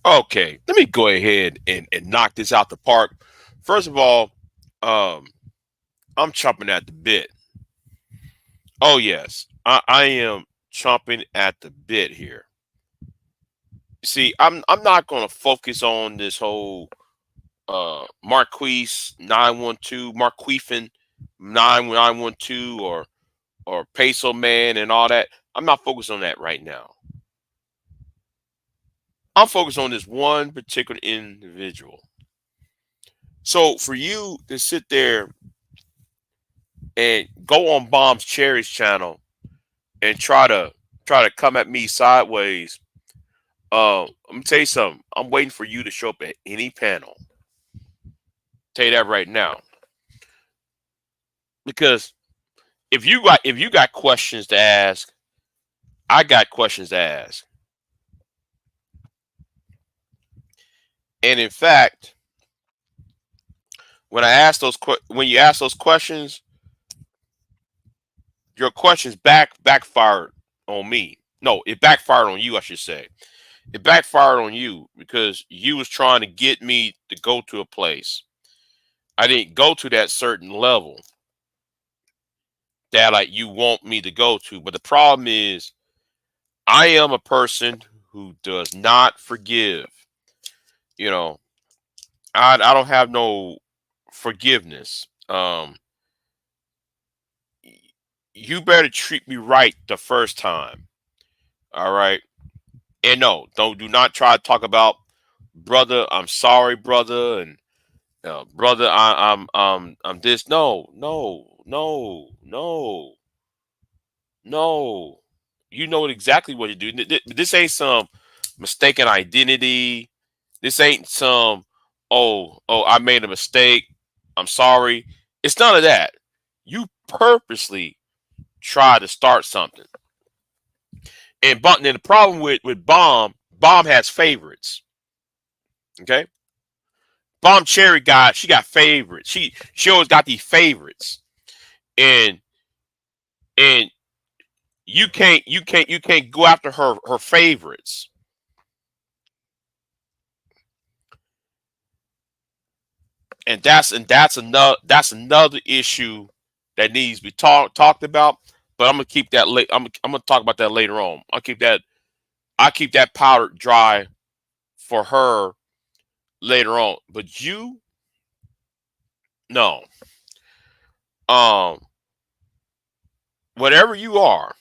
Okay, let me go ahead and knock this out the park. First of all, um, I'm chomping at the bit. Oh yes, I am chomping at the bit here. See, I'm not going to focus on this whole Marquise 912 Marqueefin 9912 or Peso Man and all that. I'm not focused on that right now. I'm focused on this one particular individual. So for you to sit there and go on Bomb's Cherries channel and try to come at me sideways, I'm gonna tell you something. I'm waiting for you to show up at any panel. Tell you that right now, because if you got questions to ask, I got questions to ask. And in fact, when you ask those questions, your questions backfired on me. No, it backfired on you, I should say. It backfired on you because you was trying to get me to go to a place. I didn't go to that certain level that like you want me to go to. But the problem is I am a person who does not forgive. You know, I don't have no forgiveness. You better treat me right the first time. All right. And no, do not try to talk about brother. I'm sorry, brother, and brother. I'm this. No, no, no, no, no. You know exactly what you do. This ain't some mistaken identity. This ain't some I made a mistake. I'm sorry. It's none of that. You purposely try to start something. And the problem with Bomb has favorites. Okay, Bomb Cherry she got favorites. She always got these favorites, and and you can't go after her favorites. And that's another issue that needs to be talked about. But I'm gonna keep that late. I'm gonna talk about that later on. I'll keep that powder dry for her later on. But you, no, um, whatever you are,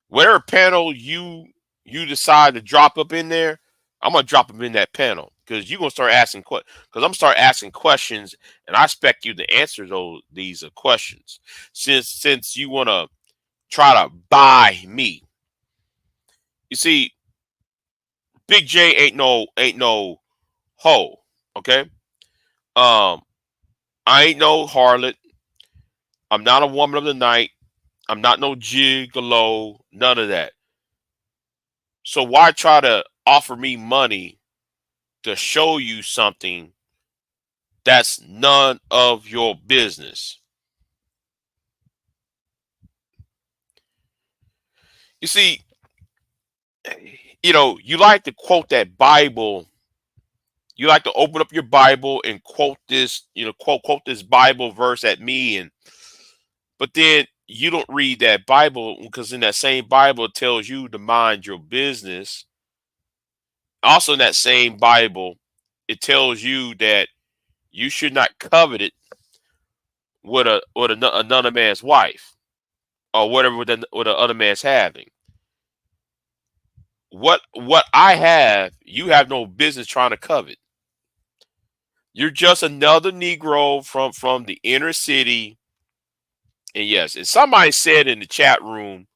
whatever panel you decide to drop up in there, I'm gonna drop them in that panel because you're gonna start asking questions. Because I'm gonna start asking questions, and I expect you to answer these questions. Since you wanna try to buy me, you see, Big J ain't no hoe. Okay, um, I ain't no harlot. I'm not a woman of the night. I'm not no gigolo. None of that. So why try to offer me money to show you something that's none of your business? You see, you like to quote that Bible. You like to open up your Bible and quote this, quote this Bible verse at me, and but then you don't read that Bible because in that same Bible it tells you to mind your business. Also, in that same Bible, it tells you that you should not covet it with another man's wife or whatever what the other man's having. What I have, you have no business trying to covet. You're just another Negro from the inner city. And yes, and somebody said in the chat room,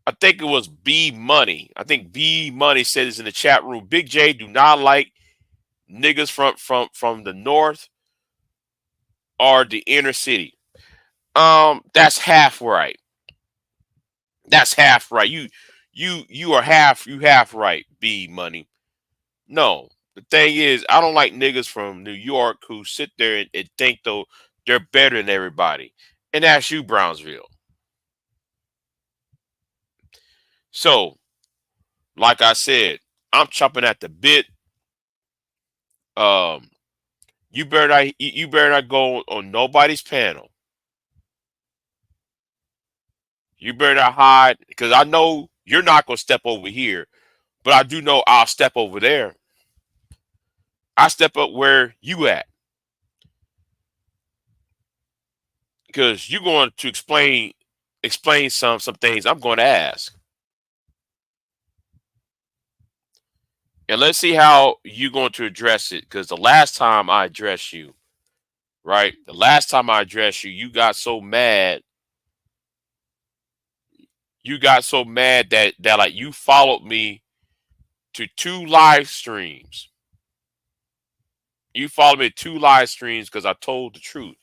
I think it was B Money. I think B Money said this in the chat room. Big J do not like niggas from the north or the inner city. That's half right. That's half right. You are half right, B Money. No. The thing is, I don't like niggas from New York who sit there and think though they're better than everybody. And that's you, Brownsville. So, like I said, I'm chopping at the bit. Um, you better not go on nobody's panel. You better not hide because I know you're not gonna step over here, but I do know I'll step over there. I step up where you at because you're going to explain some things I'm going to ask, and let's see how you're going to address it. Because the last time I addressed you, right? The last time I addressed you, you got so mad. You got so mad that like you followed me to two live streams. You followed me to two live streams because I told the truth.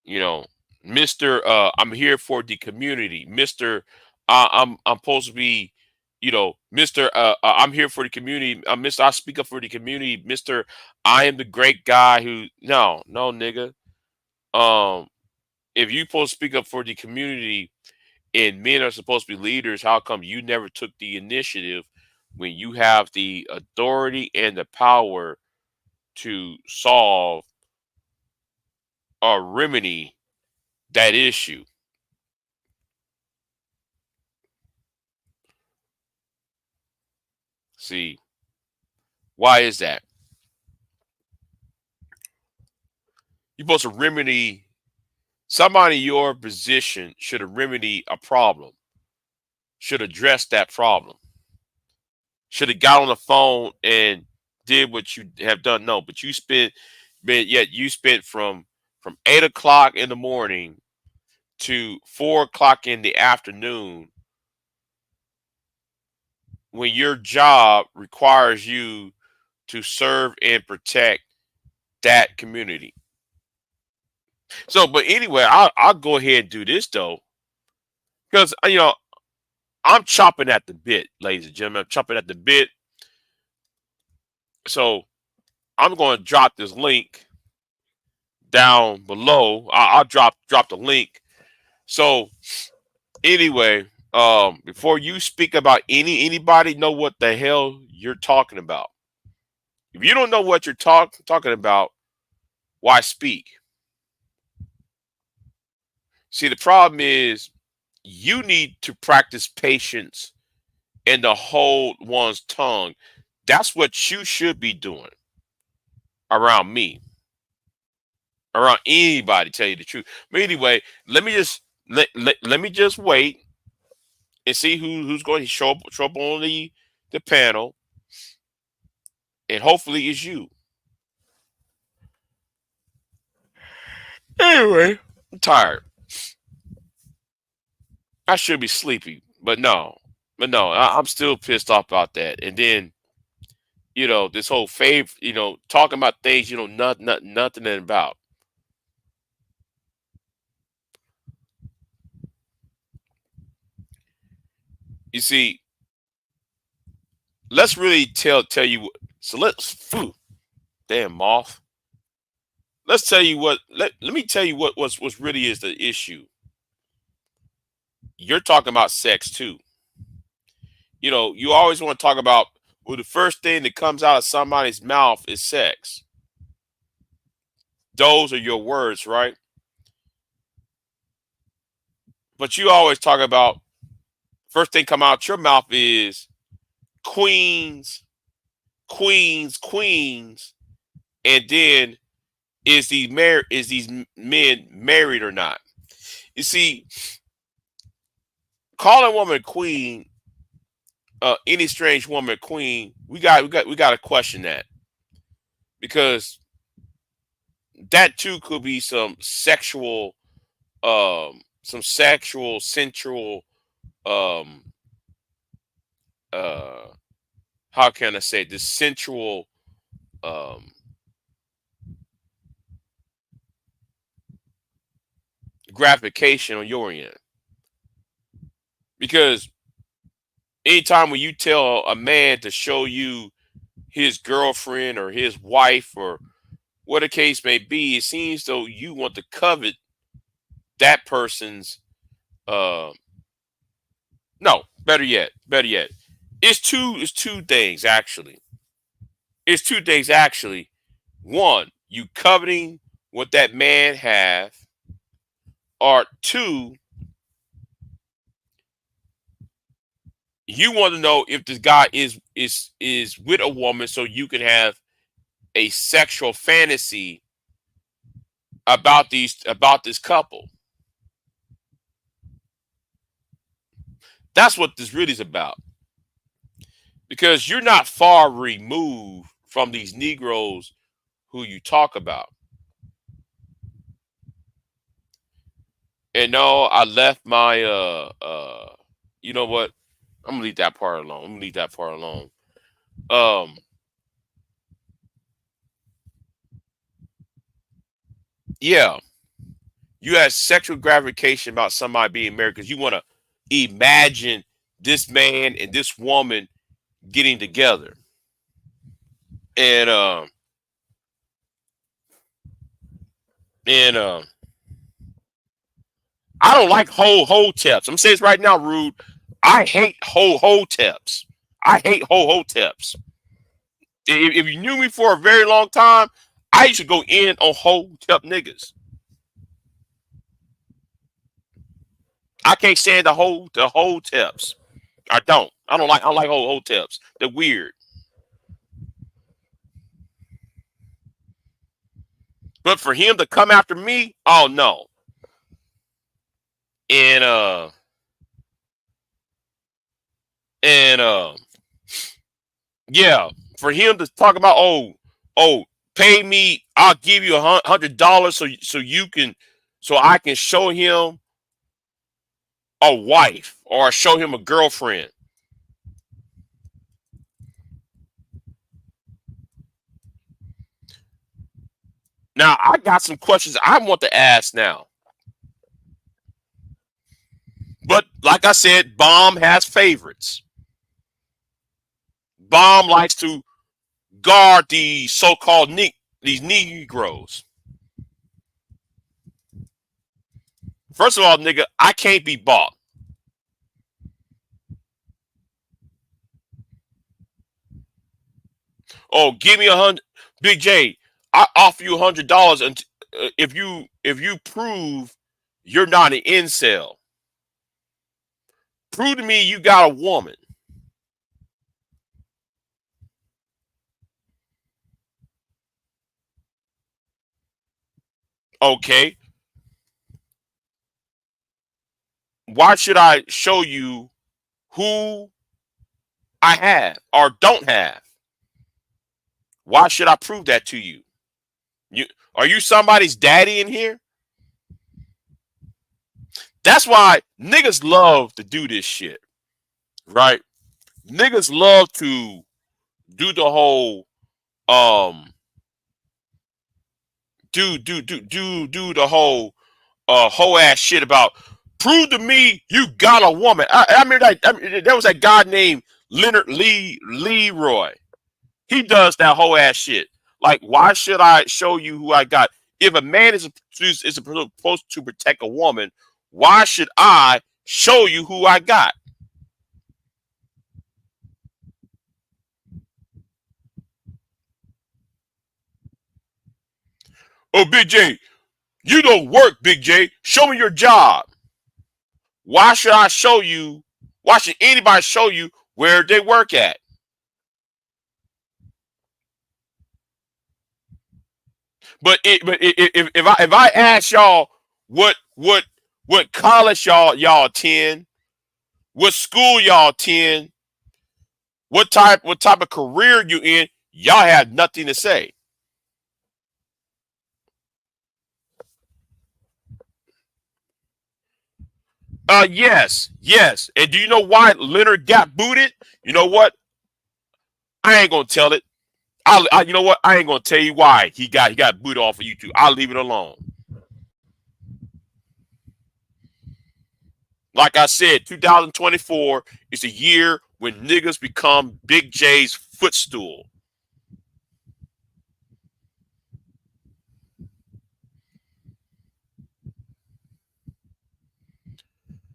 You know, Mister, I'm here for the community. Mister, I'm supposed to be, Mister, I'm here for the community. Mister, I speak up for the community. Mister, I am the great guy who. No, nigga. Um, if you supposed to speak up for the community and men are supposed to be leaders, how come you never took the initiative when you have the authority and the power to solve or remedy that issue? See, why is that? You're supposed to remedy somebody in your position should have remedied a problem, should address that problem, should have got on the phone and did what you have done. No, but you spent from 8 o'clock in the morning to 4 o'clock in the afternoon when your job requires you to serve and protect that community. So, but anyway, I'll go ahead and do this though, because I'm chopping at the bit, ladies and gentlemen. I'm chopping at the bit. So I'm going to drop this link down below. I'll drop the link. So anyway, before you speak about anybody, know what the hell you're talking about. If you don't know what you're talking about, why speak? See, the problem is you need to practice patience and to hold one's tongue. That's what you should be doing around me, around anybody. Tell you the truth. But anyway, let me just wait and see who's going to show up on the panel, and hopefully it's you. Anyway, I'm tired. I should be sleepy, but no, I'm still pissed off about that. And then this whole talking about things nothing about. You see, let's really tell you. So let's, phew, damn moth. Let's tell you what. Let me tell you what's really is the issue. You're talking about sex too. You always want to talk about, well, the first thing that comes out of somebody's mouth is sex. Those are your words, right? But you always talk about first thing come out your mouth is queens, queens, queens, and then is these men married or not? You see, calling a woman a queen, any strange woman a queen, we got to question that, because that too could be some sexual sensual, um uh how can I say, this sensual, um gratification on your end. Because anytime when you tell a man to show you his girlfriend or his wife or what the case may be, it seems though you want to covet that person's uh No, better yet, better yet. It's two things actually. It's two things actually. One, you coveting what that man have, or two, you want to know if this guy is with a woman so you can have a sexual fantasy about this couple. That's what this really is about. Because you're not far removed from these Negroes who you talk about. And no, I left my you know what? I'm gonna leave that part alone. I'm gonna leave that part alone. Um, yeah, you had sexual gratification about somebody being married because you want to imagine this man and this woman getting together. And and I don't like whole tips. I'm saying this right now, rude. I hate whole tips. I hate whole tips. If you knew me for a very long time, I used to go in on whole tip niggas. I can't stand the whole tips. I don't. I don't like whole tips. They're weird. But for him to come after me, oh no. And and yeah, for him to talk about pay me, I'll give you $100 so I can show him a wife or show him a girlfriend. Now I got some questions I want to ask now. But like I said, Bomb has favorites. Bomb likes to guard these so-called these Negroes. First of all, nigga, I can't be bought. Oh, give me 100, Big J. I offer you $100 and if you prove you're not an incel. Prove to me you got a woman. Okay. Why should I show you who I have or don't have? Why should I prove that to you? You are you somebody's daddy in here? That's why niggas love to do this shit, right? Niggas love to do the whole um do the whole ass shit about prove to me you got a woman. I mean there was that guy named Leonard Leroy. He does that whole ass shit. Like, why should I show you who I got? If a man is supposed to protect a woman, why should I show you who I got? Oh, Big J, you don't work, Big J. Show me your job. Why should I show you? Why should anybody show you where they work at? But if I ask y'all what college y'all attend, what school y'all attend, what type of career you in, y'all have nothing to say. Yes, yes. And do you know why Leonard got booted? You know what? I ain't gonna tell it. You know what? I ain't gonna tell you why he got booted off of YouTube. I'll leave it alone. Like I said, 2024 is a year when niggas become Big J's footstool.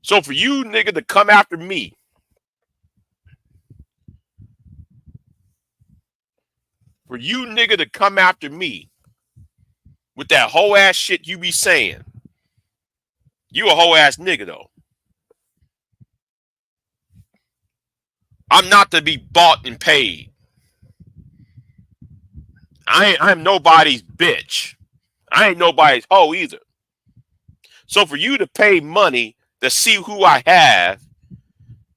So for you nigga to come after me, for you nigga to come after me with that whole ass shit you be saying, you a whole ass nigga though. I'm not to be bought and paid. I'm nobody's bitch. I ain't nobody's hoe either. So for you to pay money to see who I have,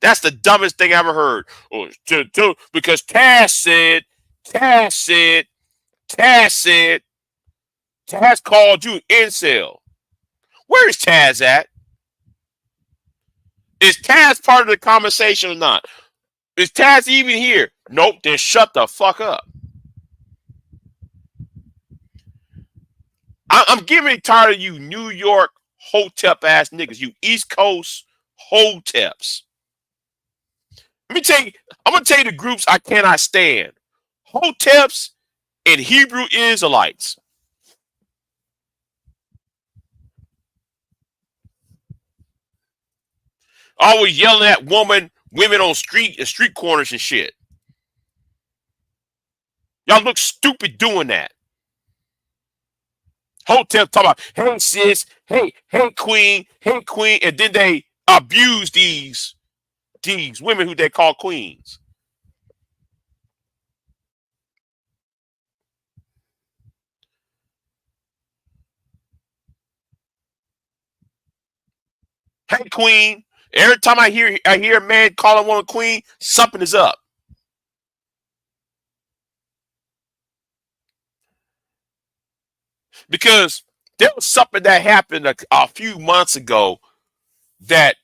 that's the dumbest thing I ever heard. Oh, because Taz said, Taz said, Taz said, Taz called you incel. Where is Taz at? Is Taz part of the conversation or not? Is Taz even here? Nope, then shut the fuck up. I'm getting tired of you New York hotep ass niggas, you East Coast hoteps. Let me tell you, I'm gonna tell you the groups I cannot stand. Hoteps and Hebrew Israelites. Always yelling at women on street corners and shit. Y'all look stupid doing that. Hotep talking about, hey sis, hey queen, and then they abuse these women who they call queens. Hey queen. Every time I hear a man calling one a queen, something is up. Because there was something that happened a few months ago that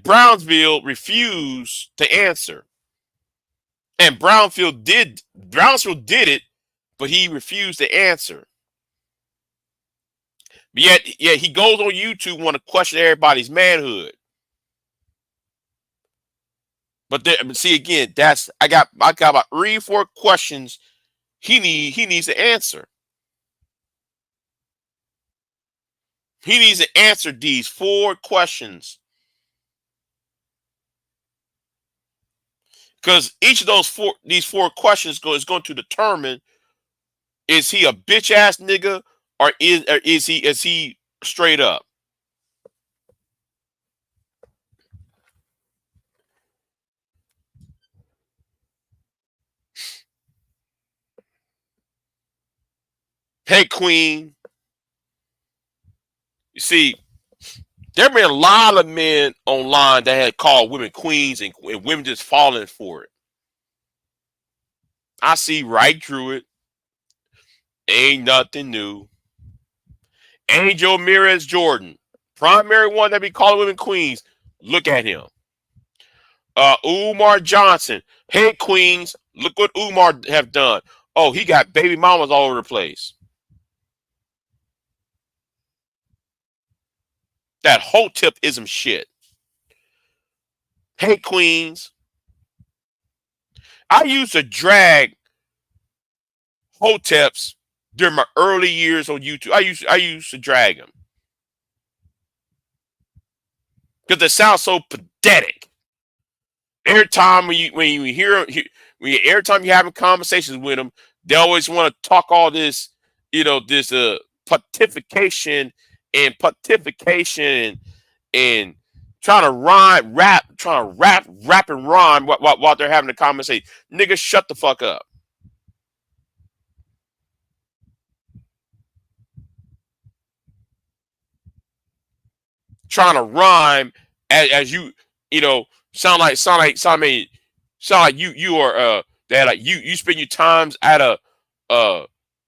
Brownsville refused to answer. And Brownsville did it, but he refused to answer. But yet he goes on YouTube want to question everybody's manhood. But see again, that's I got about 3 or 4 questions he needs to answer. He needs to answer these 4 questions. Because each of these four questions is going to determine, is he a bitch ass nigga or is he straight up? Hey queen. You see, there have been a lot of men online that had called women queens and women just falling for it. I see right through it. Ain't nothing new. Angel Mirez Jordan, primary one that be calling women queens. Look at him. Umar Johnson. Hey queens, look what Umar have done. Oh, he got baby mamas all over the place. That whole tipism shit. Hey queens. I used to drag hoteps during my early years on YouTube. I used to drag them because they sound so pathetic. Every time when you hear every time you're having conversations with them, they always want to talk all this, this pontification and trying to rap and rhyme while they're having a conversation. Nigga, shut the fuck up. Trying to rhyme as you know sound like you are that like you spend your times at uh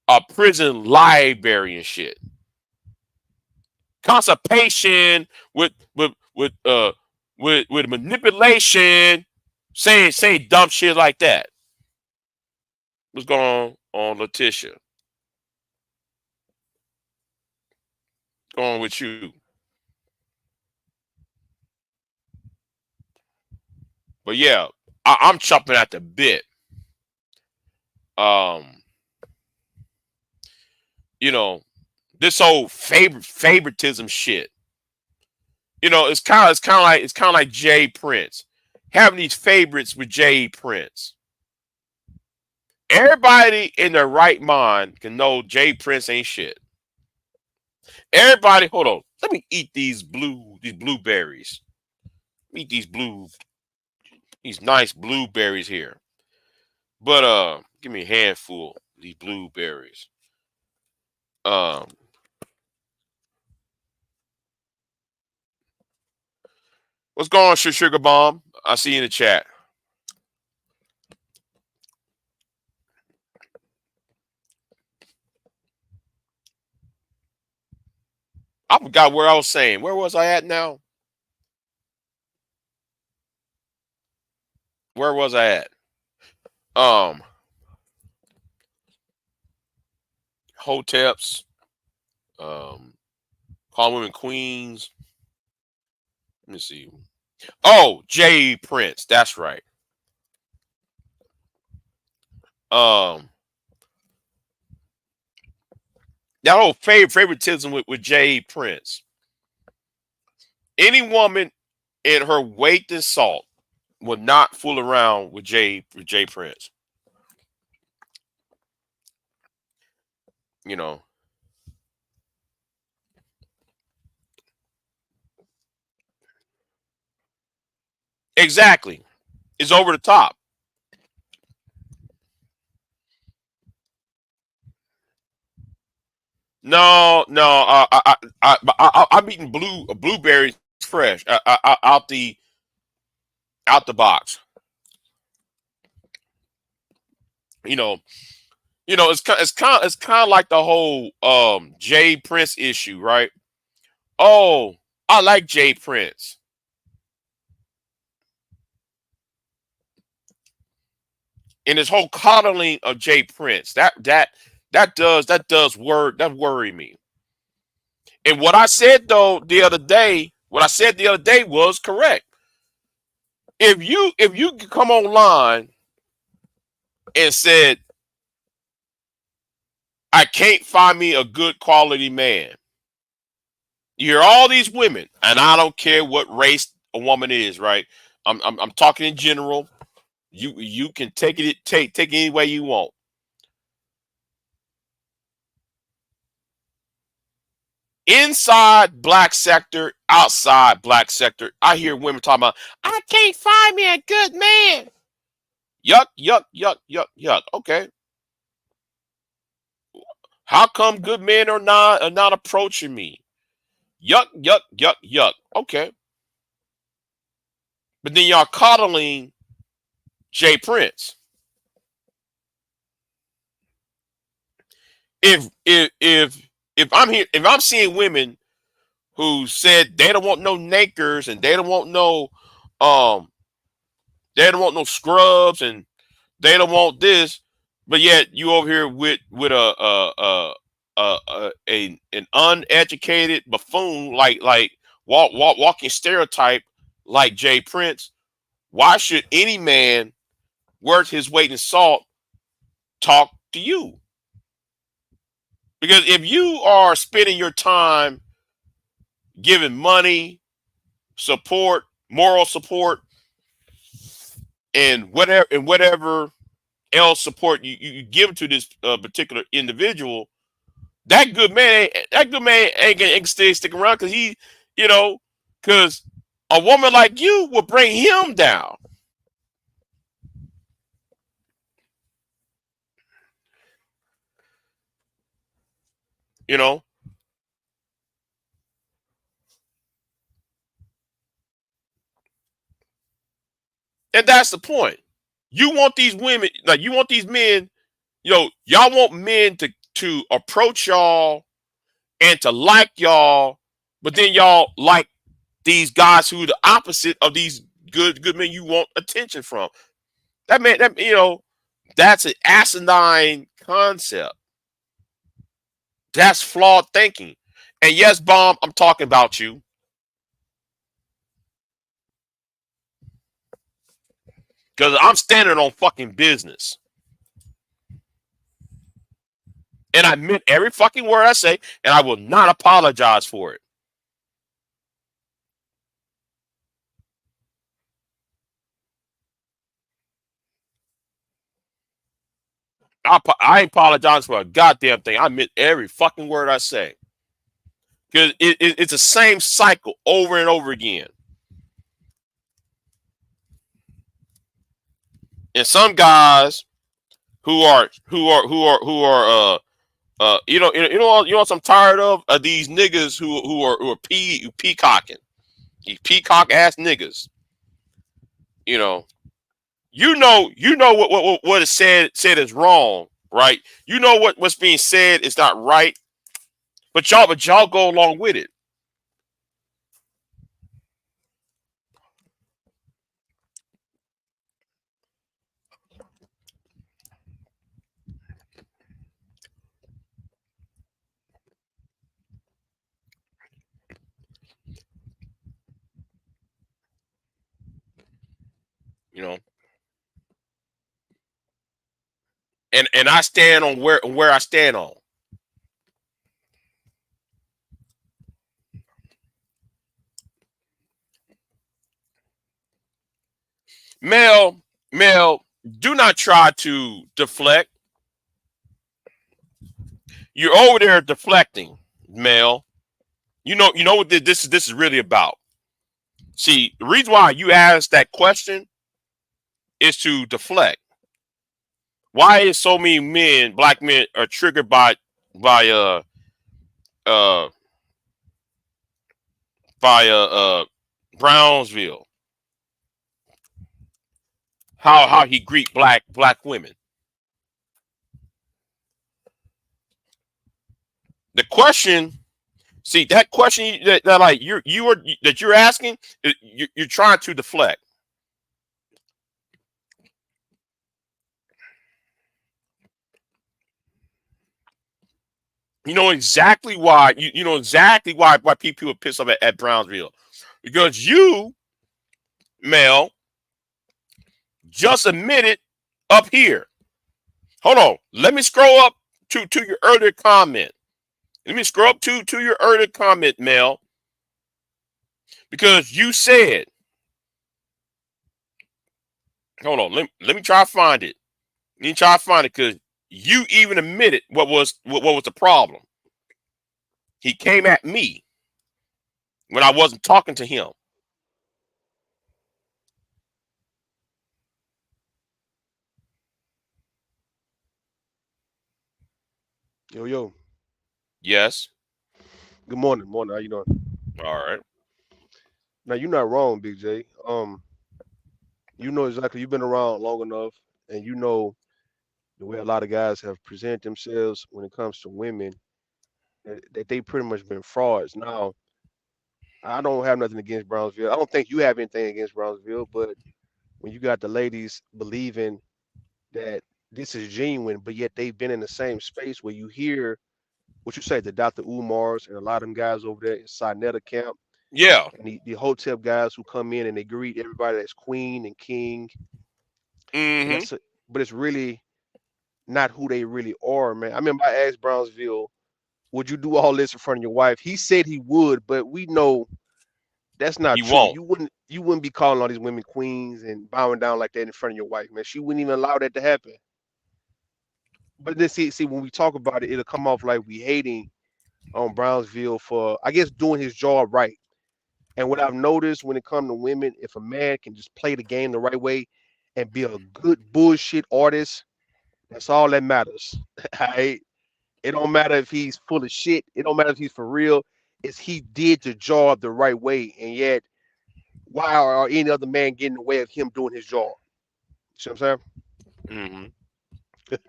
a prison library and shit. Constipation with manipulation, saying dumb shit like that. What's going on, Letitia? What's going on with you? But yeah, I'm chopping at the bit. Um, you know, this whole favoritism shit. it's kind of like Jay Prince having these favorites with Jay Prince. Everybody in their right mind can know Jay Prince ain't shit. Everybody, hold on. Let me eat these blueberries. Eat these nice blueberries here. But give me a handful of these blueberries. Um, what's going on, Sugar Bomb? I see you in the chat. I forgot where I was saying. Where was I at now? Where was I at? Um, Hoteps. Um, Call Women Queens. Let me see. Oh, Jay Prince. That's right. Um, that whole favoritism with Jay Prince. Any woman in her weight and salt would not fool around with Jay Prince. You know exactly. It's over the top. No, no. I'm eating blueberries fresh out the box. You know, it's kind of like the whole Jay Prince issue, right? Oh, I like Jay Prince, and this whole coddling of Jay Prince that worry me. And what I said the other day was correct. If you could come online and said I can't find me a good quality man, you hear all these women, and I don't care what race a woman is, right? I'm talking in general. You can take it any way you want. Inside black sector, outside black sector, I hear women talking about I can't find me a good man. Yuck, yuck, yuck, yuck, yuck. Okay. How come good men are not approaching me? Yuck, yuck, yuck, yuck. Okay. But then y'all coddling Jay Prince. If I'm seeing women who said they don't want no nakers and um they don't want no scrubs and they don't want this, but yet you over here with an uneducated buffoon like walking stereotype like Jay Prince. Why should any man worth his weight in salt talk to you? Because if you are spending your time giving money, support, moral support, and whatever else support you give to this particular individual, that good man ain't gonna stick around because you know, because a woman like you will bring him down, you know, and that's the point. You want these women, like you want these men, y'all want men to approach y'all and to like y'all, but then y'all like these guys who are the opposite of these good men you want attention from. That's an asinine concept. That's flawed thinking. And yes, Bomb, I'm talking about you because I'm standing on fucking business. And I meant every fucking word I say, and I will not apologize for it. I ain't apologize for a goddamn thing. I admit every fucking word I say. Because it's the same cycle over and over again. And some guys who are you know what I'm tired of? These niggas who are peacocking. These peacock ass niggas. You know, what is said is wrong, right? You know what's being said is not right, but y'all go along with it. You know, and I stand on where I stand on. Mel, Mel, do not try to deflect. You're over there deflecting, Mel. You know what this is really about. See, the reason why you asked that question is to deflect. Why is so many men, black men, are triggered by uh Brownsville? How he greet black women? The question, see that question that like you're asking, you're trying to deflect. You know exactly why you know exactly why people are pissed off at Brownsville, because you, Mel, just admitted up here. Hold on, let me scroll up to your earlier comment. Let me scroll up to your earlier comment, Mel, because you said, hold on, let me try to find it. Let me try to find it because you even admitted what was the problem. He came at me when I wasn't talking to him. Yo, yo. Yes. Good morning, morning. How you doing? All right. Now you're not wrong, Big J. You know exactly. You've been around long enough, and you know the way a lot of guys have presented themselves when it comes to women. That they pretty much been frauds. Now, I don't have nothing against Brownsville. I don't think you have anything against Brownsville, but when you got the ladies believing that this is genuine, but yet they've been in the same space where you hear what you say, the Dr. Umars and a lot of them guys over there in Sinetta camp Yeah. and the hotel guys who come in and they greet everybody as queen and king, and Mm-hmm. that's a, but it's really not who they really are, man. I remember I asked Brownsville, "Would you do all this in front of your wife?" He said he would, but we know that's not He true. won't. You wouldn't be calling all these women queens and bowing down like that in front of your wife, man. She wouldn't even allow that to happen. But then see when we talk about it, it'll come off like we hating on Brownsville for I guess doing his job right. And what I've noticed when it comes to women, if a man can just play the game the right way and be a good bullshit artist, that's all that matters. Right? It don't matter if he's full of shit. It don't matter if he's for real. It's he did the job the right way, and yet why are any other man getting in the way of him doing his job? See what I'm Mm-hmm. saying?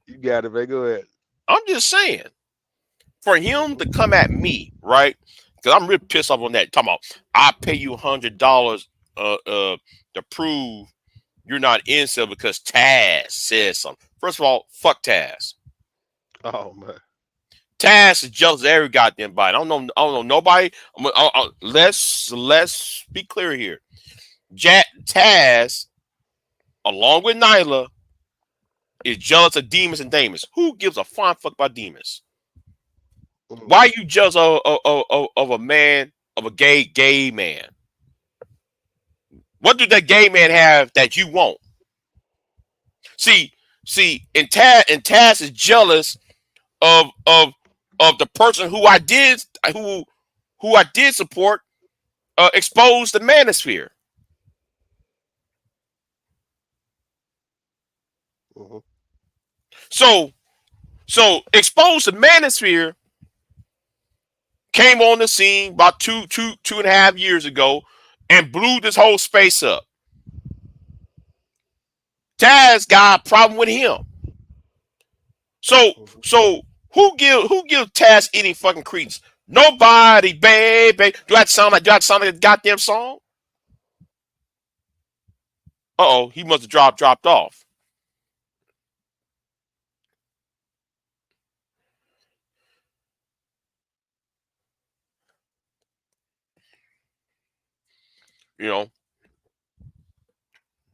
You got it, man. Go ahead. I'm just saying, for him to come at me, right? Because I'm real pissed off on that. Talking about, I pay you $100 to prove you're not incel because Taz says something. First of all, fuck Taz. Oh man. Taz is jealous of every goddamn body. I don't know nobody. Let's be clear here. Taz, along with Nyla, is jealous of Demas and Damas. Who gives a fine fuck about Demas? Mm. Why are you jealous of a man, of a gay man? What do that gay man have that you won't? See, and Taz is jealous of the person who who I did support exposed the manosphere. Mm-hmm. So exposed the manosphere came on the scene about 2.5 years ago and blew this whole space up. Taz got a problem with him. So Mm-hmm. so who give Taz any fucking credence? Nobody, baby. Do I sound like a goddamn song? Uh oh, he must have dropped off. You know,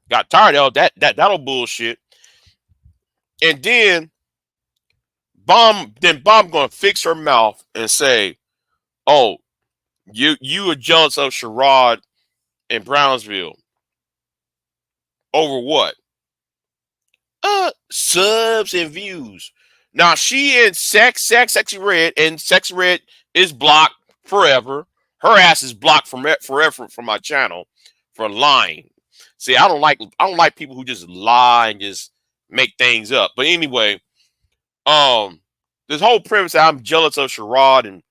got tired of that old bullshit. And then Bomb gonna fix her mouth and say, "Oh, you are jealous of Sherrod in Brownsville over what? Subs and views." Now she in Sexy Red, and Sexy Red is blocked forever. Her ass is blocked from forever from my channel for lying. See, I don't like people who just lie and just make things up. But anyway, um, this whole premise that I'm jealous of Sherrod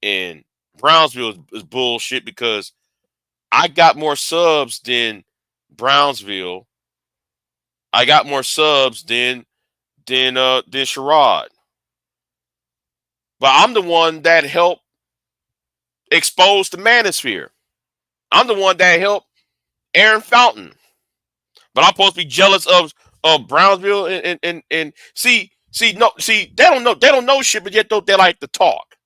and Brownsville is bullshit because I got more subs than Brownsville. I got more subs than Sherrod. But I'm the one that helped expose the manosphere. I'm the one that helped Aaron Fountain. But I'm supposed to be jealous of Brownsville and see they don't know shit, but yet they like to talk.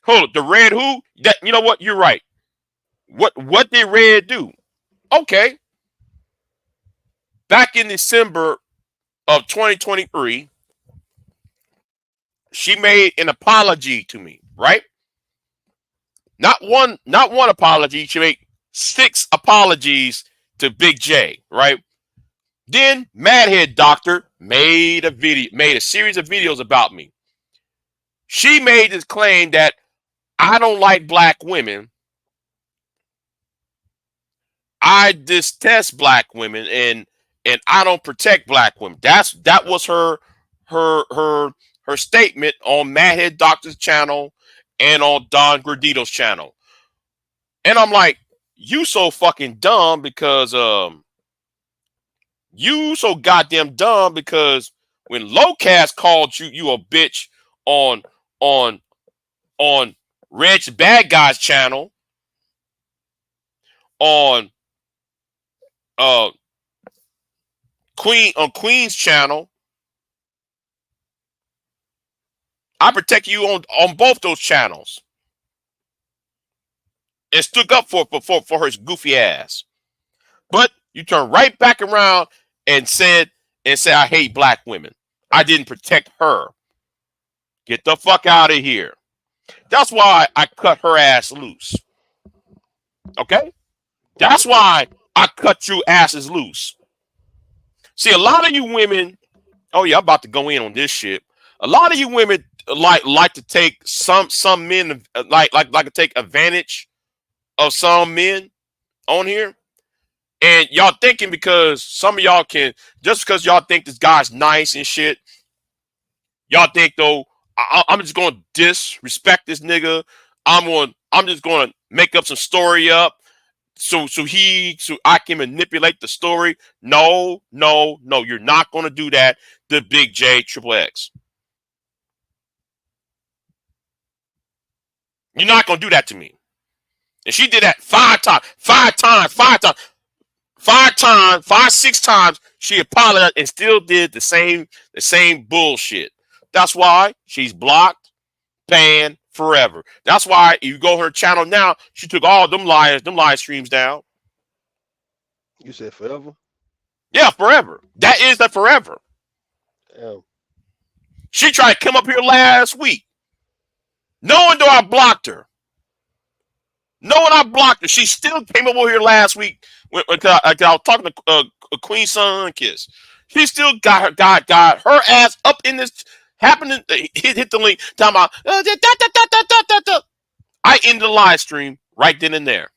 Hold up, the Red who? That you know what? You're right. What did Red do? Okay, back in December of 2023, she made an apology to me, right? Not one apology. She made 6 apologies to Big J, right? Then Madhead Doctor made a series of videos about me. She made this claim that I don't like black women. I detest black women and I don't protect black women. That was her her her statement on Madhead Doctor's channel and on Don Gradito's channel. And I'm like, you so fucking dumb because you so goddamn dumb because when Locast called you a bitch on on on Reg Bad Guy's channel, on uh Queen's channel, I protect you on both those channels and stood up for her goofy ass. But you turn right back around and said I hate black women. I didn't protect her. Get the fuck out of here. That's why I cut her ass loose. Okay? That's why I cut you asses loose. See, a lot of you women, oh yeah, I'm about to go in on this shit. A lot of you women like to take some men like to take advantage of some men on here. And y'all thinking because some of y'all can just because y'all think this guy's nice and shit, y'all think though I'm just gonna disrespect this nigga. I'm just gonna make up some story up so I can manipulate the story. No, no, no, you're not gonna do that to Big J Triple X. You're not gonna do that to me. And she did that 5 times, 5 times, 5 times, 5 times, 6 times. She apologized and still did the same bullshit. That's why she's blocked, banned forever. That's why if you go to her channel now, she took all them live streams down. You said forever. Yeah, forever. That is the forever. Damn. She tried to come up here last week, knowing though I blocked her, Knowing I blocked her, she still came over here last week when I was talking to Queen Sun Kiss. She still got her ass up in this happening. Hit the link. Talking about I ended the live stream right then and there.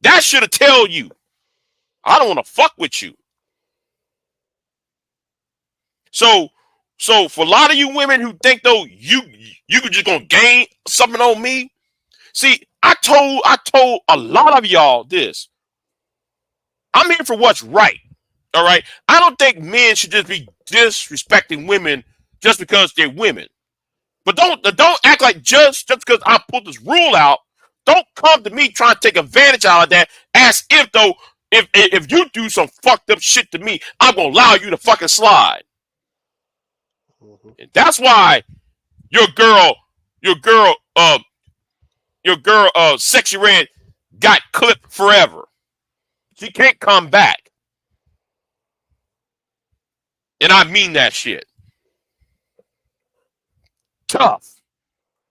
That should have tell you I don't want to fuck with you. So for a lot of you women who think though you could just gonna gain something on me, see, I told a lot of y'all this. I'm here for what's right. All right. I don't think men should just be disrespecting women just because they're women. But don't act like just because I put this rule out. Don't come to me trying to take advantage out of that as if though if you do some fucked up shit to me, I'm gonna allow you to fucking slide. Mhm. And that's why your girl, your girl, your girl, Sexy Red got clipped forever. She can't come back. And I mean that shit. Tough.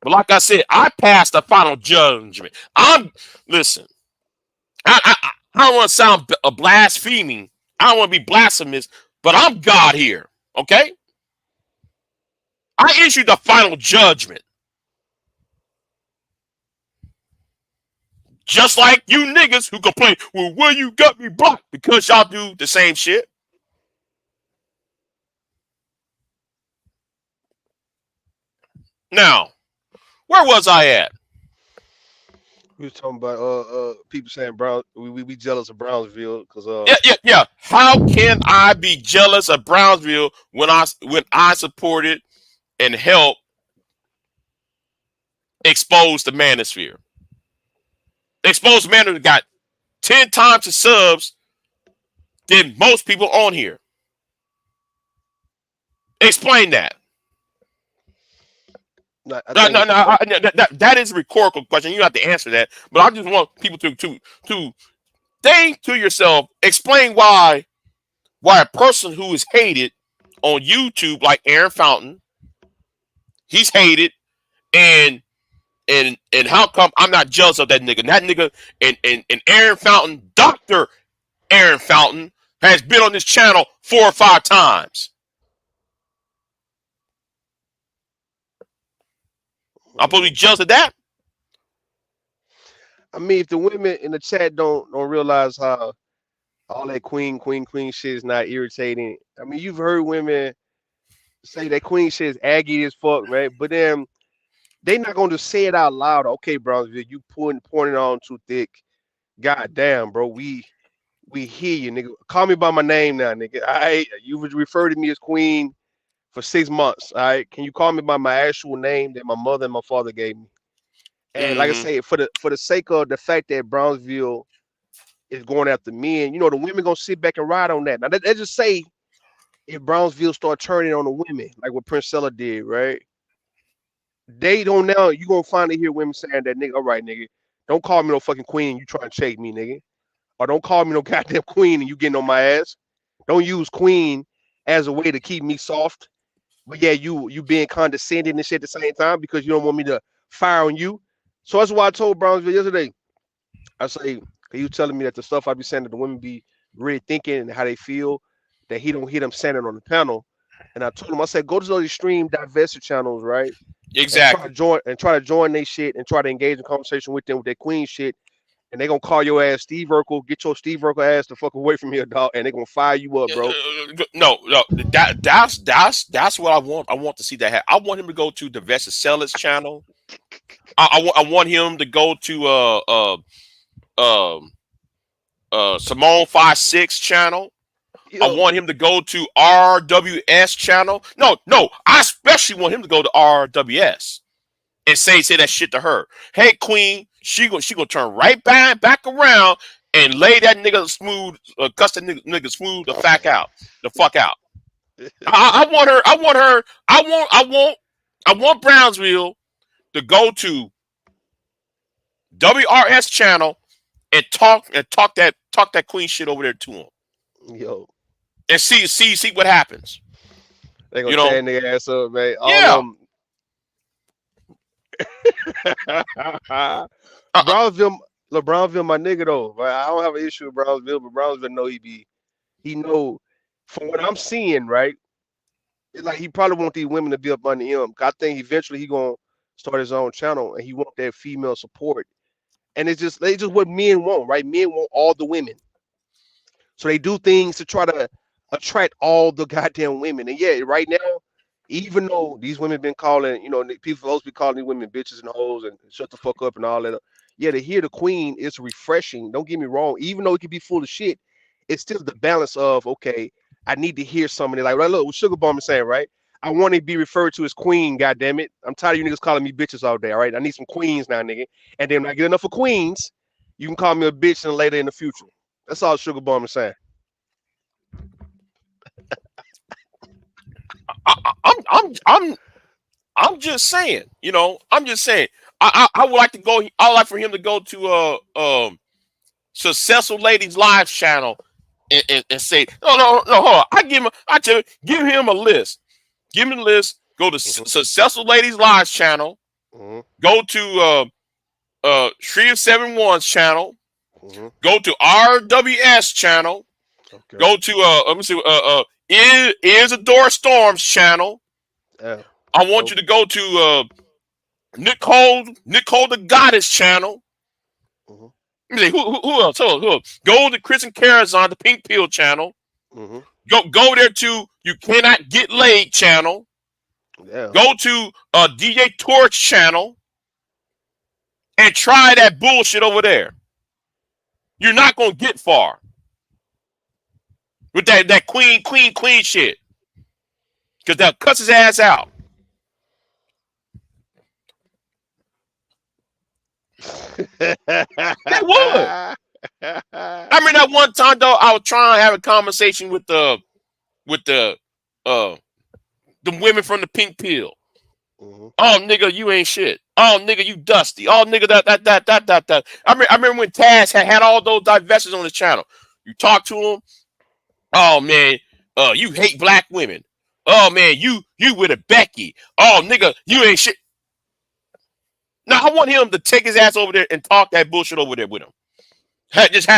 But like I said, I passed the final judgment. Listen. I don't want to sound a blaspheming. I don't want to be blasphemous, but I'm God here. Okay? I issued the final judgment. Just like you niggas who complain, well, where you got me blocked? Because y'all do the same shit. Now, where was I at? We was talking about people saying we jealous of Brownsville because Yeah. How can I be jealous of Brownsville when I supported and helped expose the manosphere? Exposed manosphere got 10 times the subs than most people on here. Explain that. I No, think no, it's no. the mo- That is a rhetorical question. You have to answer that. But I just want people to think to yourself. Explain why a person who is hated on YouTube, like Aaron Fountain, he's hated, and and how come I'm not jealous of that nigga? And that nigga and Aaron Fountain, Doctor Aaron Fountain, has been on this channel 4 or 5 times. I'm supposed to be Mhm. jealous of that? I mean, if the women in the chat don't realize how all that queen shit is not irritating. I mean, you've heard women say that queen shit is aggy as fuck, right? But then they not gonna just say it out loud. Okay, Brownsville, you pouring it on too thick. God damn, bro, we hear you, nigga. Call me by my name now, nigga. You was referred to me as queen for 6 months. All right, can you call me by my actual name that my mother and my father gave me? And like I Mm-hmm. say, for the sake of the fact that Brownsville is going after men, the women gonna sit back and ride on that. Now they just say if Brownsville start turning on the women, like what Prince Sella did, right? They don't now. You gonna finally hear women saying that, nigga. All right, nigga, don't call me no fucking queen. You trying to chase me, nigga, or don't call me no goddamn queen and you getting on my ass. Don't use queen as a way to keep me soft. But yeah, you being condescending and shit at the same time because you don't want me to fire on you. So that's why I told Brownsville yesterday. I say, you telling me that the stuff I be saying that the women be really thinking and how they feel, that he don't hear them saying it on the panel. And I told him, I said, go to those extreme divestiture channels, right? And Exactly. try to join their shit and try to engage in conversation with them with their queen shit. And they gonna call your ass Steve Urkel, get your Steve Urkel ass the fuck away from here, dog, and they gonna fire you up, bro. No. That's what I want. I want to see that happen. I want him to go to the Vesta Sellers channel. I want him to go to um Simone 56 channel. I Yo, want him to go to RWS channel. No. I especially want him to go to RWS and say that shit to her. Hey, Queen, she gonna turn right back around and lay that nigga smooth, cuss that nigga smooth the fuck out. I want her. I want her. I want Brownsville to go to WRS channel and talk that queen shit over there to him yo, and see what happens. they gonna You tear know? that nigga ass up, man. All Yeah. of them. uh, Brownsville, LeBronville, my nigga though. But I don't have an issue with Brownsville, but Brownsville know he know from what I'm seeing, right? It's like he probably want these women to be up under him. I think eventually he gonna start his own channel and he want that female support. And it's just what men want, right? Men want all the women. So they do things to try to attract all the goddamn women. And yeah, right now, even though these women been calling, people supposed to be calling these women bitches and hoes and shut the fuck up and all that. Yeah, to hear the queen is refreshing. Don't get me wrong. Even though it can be full of shit, it's still the balance of okay. I need to hear somebody like right. Look, what Sugar Bomb is saying, right? I want to be referred to as queen. God damn it! I'm tired of you niggas calling me bitches all day. All right, I need some queens now, nigga. And then when I get enough of queens, you can call me a bitch and later in the future. That's all Sugar Bomb is saying. I'm just saying. I'm just saying. I would like to go. I would like for him to go to Successful Ladies Live channel and say, no, hold on. I tell you, give him a list. Give him a list. Go to Mm-hmm. Successful Ladies Live channel. Mm-hmm. Go to Street of 71's channel. Mm-hmm. Go to RWS channel. Okay. Go to let me see is Adore Storm's channel. Yeah. I want Dope. you to go to Nicole the Goddess channel. Mm-hmm. Let me see who else? Who else? Go to Chris and Carazon, the Pink Pill channel. Mm-hmm. Go there to You Cannot Get Laid channel. Yeah. Go to DJ Torch channel and try that bullshit over there. You're not gonna get far with that queen shit because they'll cuss his ass out. They would. I mean, that one time though, I was trying to have a conversation with uh the women from the Pink Pill. Mm-hmm. Oh nigga, you ain't shit. Oh nigga, you dusty. Oh nigga, that. I remember when Taz had all those divestors on his channel. You talk to him. Oh man, you hate black women. Oh man, you with a Becky. Oh nigga, you ain't shit. Now I want him to take his ass over there and talk that bullshit over there with him. Just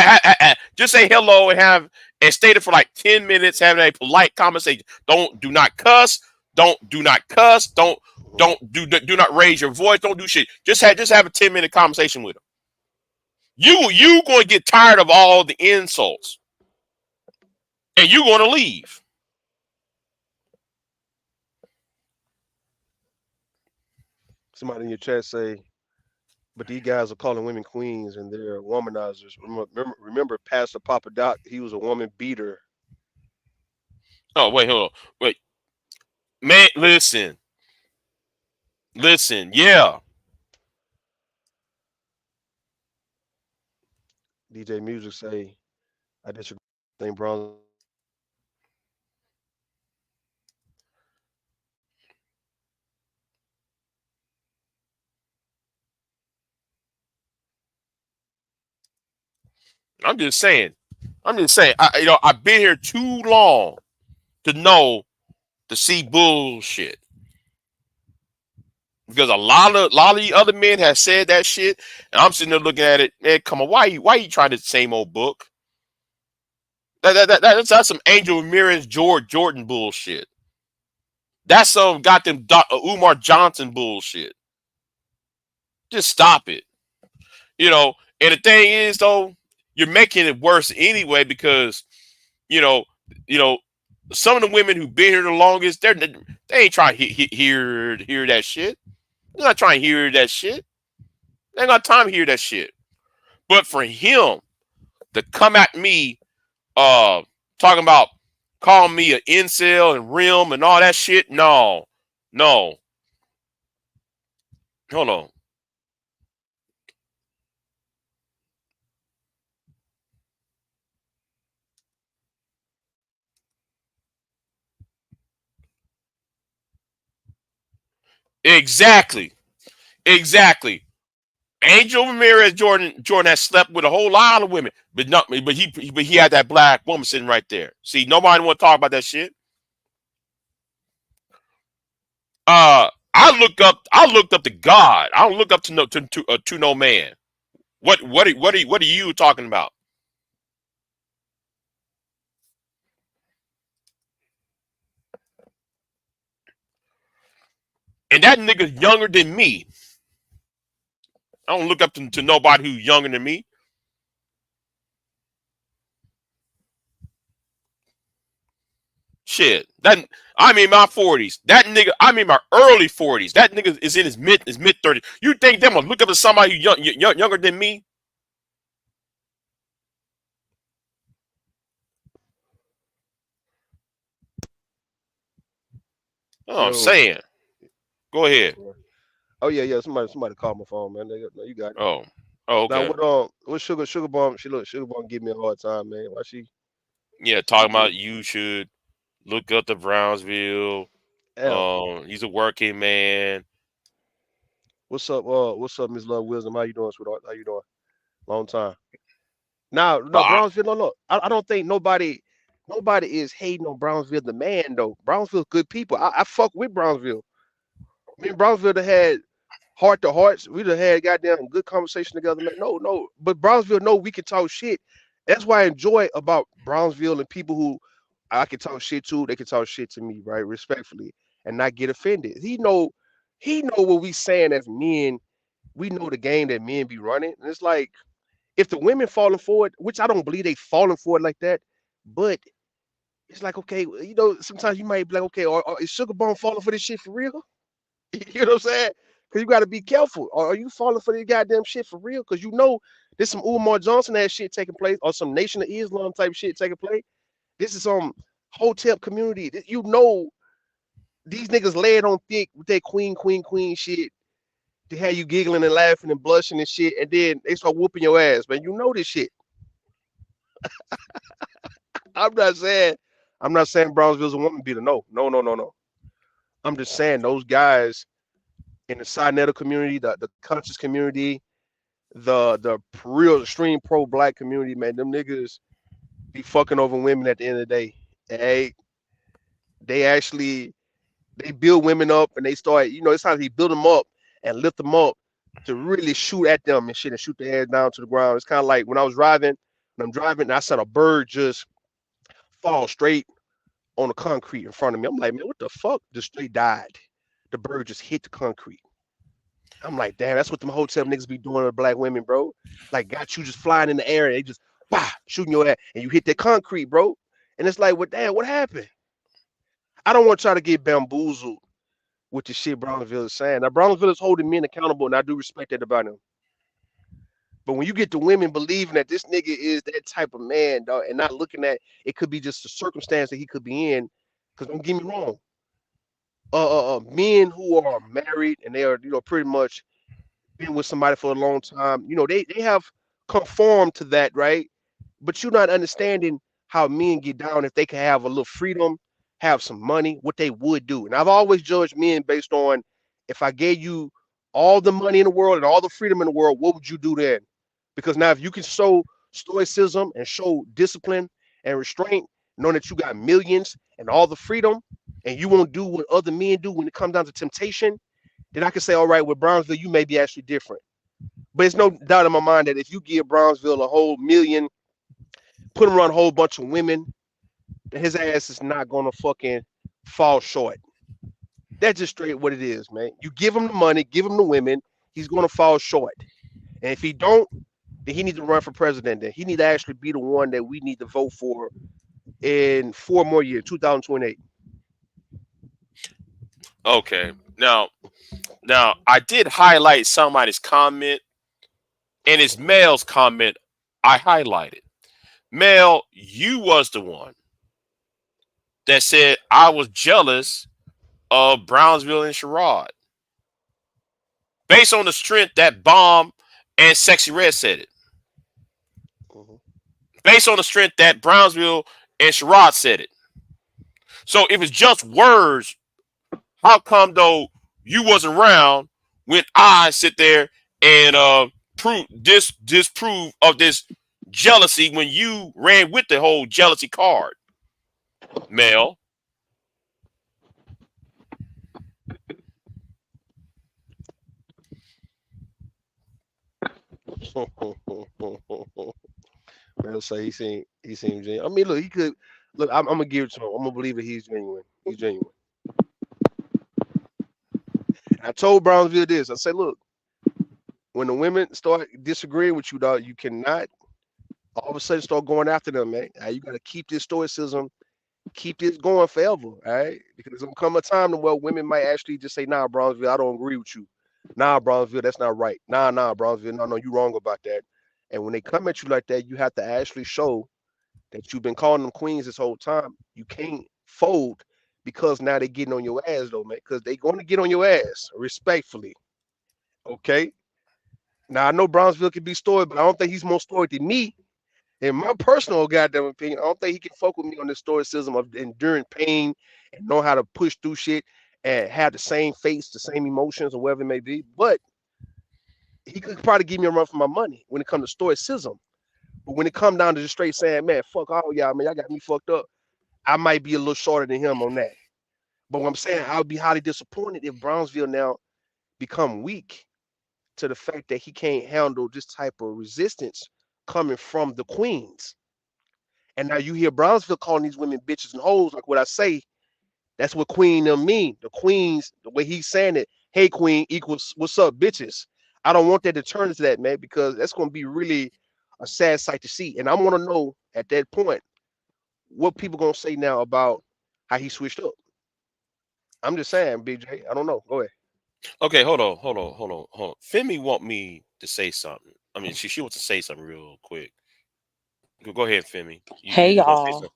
say hello and stay there for like 10 minutes, having a polite conversation. Do not cuss. Do not cuss. Do not raise your voice. Don't do shit. Just have a 10-minute conversation with him. You going to get tired of all the insults, and you going to leave. Somebody in your chat say, but these guys are calling women queens and they're womanizers. Remember Pastor Papa Doc? He was a woman beater. Oh wait, hold on, wait, man. Listen. Yeah, DJ Music say, I disagree. I think Bronze. I'm just saying. I've been here too long to know to see bullshit. Because a lot of the other men have said that shit, and I'm sitting there looking at it. Man, come on, why you trying the same old book? That's some Angel Ramirez George Jordan bullshit. That's some goddamn Umar Johnson bullshit. Just stop it. You know. And the thing is, though, you're making it worse anyway because you know, you know, some of the women who've been here the longest, they ain't trying to hear that shit. They're not trying to hear that shit. They ain't got time to hear that shit. But for him to come at me, uh, talking about calling me an incel and rim and all that shit, no, hold on. Exactly, exactly. Angel Ramirez Jordan has slept with a whole lot of women, but he had that black woman sitting right there. See, nobody want to talk about that shit. I looked up to God. I don't look up to no man. What are you talking about? And that nigga's younger than me. I don't look up to nobody who's younger than me. Shit. That I'm in my 40s. That nigga, I'm in my early 40s. That nigga is in his mid 30s. You think them gonna look up to somebody who's younger than me? Oh, I'm Yo. saying. Go ahead. Oh yeah, yeah. Somebody called my phone, man. No, you got it. Oh. Oh, Now okay. what Sugar Bomb? Sugar Bomb give me a hard time, man. Why Yeah, she talking give me about you should look up to Brownsville. L. He's a working man. What's up, Miss Love Wisdom? How you doing, sweetheart? How you doing? Long time. Now, But no, Brownsville, no. I don't think nobody is hating on Brownsville the man though. Brownsville good people. I fuck with Brownsville. Me and Brownsville done had heart to hearts. We done had goddamn good conversation together, man. No. But Brownsville know we can talk shit. That's why I enjoy about Brownsville and people who I can talk shit to, they can talk shit to me, right? Respectfully, and not get offended. He know what we saying as men. We know the game that men be running. And it's like if the women falling for it, which I don't believe they falling for it like that, but it's like, okay, sometimes you might be like, okay, or is Sugar Bone falling for this shit for real? You know what I'm saying? Because you got to be careful. Or are you falling for this goddamn shit for real? Because there's some Umar Johnson ass shit taking place, or some Nation of Islam type shit taking place. This is some hotel community. These niggas lay it on thick with that queen shit to have you giggling and laughing and blushing and shit, and then they start whooping your ass, man. You know this shit. I'm not saying I'm not saying Brownsville's a woman beater. No. I'm just saying those guys in the Sinetta community, the conscious community, the real extreme pro black community, man, them niggas be fucking over women at the end of the day. Hey, they actually they build women up and they start, it's how they build them up and lift them up to really shoot at them and shit and shoot their ass down to the ground. It's kind of like when I'm driving and I saw a bird just fall straight on the concrete in front of me. I'm like, man, what the fuck? The straight died. The bird just hit the concrete. I'm like, damn, that's what them hotel niggas be doing to black women, bro. Like, got you just flying in the air and they just, bah, shooting your ass, and you hit that concrete, bro. And it's like, well, damn, what happened? I don't want to try to get bamboozled with the shit Brownsville is saying. Now, Brownsville is holding men accountable, and I do respect that about him. But when you get the women believing that this nigga is that type of man, dog, and not looking at it could be just a circumstance that he could be in, because don't get me wrong, men who are married and they are, pretty much been with somebody for a long time, they have conformed to that, right? But you're not understanding how men get down if they can have a little freedom, have some money, what they would do. And I've always judged men based on if I gave you all the money in the world and all the freedom in the world, what would you do then? Because now if you can show stoicism and show discipline and restraint, knowing that you got millions and all the freedom, and you won't do what other men do when it comes down to temptation, then I can say, all right, with Brownsville, you may be actually different. But it's no doubt in my mind that if you give Brownsville a whole million, put him around a whole bunch of women, his ass is not gonna fucking fall short. That's just straight what it is, man. You give him the money, give him the women, he's gonna fall short. And if he don't, then he needs to run for president. Then he need to actually be the one that we need to vote for in 4 more years, 2028. Okay. Now I did highlight somebody's comment, and it's Mhm. Mel's comment I highlighted. Mel, you was the one that said I was jealous of Brownsville and Sherrod. Based on the strength that Bomb and Sexy Red said it. Mhm. Based on the strength that Brownsville and Sherrod said it. So if it's just words, how come though you wasn't around when I sit there and disprove of this jealousy when you ran with the whole jealousy card, Mel? Man, say he seemed genuine. I mean, look, he could look. I'm gonna give it to him. I'm gonna believe that he's genuine. He's genuine. I told Brownsville this. I said, look, when the women start disagreeing with you, dog, you cannot all of a sudden start going after them, man. You got to keep this stoicism, keep this going forever, all right? Because there's gonna come a time where women might actually just say, "Nah, Brownsville, I don't agree with you. Nah, Brownsville, that's not right. Nah, Brownsville, no, you wrong about that." And when they come at you like that, you have to actually show that you've been calling them queens this whole time. You can't fold because now they're getting on your ass though, man. Because they're going to get on your ass respectfully. Okay. Now I know Brownsville can be stoic, but I don't think he's more stoic than me. In my personal goddamn opinion, I don't think he can fuck with me on the stoicism of enduring pain and know how to push through shit and have the same face, the same emotions, or whatever it may be. But he could probably give me a run for my money when it comes to stoicism. But when it comes down to just straight saying, man, fuck all y'all, man, y'all got me fucked up, I might be a little shorter than him on that. But what I'm saying, I would be highly disappointed if Brownsville now become weak to the fact that he can't handle this type of resistance coming from the queens. And now you hear Brownsville calling these women bitches and hoes, like what I say. That's what queen them mean. The queens, the way he's saying it, hey queen equals what's up, bitches. I don't want that to turn into that, man, because that's gonna be really a sad sight to see. And I want to know at that point what people gonna say now about how he switched up. I'm just saying, Big J. I don't know. Go ahead. Okay, hold on. Femi want me to say something. I mean, she wants to say something real quick. Go ahead, Femi. Hey You're gonna say y'all. something.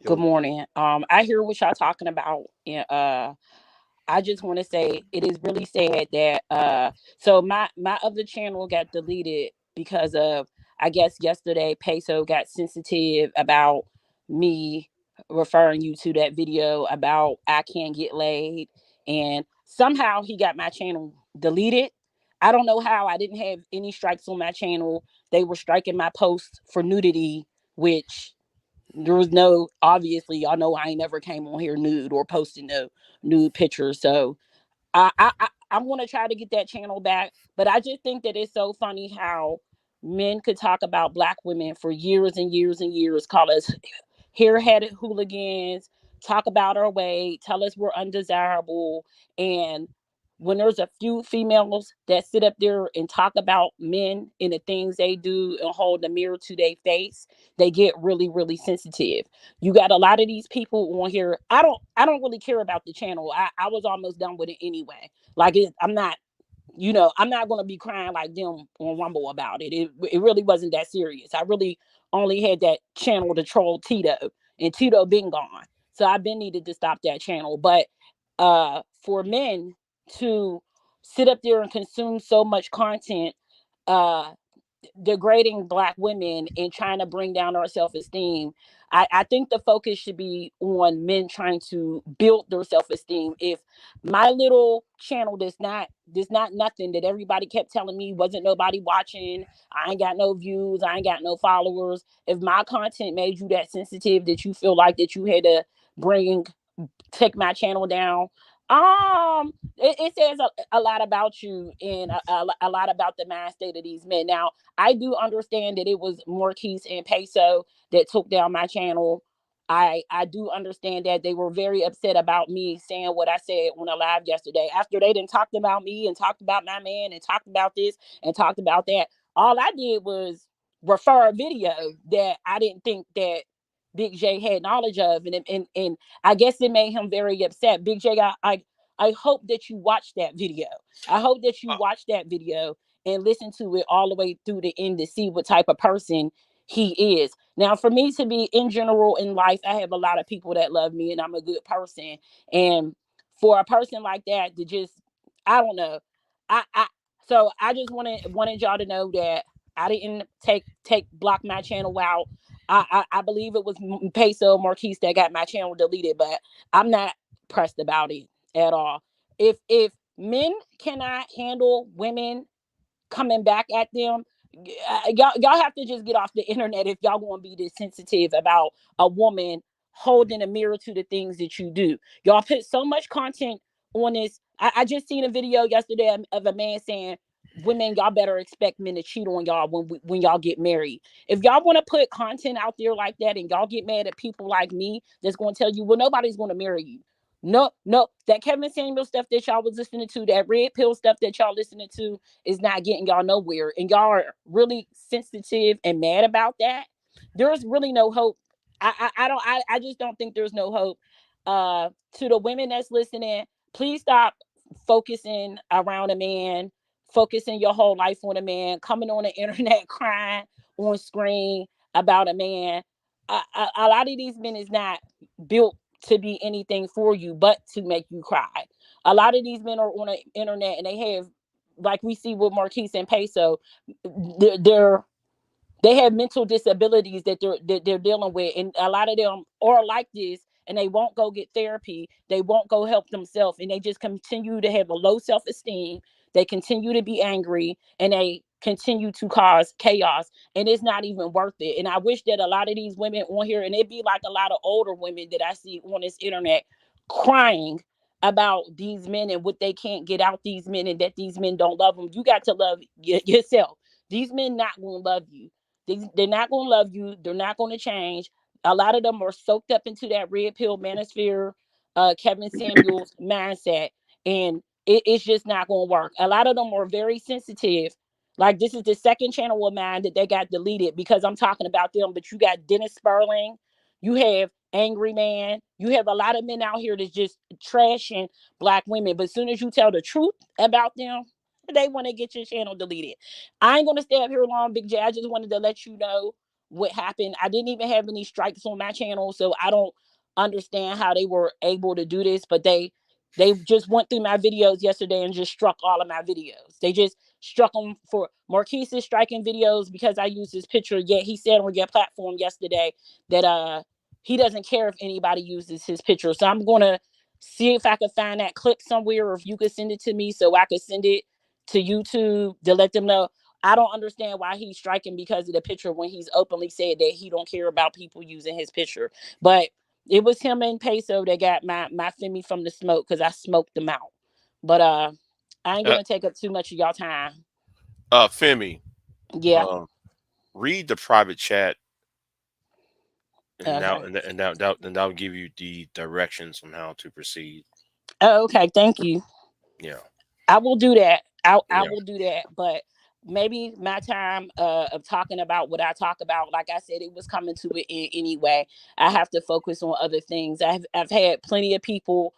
Good Yo, morning. I hear what y'all talking about. And I just want to say it is really sad that so my other channel got deleted because of, I guess, yesterday Peso got sensitive about me referring you to that video about I can't get laid, and somehow he got my channel deleted. I don't know how. I didn't have any strikes on my channel. They were striking my posts for nudity, which there was no, obviously y'all know I ain't never came on here nude or posted no nude pictures. So I'm gonna try to get that channel back. But I just think that it's so funny how men could talk about black women for years and years and years, call us hair-headed hooligans, talk about our weight, tell us we're undesirable, and when there's a few females that sit up there and talk about men and the things they do and hold the mirror to their face, they get really, really sensitive. You got a lot of these people on here. I don't really care about the channel. I was almost done with it anyway. Like I'm not, I'm not going to be crying like them on Rumble about it. It really wasn't that serious. I really only had that channel to troll Tito, and Tito been gone. So I've been needed to stop that channel. But for men to sit up there and consume so much content, uh degrading black women and trying to bring down our self-esteem. I think the focus should be on men trying to build their self-esteem. If my little channel does not nothing that everybody kept telling me wasn't nobody watching, I ain't got no views, I ain't got no followers. If my content made you that sensitive that you feel like that you had to bring take my channel down, it says a lot about you and a lot about the mind state of these men. Now I do understand that it was Marquise and Peso that took down my channel. I do understand that they were very upset about me saying what I said on a live yesterday, after they didn't talked about me and talked about my man and talked about this and talked about that. All I did was refer a video that I didn't think that Big J had knowledge of, and I guess it made him very upset. Big J, I hope that you watch that video. I hope that you watch that video and listen to it all the way through the end to see what type of person he is. Now, for me to be in general in life, I have a lot of people that love me and I'm a good person. And for a person like that to just, I don't know. I so I just wanted y'all to know that I didn't take block my channel out. I believe it was Peso Marquise that got my channel deleted, but I'm not pressed about it at all. If men cannot handle women coming back at them, y'all have to just get off the internet if y'all want to be this sensitive about a woman holding a mirror to the things that you do. Y'all put so much content on this. I just seen a video yesterday of a man saying women, y'all better expect men to cheat on y'all when y'all get married. If y'all want to put content out there like that and y'all get mad at people like me that's going to tell you, well, nobody's going to marry you. No, no, that Kevin Samuel stuff that y'all was listening to, that red pill stuff that y'all listening to is not getting y'all nowhere. And y'all are really sensitive and mad about that. There's really no hope. I just don't think there's no hope. To the women that's listening, please stop focusing around a man, focusing your whole life on a man, coming on the internet crying on screen about a man. A lot of these men is not built to be anything for you but to make you cry. A lot of these men are on the internet and they have, like we see with Marquise and Peso, they're they have mental disabilities that they're dealing with, and a lot of them are like this, and they won't go get therapy, they won't go help themselves, and they just continue to have a low self-esteem, they continue to be angry, and they continue to cause chaos, and it's not even worth it. And I wish that a lot of these women on here, and it'd be like a lot of older women that I see on this internet crying about these men and what they can't get out these men, and that these men don't love them. You got to love yourself. These men not going to love you. They're not going to love you. They're not going to change. A lot of them are soaked up into that red pill manosphere, Kevin Samuels mindset, and it's just not going to work. A lot of them are very sensitive. Like, this is the second channel of mine that they got deleted because I'm talking about them. But you got Dennis Sperling, you have Angry Man, you have a lot of men out here that's just trashing black women. But as soon as you tell the truth about them, they want to get your channel deleted. I ain't gonna stay up here long, Big J. I just wanted to let you know what happened. I didn't even have any strikes on my channel, so I don't understand how they were able to do this. But they just went through my videos yesterday and just struck all of my videos. They just struck them for Marquise is striking videos because I used his picture. Yet he said on your platform yesterday that he doesn't care if anybody uses his picture. So I'm gonna see if I could find that clip somewhere, or if you could send it to me so I could send it to YouTube to let them know. I don't understand why he's striking because of the picture when he's openly said that he don't care about people using his picture. But it was him and Peso that got my Femi from the smoke because I smoked them out. But I ain't Uh, gonna take up too much of y'all time. Femi, Yeah. uh, read the private chat, and Okay. that'll give you the directions on how to proceed. Oh, okay. Thank you. Yeah, I will do that. I yeah. will do that. But maybe my time of talking about what I talk about, like I said, it was coming to it anyway. I have to focus on other things. I've had plenty of people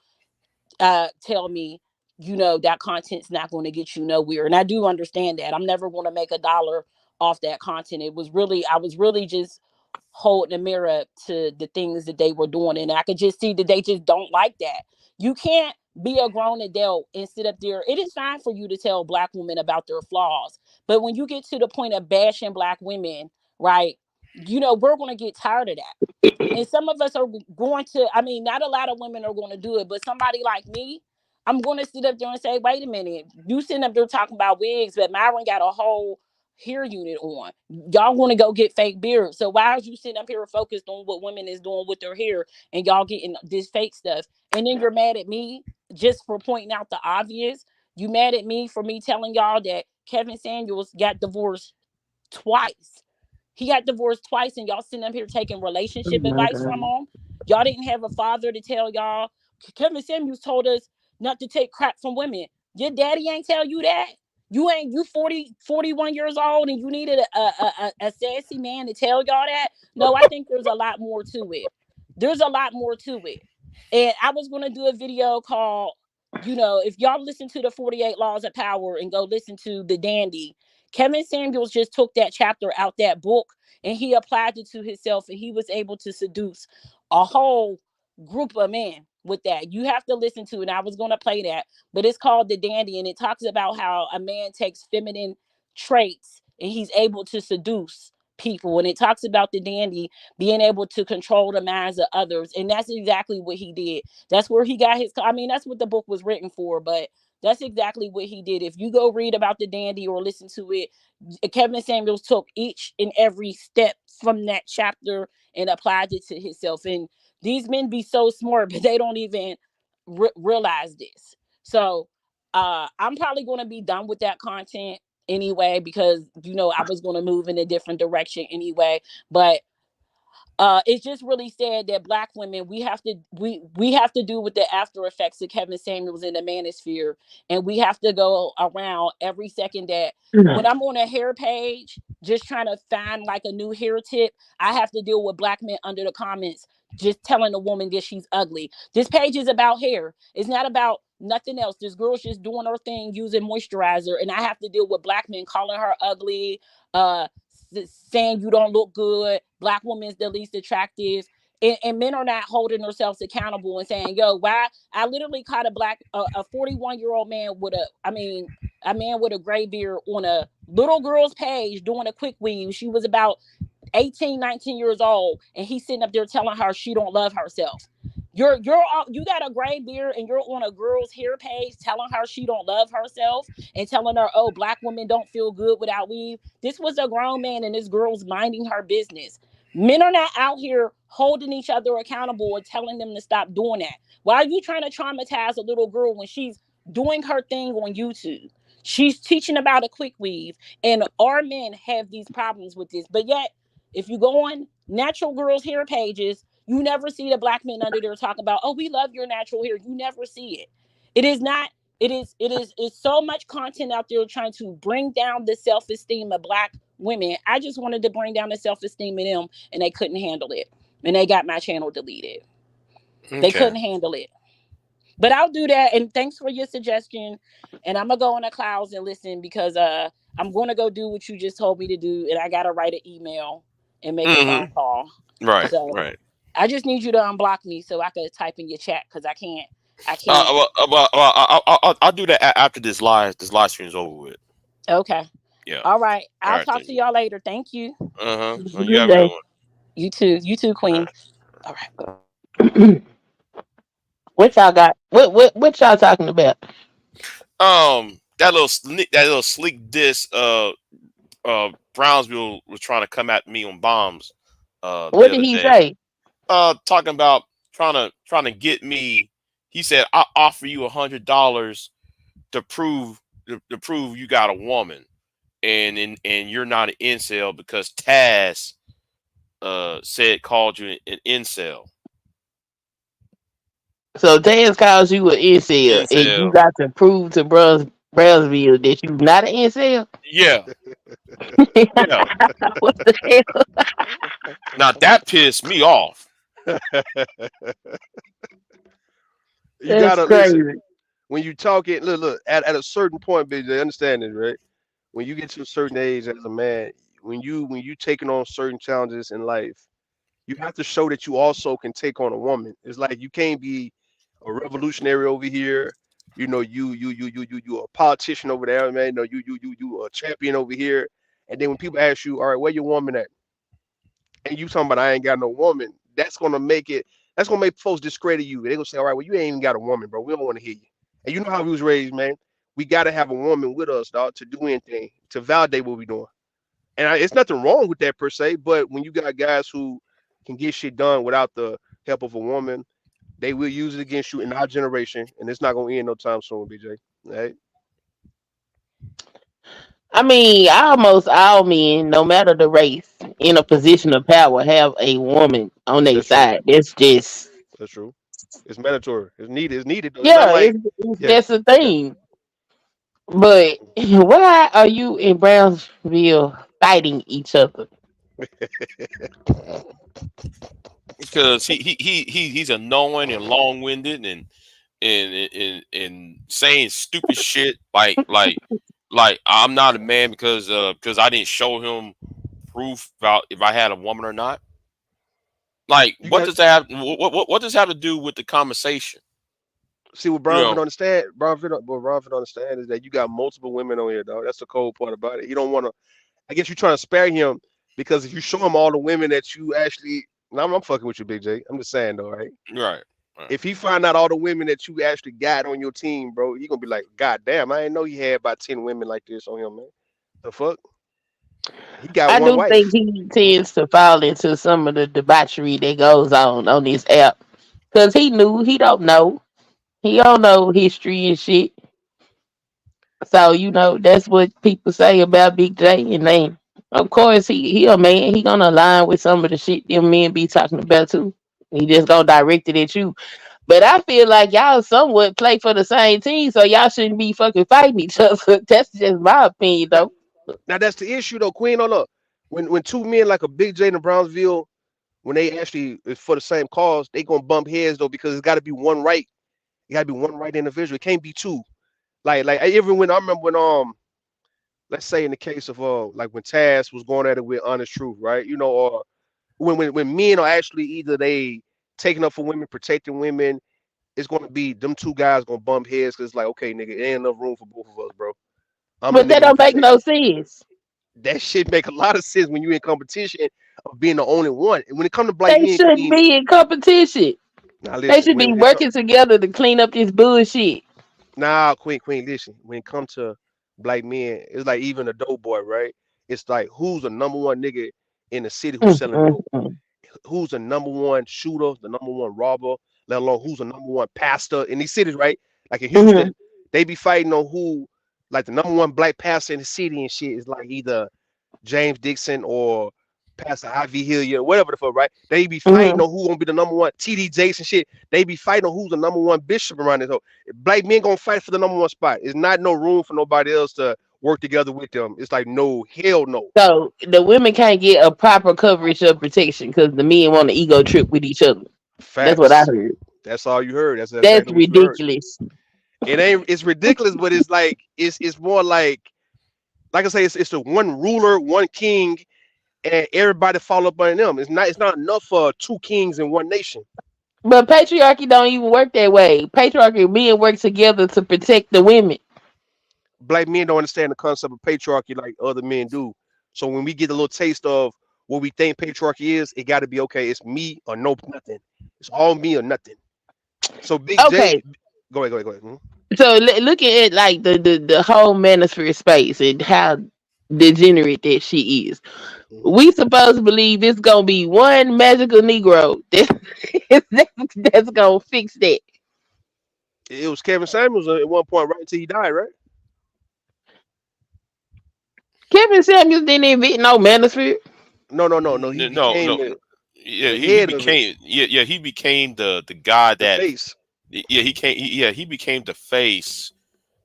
tell me, that content's not going to get you nowhere. And I do understand that. I'm never going to make a dollar off that content. I was really just holding a mirror to the things that they were doing. And I could just see that they just don't like that. You can't be a grown adult and sit up there. It is fine for you to tell black women about their flaws. But when you get to the point of bashing black women, right, we're going to get tired of that. And some of us are going to, I mean, not a lot of women are going to do it, but somebody like me, I'm going to sit up there and say, wait a minute, you sitting up there talking about wigs, but Myron got a whole hair unit on. Y'all want to go get fake beards. So why are you sitting up here focused on what women is doing with their hair and y'all getting this fake stuff? And then you're mad at me just for pointing out the obvious. You mad at me for me telling y'all that Kevin Samuels got divorced twice. He got divorced twice, and y'all sitting up here taking Oh relationship my advice from God. him. Y'all didn't have a father to tell y'all. Kevin Samuels told us not to take crap from women. Your daddy ain't tell you that. You 40, 41 years old, and you needed a sassy man to tell y'all that. No, I think there's a lot more to it. There's a lot more to it. And I was going to do a video called, if y'all listen to the 48 Laws of Power and go listen to the Dandy, Kevin Samuels just took that chapter out that book and he applied it to himself, and he was able to seduce a whole group of men with that. You have to listen to it. And I was going to play that, but it's called The Dandy, and it talks about how a man takes feminine traits and he's able to seduce people. And it talks about the dandy being able to control the minds of others. And that's exactly what he did. That's where he got his, I mean, that's what the book was written for, but that's exactly what he did. If you go read about the dandy or listen to it, Kevin Samuels took each and every step from that chapter and applied it to himself. And these men be so smart, but they don't even realize this. So I'm probably going to be done with that content anyway, because I was going to move in a different direction anyway. But it's just really sad that black women, we have to do with the after effects of Kevin Samuels in the manosphere, and we have to go around every second that when I'm on a hair page just trying to find like a new hair tip, I have to deal with black men under the comments just telling a woman that she's ugly. This page is about hair. It's not about nothing else. This girl's just doing her thing using moisturizer, and I have to deal with black men calling her ugly, uh saying you don't look good, black woman's the least attractive, and men are not holding themselves accountable and saying, yo, why? I literally caught a 41-year-old man with a man with a gray beard on a little girl's page doing a quick weave. She was about 18, 19 years old, and he's sitting up there telling her she don't love herself. You got a gray beard and you're on a girl's hair page telling her she don't love herself and telling her, oh, black women don't feel good without weave. This was a grown man and this girl's minding her business. Men are not out here holding each other accountable or telling them to stop doing that. Why are you trying to traumatize a little girl when she's doing her thing on YouTube? She's teaching about a quick weave, and our men have these problems with this. But yet, if you go on natural girls' hair pages, you never see the black men under there talking about, oh, we love your natural hair. You never see it. It is not, it's so much content out there trying to bring down the self-esteem of black women. I just wanted to bring down the self-esteem of them, and they couldn't handle it. And they got my channel deleted. They Okay. couldn't handle it. But I'll do that. And thanks for your suggestion. And I'm gonna go in the clouds and listen, because I'm gonna go do what you just told me to do, and I gotta write an email and make a phone Mm-hmm. call. Right. So Right. I just need you to unblock me so I could type in your chat, because I can't. I'll do that after this live stream is over with. Okay. Yeah. All right. All I'll right. talk Thank to you. y'all later. Thank you. Uh Have huh. a You good have a good day. one. You too. You too, All Queen. right. All right. What y'all got? What y'all talking about? That little sleek diss. Brownsville was trying to come at me on bombs. The What did other he day. say? Talking about trying to get me. He said, "I offer you $100 to prove you got a woman, and you're not an incel because Taz said called you an incel." So Taz calls you an incel, and you Incel. got to prove to Brownsville that you not an incel. Yeah, yeah. What the hell? Now that pissed me off. You That's gotta listen crazy. when you talk it. Look, at a certain point, bitch. They understand it, right? When you get to a certain age as a man, when you taking on certain challenges in life, you have to show that you also can take on a woman. It's like you can't be a revolutionary over here. You a politician over there, man. No, you a champion over here. And then when people ask you, all right, where your woman at? And you talking about I ain't got no woman, that's gonna make folks discredit you. They gonna say, all right, well, you ain't even got a woman, bro. We don't want to hear you. And you know how we was raised, man. We gotta have a woman with us, dog, to do anything, to validate what we doing. And it's nothing wrong with that per se, but when you got guys who can get shit done without the help of a woman, they will use it against you in our generation, and it's not gonna end no time soon, BJ. Right? I mean, almost all men, no matter the race, in a position of power, have a woman on their That's true. side. That's just, That's true. It's mandatory. It's needed. It's needed though. It's not yeah, like, it's yeah, that's the yeah. thing. But why are you in Brownsville fighting each other? Because he's annoying and long winded and saying stupid shit like I'm not a man because I didn't show him proof about if I had a woman or not. Like You what got does that have what does that have to do with the conversation? see what You Brownford know, understand. What Brownford understand is that you got multiple women on here, dog. That's the cold part about it. You don't want to. I guess you're trying to spare him because if you show him all the women that you actually, now I'm fucking with you, Big J. I'm just saying though, right? right, right. If he find out all the women that you actually got on your team, bro, he gonna be like, God damn, I didn't know he had about 10 women like this on him, man. The fuck? He got I one do think wife. he tends to fall into some of the debauchery that goes on this app because he don't know. He don't know history and shit. So that's what people say about Big J, and they, of course, he a man. He gonna align with some of the shit them men be talking about too. He just gonna direct it at you. But I feel like y'all somewhat play for the same team, so y'all shouldn't be fucking fighting each other. That's just my opinion, Now, though. now that's the issue though, Queen. On up. When two men like a Big J in Brownsville, when they actually is for the same cause, they gonna bump heads though because it's got to be one right. It got to be one right individual. It can't be two. Like even when I remember when let's say in the case of like when Taz was going at it with Honest Truth, right? Or when men are actually either they taking up for women, protecting women, it's gonna be them two guys gonna bump heads because it's like, okay, nigga, it ain't enough room for both of us, bro. I'm the But that nigga to don't make protect no you. sense. That shit make a lot of sense when you in competition of being the only one. And when it comes to Black They Men, shouldn't Queen, be in competition. now They listen, should be when it come, working together to clean up this bullshit. now Queen, listen. When it comes to Black men, it's like even a dope boy, right? It's like who's the number one nigga in the city who's Mm, selling mm, dope? mm. Who's the number one shooter, the number one robber, let alone who's the number one pastor in these cities, right? Like in Mhm, Houston, they be fighting on who, like the number one black pastor in the city and shit is like either James Dixon or Pastor Ivy Hillier, whatever the fuck, right? They be fighting mhm. on who gonna be the number one TD Jakes and shit. They be fighting on who's the number one bishop around this whole. Black men gonna fight for the number one spot. It's not no room for nobody else to work together with them. It's like no, hell no. So the women can't get a proper coverage of protection because the men want to ego trip with each other. That's what I Facts. heard. That's all you heard. That's That's exactly what you heard. ridiculous. It ain't. It's ridiculous, but it's like it's more like I say, it's the one ruler, one king, and everybody follow up on them. It's not enough for two kings in one nation. But patriarchy don't even work that way. Patriarchy, men work together to protect the women. Black men don't understand the concept of patriarchy like other men do. So when we get a little taste of what we think patriarchy is, it got to be okay. It's me or no nothing. It's all me or nothing. So Big J, Okay, go ahead. so looking at like the whole manosphere space and how degenerate that she is, Mhm. we supposed to believe it's gonna be one magical Negro that's gonna fix that. It was Kevin Samuels at one point, right until he died, right? Kevin Samuels didn't invent no manosphere. No. He No, became no, the yeah, the he head of it, became, he became the guy the that, face. he became the face,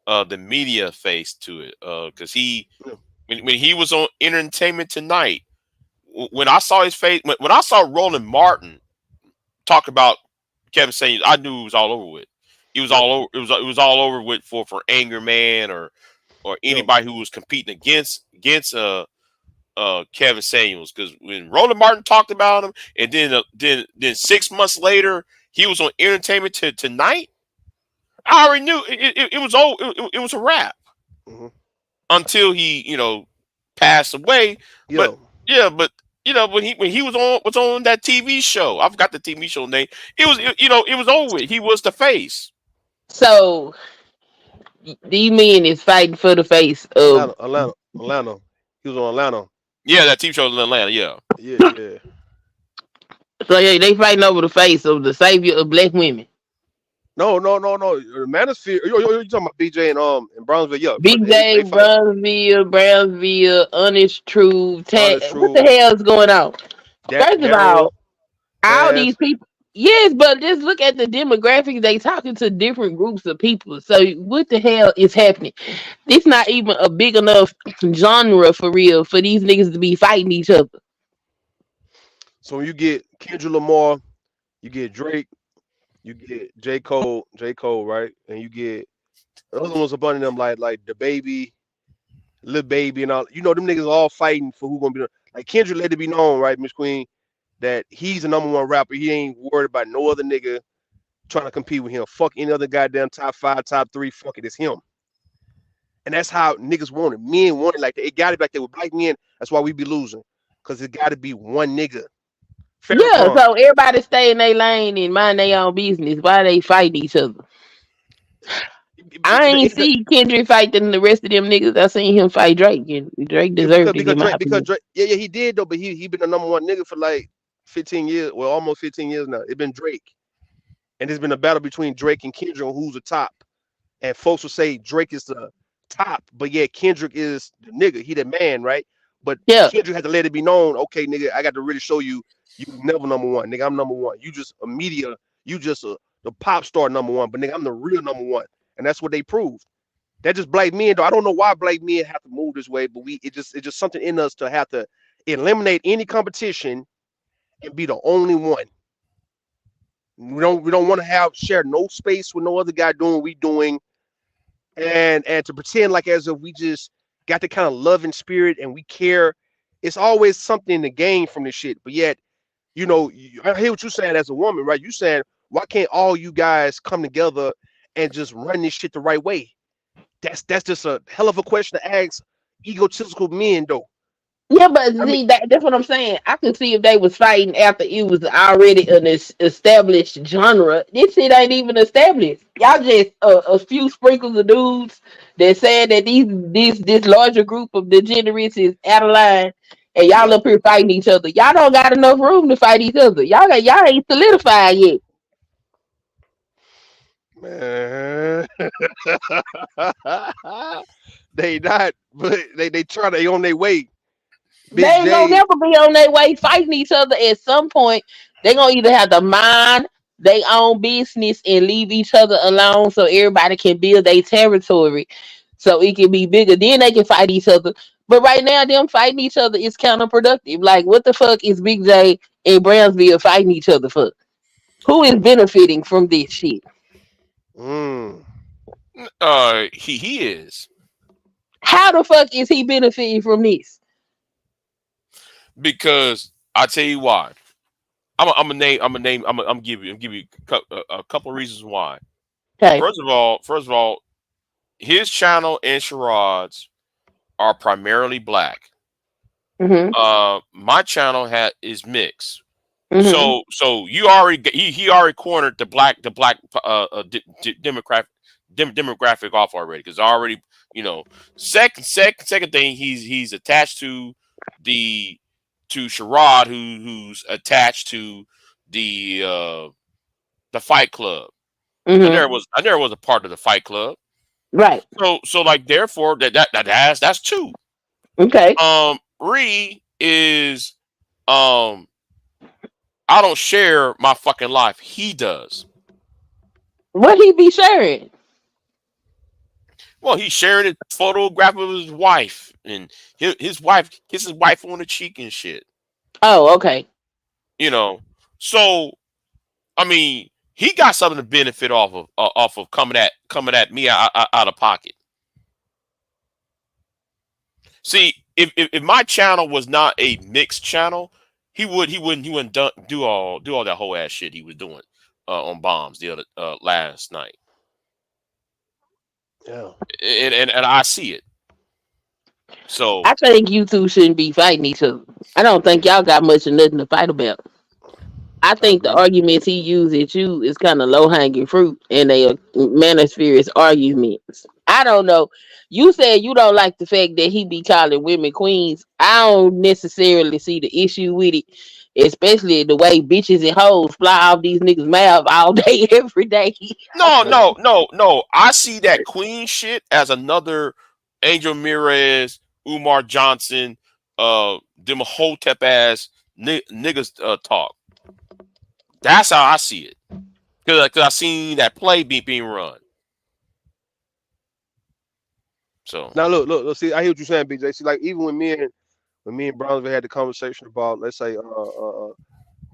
the media face to it, because Yeah. when he was on Entertainment Tonight, when I saw his face, when I saw Roland Martin talk about Kevin Samuels, I knew it was all over with. It was Yep. all over. It was all over with for Anger Man or Yep. anybody who was competing against Kevin Samuels, because when Roland Martin talked about him, and then 6 months later he was on Entertainment Tonight, I already knew it was old. It was a wrap Hmm. until he passed away. But Yeah. yeah, but when he was on that TV show, I forgot the TV show name. It was over with. He was the face. So these men is fighting for the face of. Atlanta. He was on Atlanta. Yeah, that TV show in Atlanta. Yeah. Yeah, yeah. So yeah, they fighting over the face of the savior of black women. No. Manosphere. You talking about BJ and Brownsville? Yeah, Big J, they fight. Brownsville, Honest Truth, Honest what the True. hell is going on? First of Daryl, all these Taz. people, yes, but just look at the demographics. They talking to different groups of people. So what the hell is happening? It's not even a big enough genre for real for these niggas to be fighting each other. So when you get Kendrick Lamar, you get Drake, you get J Cole, right? And you get the other ones abundant them like the baby, Lil Baby, and all. Them niggas all fighting for who gonna be like Kendrick. Let it be known, right, Miss Queen, that he's the number one rapper. He ain't worried about no other nigga trying to compete with him. Fuck any other goddamn top five, top three. Fuck it, it's him. And that's how niggas want it. Men want it like that. It got to be like that with black men. That's why we be losing. Because it got to be one nigga. Yeah, Farrakhan. so everybody stay in their lane and mind their own business. Why they fighting each other? I ain't see Kendrick fighting the rest of them niggas. I seen him fight Drake, and Drake Because deserved it because in my Drake because opinion. Drake yeah he did though, but he been the number one nigga for like 15 years, well almost 15 years now. It been Drake, and there's been a battle between Drake and Kendrick on who's the top. And folks will say Drake is the top, but yeah, Kendrick is the nigga. He the man, right? But Yeah. Kendrick had to let it be known. Okay, nigga, I got to really show you. You never number one, nigga. I'm number one. You just a media. You just the pop star number one, but nigga, I'm the real number one, and that's what they proved. That just black men though. I don't know why black men have to move this way, but it's just something in us to have to eliminate any competition and be the only one. We don't want to have share no space with no other guy doing what we doing, and to pretend like as if we just got the kind of loving spirit and we care. It's always something to gain from this shit. But yet, I hear what you're saying as a woman, right? You saying why can't all you guys come together and just run this shit the right way? That's just a hell of a question to ask egotistical men, though. Yeah, but I mean, see, that's what I'm saying. I could see if they was fighting after it was already an established genre. This shit ain't even established. Y'all just a few sprinkles of dudes that saying that this larger group of degenerates is out of line, and y'all yeah, up here fighting each other. Y'all don't got enough room to fight each other. Y'all ain't solidified yet. man. They not, but they try to on their way. They Big ain't gonna J, never be on their way fighting each other. At some point, they gonna either have to mind their own business and leave each other alone so everybody can build their territory so it can be bigger. Then they can fight each other. But right now, them fighting each other is counterproductive. Like, what the fuck is Big J and Brownsville fighting each other for? Who is benefiting from this shit? mm, He is, How the fuck is he benefiting from this? because I tell you why. I'm a name. I'm a name. I'm give you a couple of reasons why. Okay. First of all, his channel and Sherrod's are primarily black. Mhm. My channel is mixed. Mhm. So you already he already cornered the black demographic demographic off already, because already, you know, second thing, he's attached to the to Sherrod, who's attached to the Fight Club. Mhm. I never was a part of the Fight Club. Right. So like, therefore, that's two. Okay. Ree is, um I don't share my fucking life. He does. What he be sharing? Well, he shared a photograph of his wife, and his wife kisses his wife on the cheek and shit. Oh, okay. You know, so I mean, he got something to benefit off of coming at me out of pocket. See, if my channel was not a mixed channel, he wouldn't do all that whole ass shit he was doing on bombs the other last night, yeah. and I see it. So I think you two shouldn't be fighting each other. I don't think y'all got much of nothing to fight about. I I think the agree. arguments he used at you is kind of low hanging fruit, and they are manospherous arguments. I don't know. You said you don't like the fact that he be calling women queens. I don't necessarily see the issue with it, especially the way bitches and hoes fly off these niggas' mouth all day, every day. no, Yeah. no, no, no. I see that queen shit as another Angel Mirez, Umar Johnson, them hotep ass niggas talk. That's how I see it. Cause I seen that play being run. So Now look. See, I hear what you're saying, BJ. See, like even when me and Brownsville had the conversation about, let's say,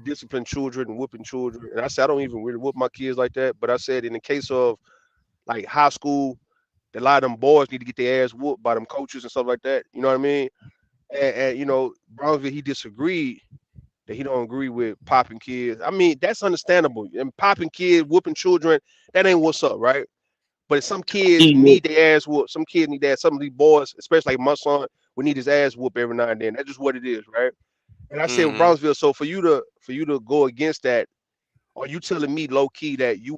discipline children and whooping children, and I said I don't even really whoop my kids like that, but I said in the case of like high school, a lot of them boys need to get their ass whooped by them coaches and stuff like that. You know what I mean? And Brownsville, he disagreed that he don't agree with popping kids. I mean, that's understandable. And popping kids, whooping children, that ain't what's up, right? But some kids Shit. need their ass whooped. Some kids need that. Some of these boys, especially like my son, we need his ass whooped every now and then. That's just what it is, right? And I said with hmm Brownsville, so for you to go against that, are you telling me low key that you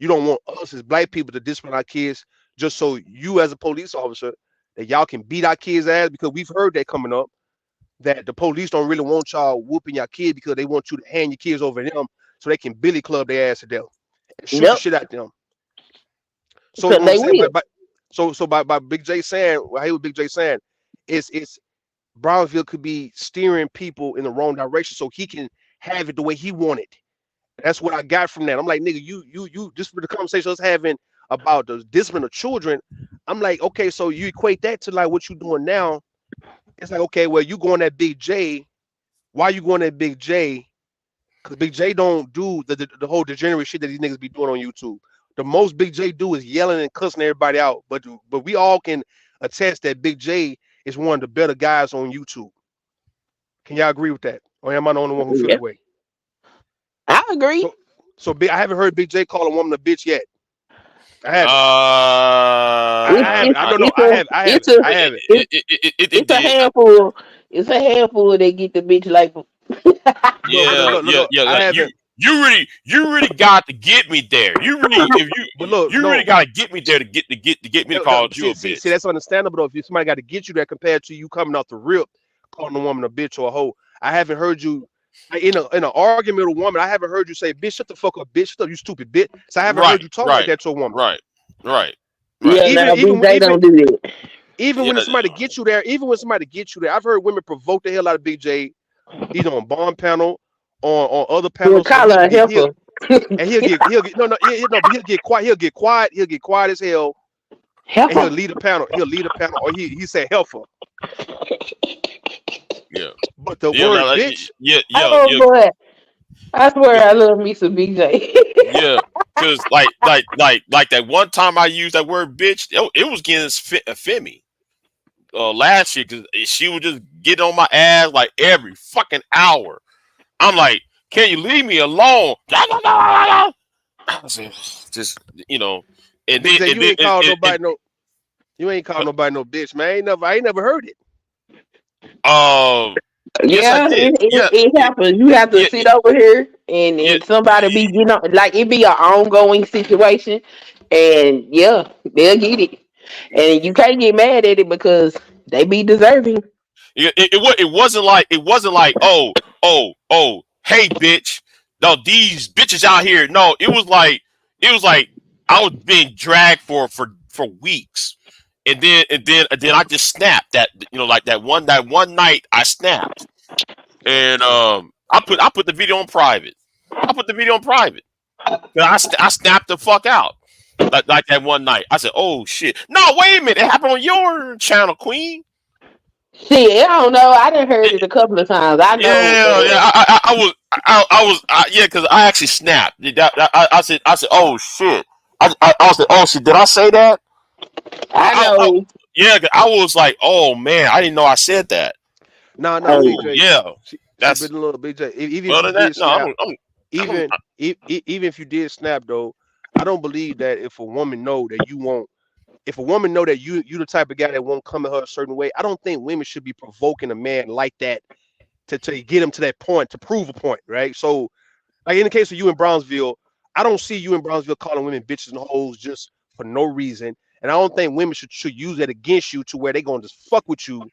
don't want us as black people to discipline our kids just so you as a police officer that y'all can beat our kids' ass? Because we've heard that coming up, that the police don't really want y'all whooping your kid because they want you to hand your kids over to them so they can billy club their ass to death and shoot the Yep, shit at them. So because what I'm they saying, will. but So by Big J saying, I hate what Big J saying, it's Brownsville could be steering people in the wrong direction so he can have it the way he wanted. That's what I got from that. I'm like, nigga, you just for the conversation I was having about the discipline of children. I'm like, okay, so you equate that to like what you doing now. It's like, okay, well, you going at Big J. Why you going at Big J? Because Big J don't do the whole degenerate shit that these niggas be doing on YouTube. The most Big J do is yelling and cussing everybody out. But we all can attest that Big J is one of the better guys on YouTube. Can y'all agree with that? Or am I the only one who feel Yeah, that way? I agree. So I haven't heard Big J call a woman a bitch yet. I haven't. It's I haven't. it's I I don't know. it's a I it's haven't. a I haven't. it's it it's a did. handful. It's a handful that get the bitch like. Yeah, yeah, yeah. I Like haven't. you really got to get me there. You really, if But look, you really no. got to get me there to get me to call But you a see, bitch. that's understandable though. If somebody got to get you there compared to you coming off the rip, calling a woman a bitch or a hoe. I haven't heard you in an argument with a woman. I haven't heard you say, "Bitch, shut the fuck up, bitch, shut up, you stupid bitch." So I haven't heard Right, you talk like right, that to a woman. right, right, right. Yeah, Even now even BJ even don't do that. even Yeah, when somebody gets you there, I've heard women provoke the hell out of Big J either on bond panel, on other He'll panels, and call her a heifer. he'll get no, but he'll get quiet. He'll get quiet as hell, and he'll Heifer. lead a panel. He'll lead a panel, or he said helpful. yeah, But the yeah. word bitch, Yeah, yeah, Oh yeah, boy, I swear I love me some BJ. yeah. Cause like that one time I used that word bitch, it was getting Femi last year because she would just get on my ass like every fucking hour. I'm like, can you leave me alone? I said, just you know, Big J, you ain't called and nobody no. You ain't called nobody no bitch, man. I ain't never heard it. yes I Yeah, did. Yeah, it happens. You have to yeah, sit over here yeah, and somebody be getting on, like it be an ongoing situation, and yeah, they'll get it, and you can't get mad at it because they be deserving. it wasn't like hey bitch, no these bitches out here. No, it was like I was being dragged for weeks, and then I just snapped that like that one night I snapped, and I put the video on private. I put the video on private. I snapped the fuck out. Like that one night. I said, "Oh shit! No, wait a minute! It happened on your channel, Queen." Shit, I don't know. I done heard it a couple of times. I know. Yeah, yeah. Yeah, because I actually snapped. I said, oh shit. I said, oh shit. Did I say that? I I know. yeah. 'Cause I was like, oh man, I didn't know I said that. No, Hey, Big Oh J. yeah. See, but That's little Big J. Even if other you than that. did No, snap, I don't. even if you did snap though, I don't believe that if a woman know that you won't, if a woman know that you the type of guy that won't come at her a certain way, I don't think women should be provoking a man like that to get him to that point to prove a point, right? So like in the case of you in Brownsville, I don't see you in Brownsville calling women bitches and hoes just for no reason. And I don't think women should use that against you to where they're gonna just fuck with you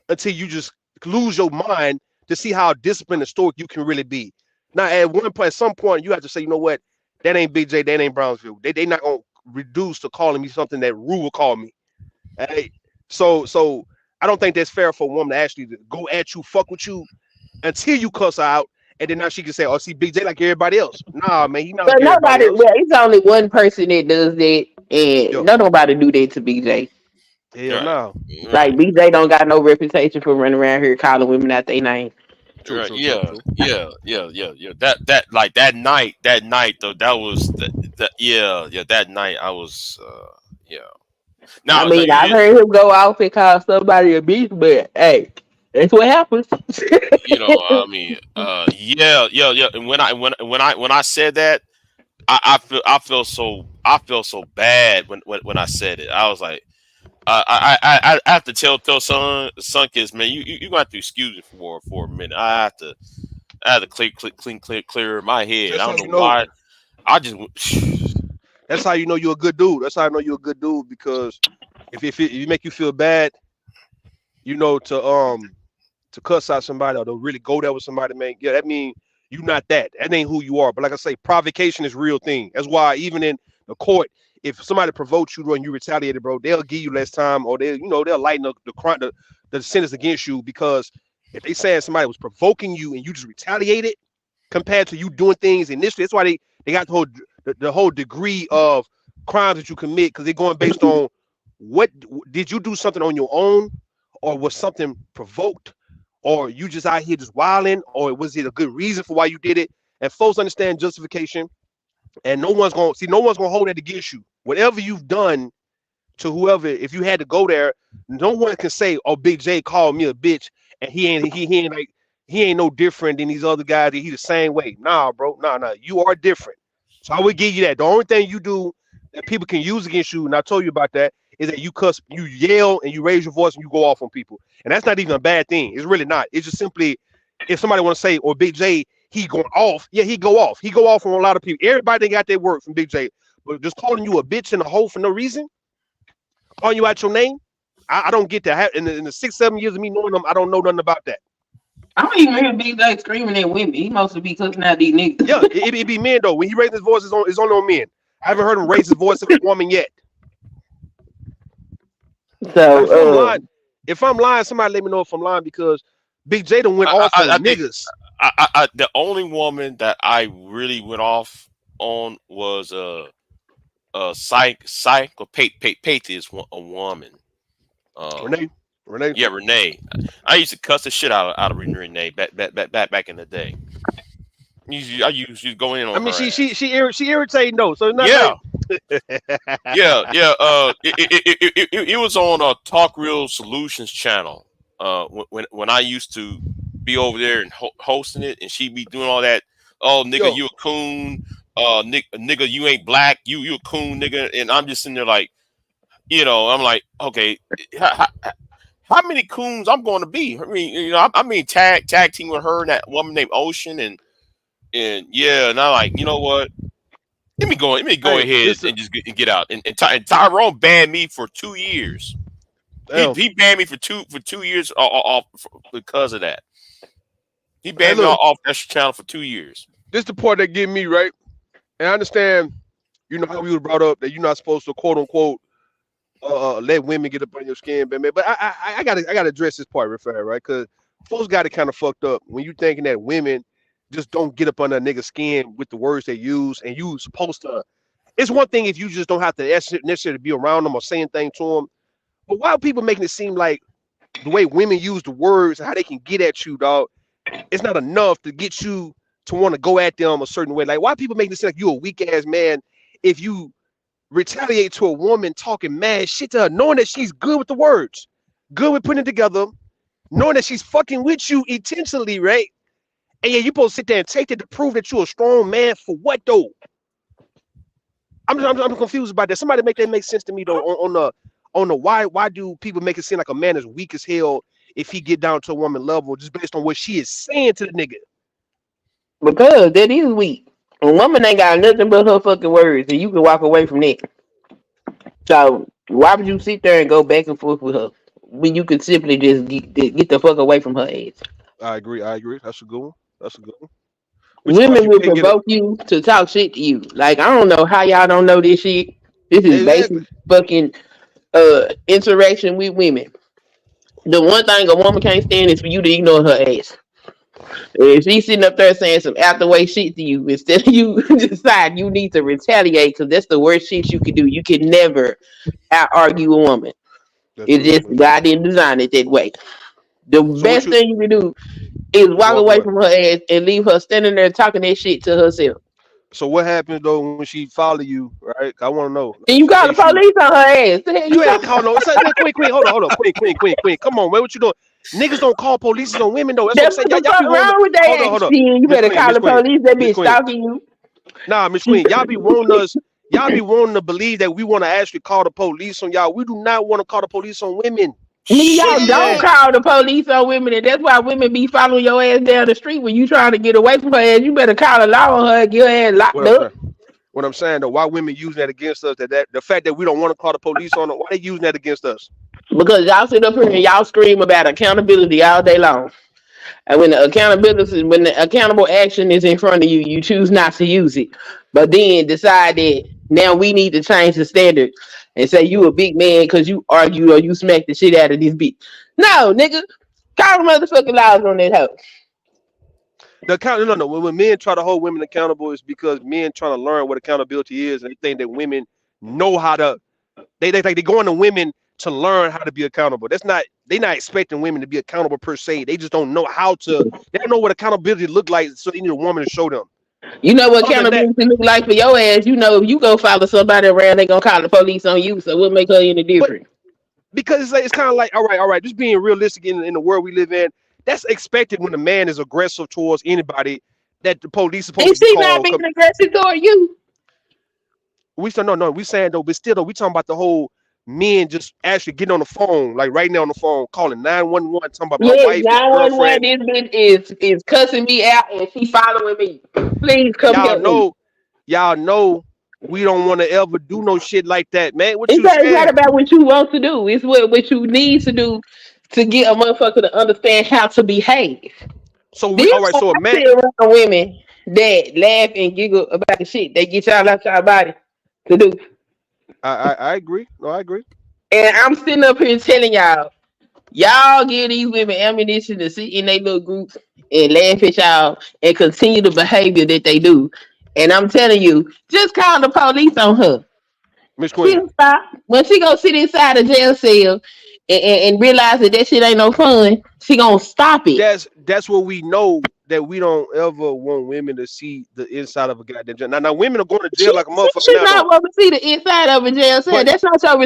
until you just lose your mind to see how disciplined and stoic you can really be. Now, at some point, you have to say, you know what, that ain't Big J, that ain't Brownsville. They not gonna reduce to calling me something that Rue will call me. Hey, so I don't think that's fair for a woman to actually go at you, fuck with you until you cuss her out, and then now she can say, "Oh, see, Big J like everybody else." Nah, man, he not but like everybody nobody. else. Well, it's only one person that does that, and Yo, no nobody do that to BJ. hell Right, no. Like right, BJ don't got no reputation for running around here calling women out their name. True, right. true, true, Yeah, true. yeah, yeah, yeah, yeah. That like that night though. That was yeah, yeah. That night I was yeah. I Now, mean, I've heard him go off and call somebody a bitch, but hey, that's what happens. I mean, yeah, yeah, yeah. And when I said that, I feel so bad when I said it. I was like, I have to tell son kids, man, you gonna have to excuse me for a minute. I have to clear my head. I That's how don't know you know. why. I just That's how you know you're a good dude. That's how I know you're a good dude because if you make you feel bad, you know to cuss out somebody or to really go there with somebody, man. Yeah, that mean you not that. That ain't who you are. But like I say, provocation is a real thing. That's why even in the court, if somebody provokes you and you retaliated, bro, they'll give you less time, or they'll lighten the crime, the sentence against you, because if they saying somebody was provoking you and you just retaliated compared to you doing things initially, that's why they got the whole degree of crimes that you commit, because they're going based on what did you do something on your own, or was something provoked, or you just out here just wilding, or was it a good reason for why you did it? And folks understand justification, and no one's gonna hold that against you. Whatever you've done to whoever, if you had to go there, no one can say, "Oh, Big J called me a bitch," and he ain't no different than these other guys. He the same way. Nah, bro, nah. You are different. So I would give you that. The only thing you do that people can use against you, and I told you about that, is that you cuss, you yell, and you raise your voice and you go off on people, and that's not even a bad thing. It's really not. It's just simply, if somebody want to say, "Or Big J, he going off," yeah, he go off. He go off on a lot of people. Everybody got their work from Big J, but just calling you a bitch and a hoe for no reason, calling you out your name, I don't get that. In the 6, 7 years of me knowing them, I don't know nothing about that. I don't even hear Big Day screaming at women. He mostly be cussing out these niggas. Yeah, it be men though. When he raises his voice, it's only on men. I haven't heard him raise his voice at a woman yet. Now, if I'm So, lying, somebody let me know if I'm lying, because Big J done went off I on think niggas. the only woman that I really went off on was psychopathy, a woman. Renee, Renee. Yeah, Renee. I used to cuss the shit out of Renee back in the day. I used to go in I on mean, her she ass. she she irritating though, so it's not like Yeah, yeah. It was on a Talk Real Solutions channel. When I used to be over there and hosting it, and she be doing all that. Oh, nigga, yo, you a coon. Nigga, you ain't black. You a coon, nigga. And I'm just sitting there like, I'm like, okay, how many coons I'm going to be? I mean, tag team with her and that woman named Ocean, and yeah, and I'm like, you know what? Let me go hey, ahead this and just get out. And Tyrone banned me for 2 years. damn. He banned me for 2 years off because of that. He Hey, banned me look, off that channel for 2 years. this the part that get me right, and I understand. You know how we was brought up that you're not supposed to quote unquote let women get up on your skin, but man, but I gotta address this part real fast, right? Because folks got it kind of fucked up when you thinking that women just don't get up on a nigga's skin with the words they use, and you supposed to. It's one thing if you just don't have to necessarily be around them or saying things to them, but why are people making it seem like the way women use the words and how they can get at you, dog? It's not enough to get you to want to go at them a certain way. Like, why are people making it seem like you a weak ass man if you retaliate to a woman talking mad shit to her, knowing that she's good with the words, good with putting it together, knowing that she's fucking with you intentionally, right? And yeah, you supposed to sit there and take it to prove that you're a strong man for what though? I'm confused about that. Somebody make that make sense to me though. On the why do people make it seem like a man is weak as hell if he get down to a woman level just based on what she is saying to the nigga? because that is weak. A woman ain't got nothing but her fucking words, and you can walk away from that. So why would you sit there and go back and forth with her when you could simply just get the fuck away from her ass? I agree. I agree. That's a good one. That's a good one. Which part Women you will can't get it? provoke you to talk shit to you. Like, I don't know how y'all don't know this shit. This is basic Exactly. fucking interaction with women. The one thing a woman can't stand is for you to ignore her ass. If she's sitting up there saying some out the way shit to you, instead of you decide you need to retaliate, because that's the worst shit you can do. You can never out argue a woman. That's It's true. just That's true. God didn't design it that way. The So what best you thing you can do is walk walk away away? from her ass and leave her standing there talking that shit to herself. So what happens though when she follow you, right? I want to know. And She you call the chase you. police on her ass. The hell you You ain't talking? call no. It's like, man, queen, hold on, queen. Come on, man. What you doing? Niggas don't call police on women though. That's what I'm That's saying. what Y'all, the y'all be fuck wanting. wrong with that Hold ass. up, Shit, you better call Miss the Queen, police. That Miss bitch Queen. stalking you. Nah, Miss Queen. Y'all be wanting us. Y'all be wanting to believe that we want to actually call the police on y'all. We do not want to call the police on women. Nigga, What y'all other don't man? Shit. call the police on women, and that's why women be following your ass down the street when you trying to get away from her ass. You better call the law on her and get her ass What locked I'm up. saying. What I'm saying though, why women using that against us? That the fact that we don't want to call the police on them, why they using that against us? Because y'all sit up here and y'all scream about accountability all day long. And when the accountable action is in front of you, you choose not to use it. But then decide that Now we need to change the standard and say you a big man because you argue or you smack the shit out of this bitch. No, nigga, call the motherfucking laws on that hoe. The account, no, no. When men try to hold women accountable, it's because men trying to learn what accountability is, and they think that women know how to. They like they going to women to learn how to be accountable. That's not. They not expecting women to be accountable per se. They just don't know how to. They don't know what accountability look like, so they need a woman to show them. You know what Other than that, accountability look like for your ass. You know if you go follow somebody around, they gonna call the police on you. So what make her any but different? because it's like it's kind of like all right, just being realistic in the world we live in. That's expected when a man is aggressive towards anybody. That the police supposed And to be she not called. being aggressive toward you. We still no, we saying though, but still though, we talking about the whole men just actually getting on the phone, like right now on the phone, calling 911, talking about my Yes, wife, my 911. girlfriend. This bitch is cussing me out and she following me. Please come Y'all help me. know, y'all know we don't want to ever do no shit like that, man. What you It's not saying? about what you want to do. It's what you need to do to get a motherfucker to understand how to behave. So Do we you all right, know so a I man sit around women that laugh and giggle about the shit they get y'all out your body to do? I agree. No, I agree. And I'm sitting up here telling y'all give these women ammunition to sit in their little groups and laugh at y'all and continue the behavior that they do. And I'm telling you, just call the police on her. Miss Queen. She'll stop. When she go sit inside a jail cell and realize that that shit ain't no fun, she gonna stop it. That's what we know that we don't ever want women to see the inside of a goddamn jail. Now women are going to jail like a She motherfucker should now not though. want to see the inside of a jail cell. But That's not your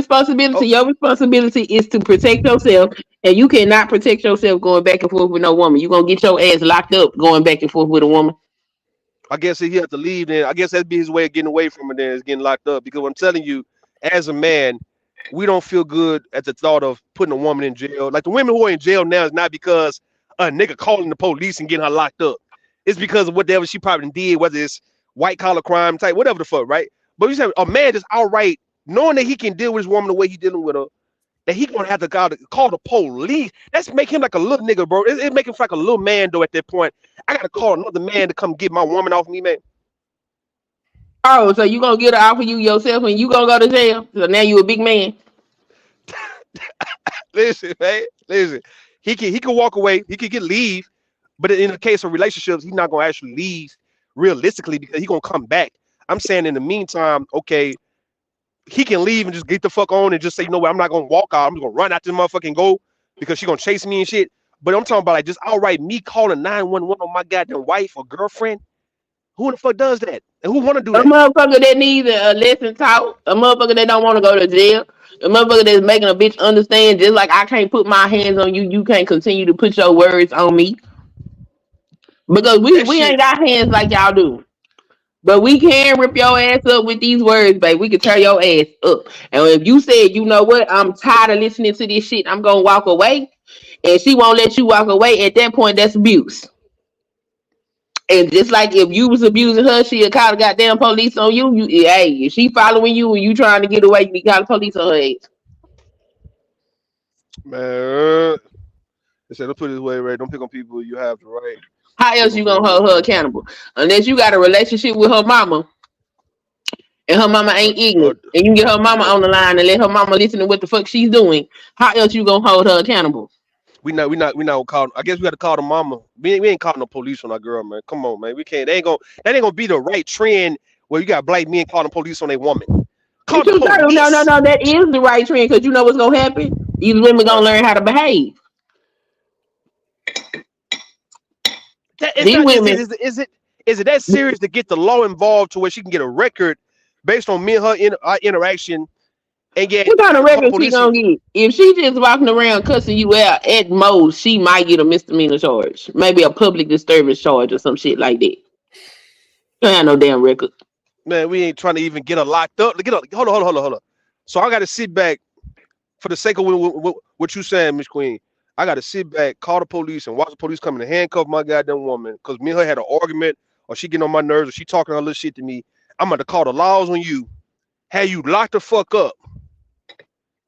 oh, responsibility. Your responsibility is to protect yourself, and you cannot protect yourself going back and forth with no woman. You gonna get your ass locked up going back and forth with a woman. I guess if he had to leave, then I guess that'd be his way of getting away from it. Then is getting locked up. Because I'm telling you, as a man, we don't feel good at the thought of putting a woman in jail. Like the women who are in jail now is not because a nigga calling the police and getting her locked up. It's because of whatever she probably did, whether it's white collar crime type, whatever the fuck, right? But you said a man just outright knowing that he can deal with his woman the way he's dealing with her, that he gonna have to call the police. That's make him like a little nigga, bro. It make him feel like a little man though. At that point, I gotta call another man to come get my woman off me, man. Oh, so you gonna get her off of you yourself and you gonna go to jail? So now you a big man. Listen, man. Listen. He can walk away. He could get leave, but in the case of relationships, he's not gonna actually leave realistically because he gonna come back. I'm saying in the meantime, okay, he can leave and just get the fuck on and just say, you know what, I'm not gonna walk out. I'm just gonna run out this motherfucking go because she gonna chase me and shit. But I'm talking about like just outright me calling 911 on my goddamn wife or girlfriend. Who the fuck does that? And who wanna do A that? motherfucker that needs a lesson taught, a motherfucker that don't want to go to jail, a motherfucker that's making a bitch understand just like I can't put my hands on you, you can't continue to put your words on me. Because we, That we ain't shit, got hands like y'all do. But we can rip your ass up with these words, babe. We can tear your ass up. And if you said, you know what, I'm tired of listening to this shit, I'm gonna walk away, and she won't let you walk away, at that point, that's abuse. And just like if you was abusing her, she'd call the goddamn police on you. Hey, if she following you and you trying to get away, you call the police on her ass. man. They said, don't put it this way, right? Don't pick on people you have the right. How Pick else on you people gonna you hold have her the accountable? Unless you got a relationship with her mama and her mama right. ain't ignorant, and you get her mama Uh, on the line and let her mama listen to what the fuck she's doing. How else you gonna hold her accountable? we not call. I guess we got to call the mama. We ain't calling the police on our girl, man. Come on, man. We can't. That ain't gonna be the right trend where you got black men calling the police on their woman. Call It's the too true. No, no, police. no. That is the right trend because you know what's gonna happen. These women What? gonna learn how to behave. That it's These not. Is it? women, Is it? Is it? Is it that serious to get the law involved to where she can get a record based on me and her our interaction, and yet what kind I of can call the record she police? gonna get? If she just walking around cussing you out, at most she might get a misdemeanor charge, maybe a public disturbance charge or some shit like that. Don't have no damn record. Man, we ain't trying to even get her locked up. Get her, hold on. So I got to sit back for the sake of what you saying, Miss Queen. I got to sit back, call the police, and watch the police come in and handcuff my goddamn woman because me and her had an argument, or she getting on my nerves, or she talking her little shit to me. I'm about to call the laws on you, have you locked the fuck up,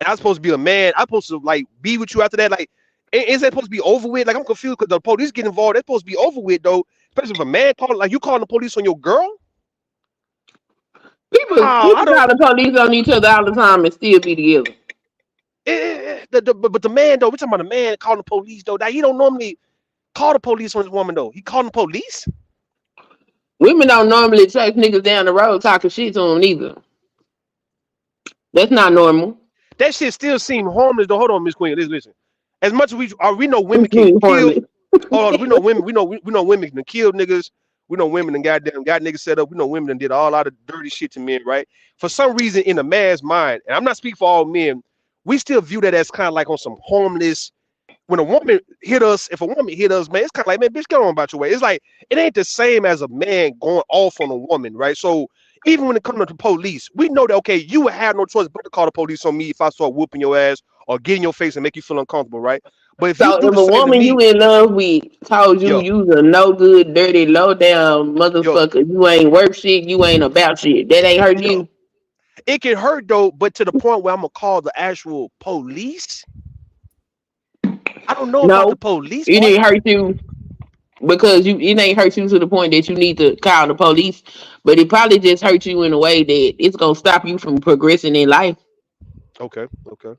and I'm supposed to be a man. I'm supposed to like be with you after that. Like, is that supposed to be over with? Like, I'm confused because the police get involved. That's supposed to be over with though. Especially if a man calling, like you calling the police on your girl. People I people don't. call the police on each other all the time and still be together. But the man though, we talking about the man calling the police though. That he don't normally call the police on his woman though. He calling the police. Women don't normally chase niggas down the road talking shit to them neither. That's not normal. That shit still seem harmless though. Hold on, Miss Queen. Listen. As much as we know women can kill. Harmless. Hold on, we know women. We know women can kill niggas. We know women and goddamn got niggas set up. We know women and did all lot of dirty shit to men, right? For some reason, in a man's mind, and I'm not speaking for all men, we still view that as kind of like on some harmless. When a woman hit us, if a woman hit us, man, it's kind of like, man, bitch, get on about your way. It's like it ain't the same as a man going off on a woman, right? So even when it comes to the police, we know that okay, you would have no choice but to call the police on me if I start whooping your ass or get in your face and make you feel uncomfortable, right? But if you So do if the a same to woman you me, in love with told you yo, you's a no good, dirty, low down yo, motherfucker, you ain't worth shit, you ain't about shit. That ain't hurt yo, you. it can hurt though, but to the point where I'm gonna call the actual police. I don't know about the No, police it part. didn't hurt you because you it ain't hurt you to the point that you need to call the police. But it probably just hurt you in a way that it's gonna stop you from progressing in life. Okay, okay.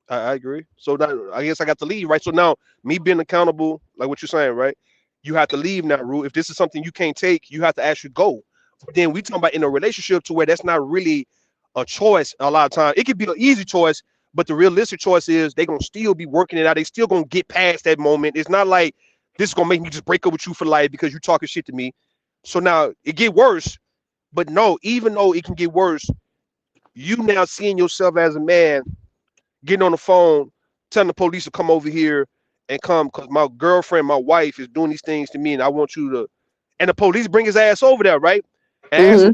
I agree. So now I guess I got to leave, right? So now me being accountable, like what you're saying, right? You have to leave now, Rue. If this is something you can't take, you have to actually go. But then we talking about in a relationship to where that's not really a choice a lot of times. It could be an easy choice, but the realistic choice is they gonna still be working it out. They still gonna get past that moment. It's not like this is gonna make me just break up with you for life because you talking shit to me. So now it get worse, but no, even though it can get worse, you now seeing yourself as a man getting on the phone, telling the police to come over here and come because my girlfriend, my wife is doing these things to me, and I want you to. And the police bring his ass over there, right? And Hmm.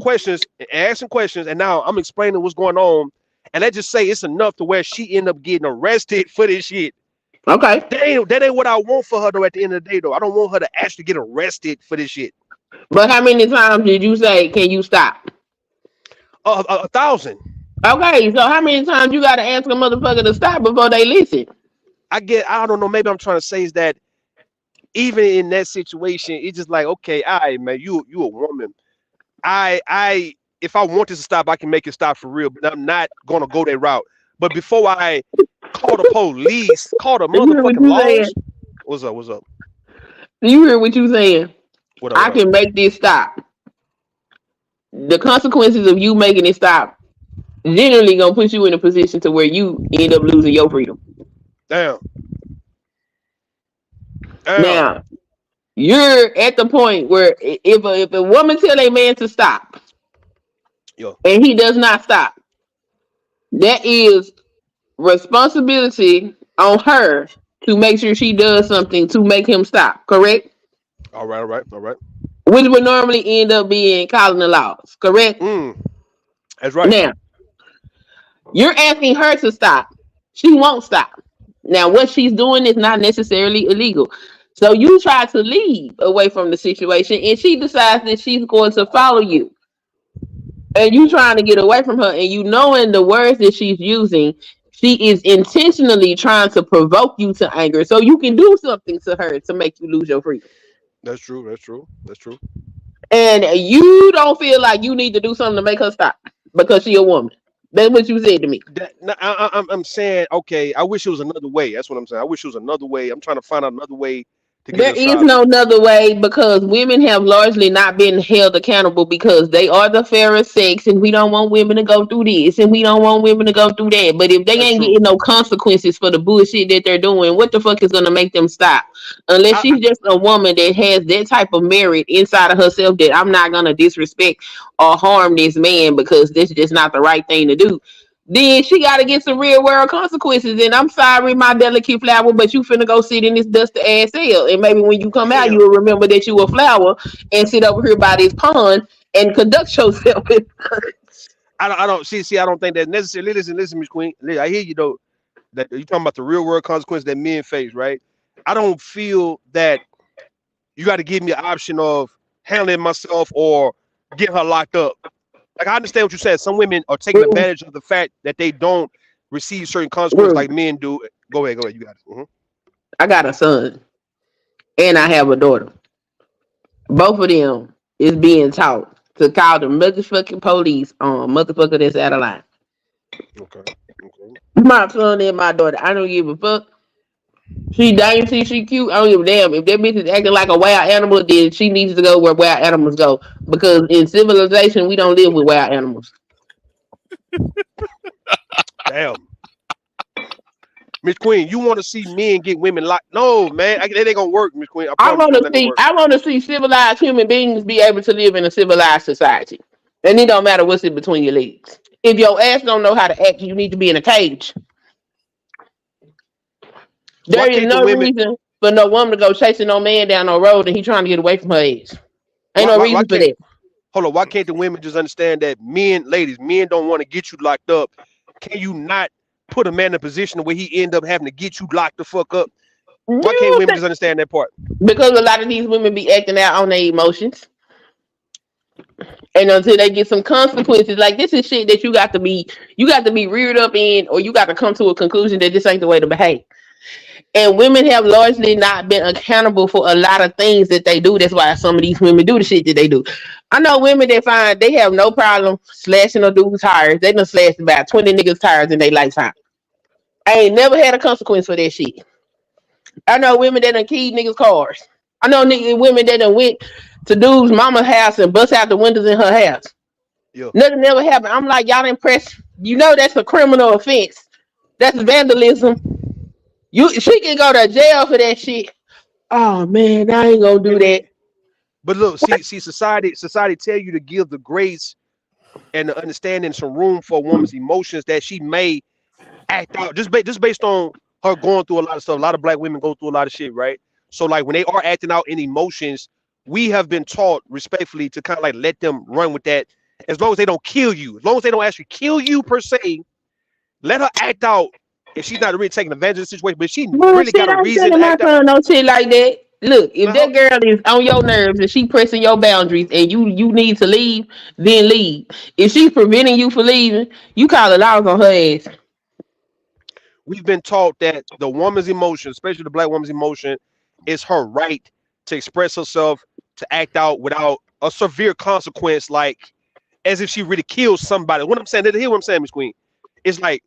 asking questions, and now I'm explaining what's going on. And let's just say it's enough to where she end up getting arrested for this shit. Okay. That ain't what I want for her though. At the end of the day, though, I don't want her to actually get arrested for this shit. But how many times did you say, can you stop? A thousand. Okay, so how many times you gotta ask a motherfucker to stop before they listen? I don't know. Maybe I'm trying to say is that even in that situation, it's just like, okay, all right, man, you a woman. I if I want this to stop, I can make it stop for real, but I'm not gonna go that route. But before I call the police, call the You hear what motherfucking you saying? laws. What's up? What's up? You hear what you saying? What up? I What up? can make this stop. The consequences of you making it stop generally gonna put you in a position to where you end up losing your freedom. Damn. Damn. Now, you're at the point where if a woman tell a man to stop Yo. and he does not stop, that is responsibility on her to make sure she does something to make him stop, correct? All right. All right. All right. Which would normally end up being calling the laws, correct? Mm. That's right. Now, you're asking her to stop. She won't stop. Now, what she's doing is not necessarily illegal. So you try to leave away from the situation, and she decides that she's going to follow you. And you trying to get away from her, and you knowing the words that she's using, she is intentionally trying to provoke you to anger, so you can do something to her to make you lose your freedom. That's true. That's true. That's true. And you don't feel like you need to do something to make her stop because she a woman. That's what you said to me. I'm saying, okay. I wish it was another way. That's what I'm saying. I wish it was another way. I'm trying to find out another way to get her There to is stop. no other way because women have largely not been held accountable because they are the fairer sex and we don't want women to go through this and we don't want women to go through that. But if they That's ain't true. getting no consequences for the bullshit that they're doing, what the fuck is gonna make them stop? Unless I she's just a woman that has that type of merit inside of herself that I'm not gonna disrespect or harm this man because this is just not the right thing to do, then she got to get some real world consequences. And I'm sorry, my delicate flower, but you finna go sit in this dusty ass cell. And maybe when you come out, damn. you'll remember that you a flower and sit over here by this pond and conduct yourself. I don't see. I don't think that necessarily. Listen, Miss Queen. I hear you though. That you talking about the real world consequences that men face, right? I don't feel that you got to give me an option of handling myself or get her locked up. Like I understand what you said. Some women are taking Rue, advantage of the fact that they don't receive certain consequences Rue, like men do. Go ahead. Go ahead. You got it. I got a son and I have a daughter. Both of them is being taught. to call the motherfucking police on motherfucker that's out of line. Okay. Okay. My son and my daughter, I don't give a fuck. She dainty, she cute. I don't give a damn. If that bitch is acting like a wild animal, then she needs to go where wild animals go. Because in civilization, we don't live with wild animals. Damn. Miss Queen, you want to see men get women locked? No, man. That ain't gonna work, Miss Queen. I promise you, that's not gonna work. I want to see civilized human beings be able to live in a civilized society. And it don't matter what's in between your legs. If your ass don't know how to act, you need to be in a cage. Why There is can't the no women? reason for no woman to go chasing no man down the road and he trying to get away from her ass. Ain't no Why reason for can't? that. Hold on. Why can't the women just understand that men, ladies, men don't want to get you locked up? Can you not put a man in a position where he end up having to get you locked the fuck up? Why can't You women think- just understand that part? Because a lot of these women be acting out on their emotions. And until they get some consequences, like this is shit that you got to be reared up in, or you got to come to a conclusion that this ain't the way to behave. And women have largely not been accountable for a lot of things that they do. That's why some of these women do the shit that they do. I know women that find they have no problem slashing a dude's tires. They done slashed about 20 niggas' tires in their lifetime. I ain't never had a consequence for that shit. I know women that done keyed niggas' cars. I know women that done went to dude's mama's house and bust out the windows in her house. Yeah. Nothing never happened. I'm like, y'all didn't press. You know that's a criminal offense. That's vandalism. She can go to jail for that shit. Oh man, I ain't gonna do And that. we, but look, see, society tell you to give the grace and the understanding, some room for a woman's emotions that she may act out just based on her going through a lot of stuff. A lot of black women go through a lot of shit, right? So like when they are acting out in emotions, we have been taught respectfully to kind of like let them run with that, as long as they don't kill you, as long as they don't actually kill you per se. Let her act out if she's not really taking advantage of the situation, but if she really Bullshit, got a I ain't reason telling to my act out. son no shit like that. Look, if Man, that girl is on your nerves and she pressing your boundaries and you need to leave, then leave. If she's preventing you from leaving, you call the laws on her ass. we've been taught that the woman's emotion, especially the black woman's emotion, is her right to express herself, to act out without a severe consequence, like as if she really killed somebody. What I'm saying, hear what I'm saying, Miss Queen. It's like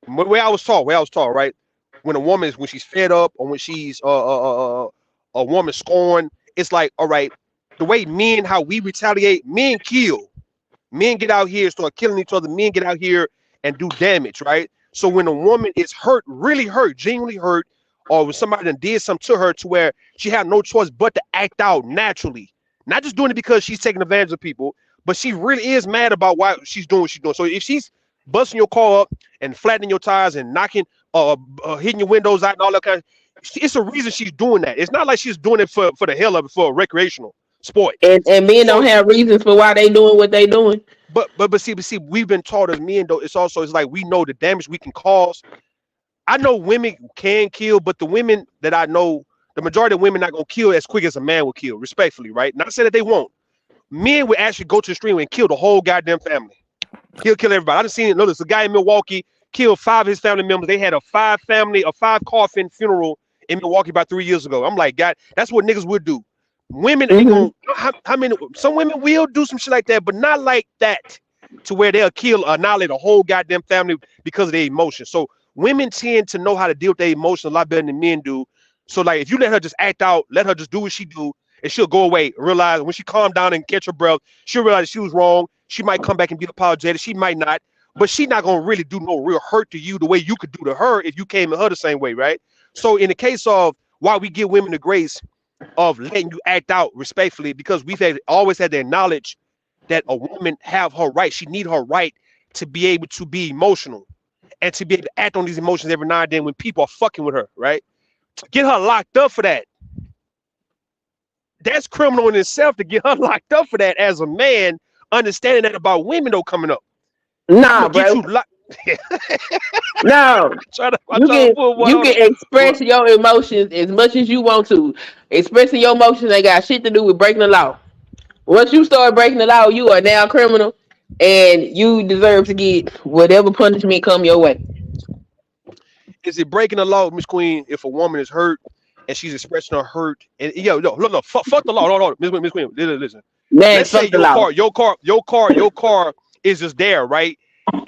where I was taught, right? When a woman is when she's fed up or when she's a woman scorned, it's like, all right, the way men how we retaliate, men kill. Men get out here, start killing each other. Men get out here and do damage, right? So when a woman is hurt, really hurt, genuinely hurt, or when somebody done did something to her to where she had no choice but to act out naturally, not just doing it because she's taking advantage of people, but she really is mad about why she's doing what she's doing. So if she's busting your car up and flattening your tires and knocking, hitting your windows out and all that kind of, it's a reason she's doing that. It's not like she's doing it for the hell of it, for a recreational sport. And men don't So have reasons for why they doing what they doing. but see, we've been taught as men though. It's like we know the damage we can cause. I know women can kill, but the women that I know, the majority of women not gonna kill as quick as a man will kill, respectfully, right? Not saying that they won't. Men will actually go to the stream and kill the whole goddamn family. He'll kill everybody. I done seen it. Notice a guy in Milwaukee killed 5 of his family members. They had a 5 coffin funeral in Milwaukee about 3 years ago. I'm like, God, that's what niggas would do. Women ain't Hmm. gonna how many some women will do some shit like that, but not like that to where they'll kill annihilate a whole goddamn family because of their emotions. So women tend to know how to deal with their emotions a lot better than men do. So like if you let her just act out, let her just do what she do, and she'll go away. Realize when she calm down and catch her breath, she'll realize she was wrong. She might come back and be apologetic. She might not, but she not gonna really do no real hurt to you the way you could do to her if you came at her the same way, right? So in the case of why we give women the grace of letting you act out respectfully, because always had to acknowledge that a woman have her right. She need her right to be able to be emotional and to be able to act on these emotions every now and then when people are fucking with her, right? To get her locked up for that, that's criminal in itself to get her locked up for that as a man, understanding that about women though coming up. I'm Nah, gonna get bro. you locked. No. I try to pull one You on can her. But express your emotions as much as you want to. Expressing your emotions ain't got shit to do with breaking the law. Once you start breaking the law, you are now a criminal, and you deserve to get whatever punishment come your way. is it breaking the law, Miss Queen, if a woman is hurt and she's expressing her hurt? And yo, no, fuck the law. No, Miss Queen, listen, listen. Man, Let's say fuck the law. your car is just there, right?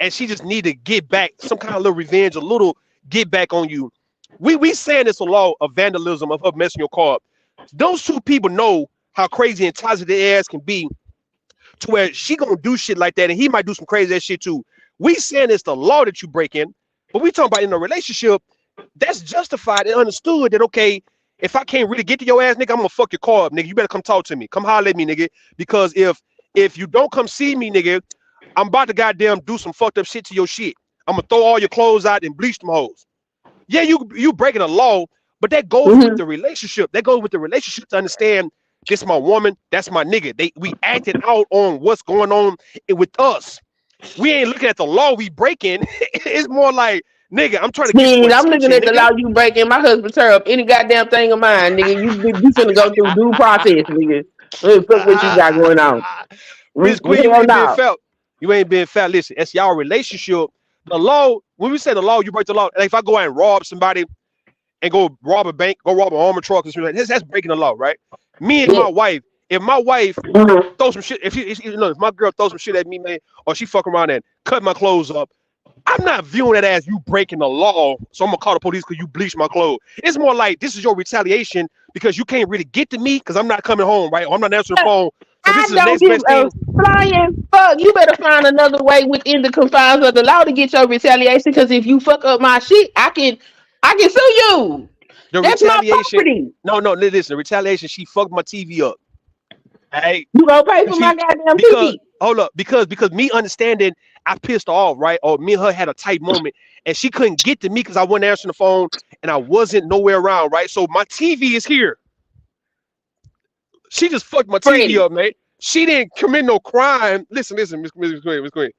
And she just need to get back some kind of little revenge, a little get back on you. We saying it's a law of vandalism of her messing your car up. Those two people know how crazy and toxic their ass can be to where she gonna do shit like that, and he might do some crazy ass shit too. We saying it's the law that you break in, but we talking about in a relationship that's justified and understood that okay, if I can't really get to your ass, nigga, I'm gonna fuck your car up, nigga. You better come talk to me, come holler at me, nigga, because if you don't come see me, nigga, I'm about to goddamn do some fucked up shit to your shit. I'm gonna throw all your clothes out and bleach them hoes. Yeah, you breaking a law, but that goes with Hmm. the relationship. That goes with the relationship to understand this my woman, that's my nigga. We acted out on what's going on with us. We ain't looking at the law we breaking. It's more like, nigga, I'm trying to get some Shit, I'm looking attention, at the nigga. law you breaking. My husband tear up any goddamn thing of mine, nigga. You finna go through due process, nigga. Fuck what you got going on. Miss Queen, you Hell ain't been no. felt. You ain't been felt. Listen, that's y'all relationship. The law, when we say the law, you break the law. Like if I go out and rob somebody and go rob a bank, go rob an armor truck, or something like that's breaking the law, right? Me and Yeah. my wife, if my wife Mhm. throw some shit, if my girl throws some shit at me, man, or she fuck around and cut my clothes up, I'm not viewing it as you breaking the law, so I'm gonna call the police because you bleached my clothes. It's more like this is your retaliation because you can't really get to me because I'm not coming home, right? Or I'm not answering the phone. So this I is the don't next give best a thing. flying fuck. You better find another way within the confines of the law to get your retaliation. Because if you fuck up my shit, I can sue you. The That's my retaliation. property. No, listen. The retaliation. She fucked my TV up. Right? You gonna pay Cause for my she goddamn because TV. hold up because me understanding I pissed her off, right? Or me and her had a tight moment and she couldn't get to me because I wasn't answering the phone and I wasn't nowhere around, right? So my TV is here. She just fucked my TV Freddie, up, man. She didn't commit no crime. Listen, Miss Queen, Miss Queen.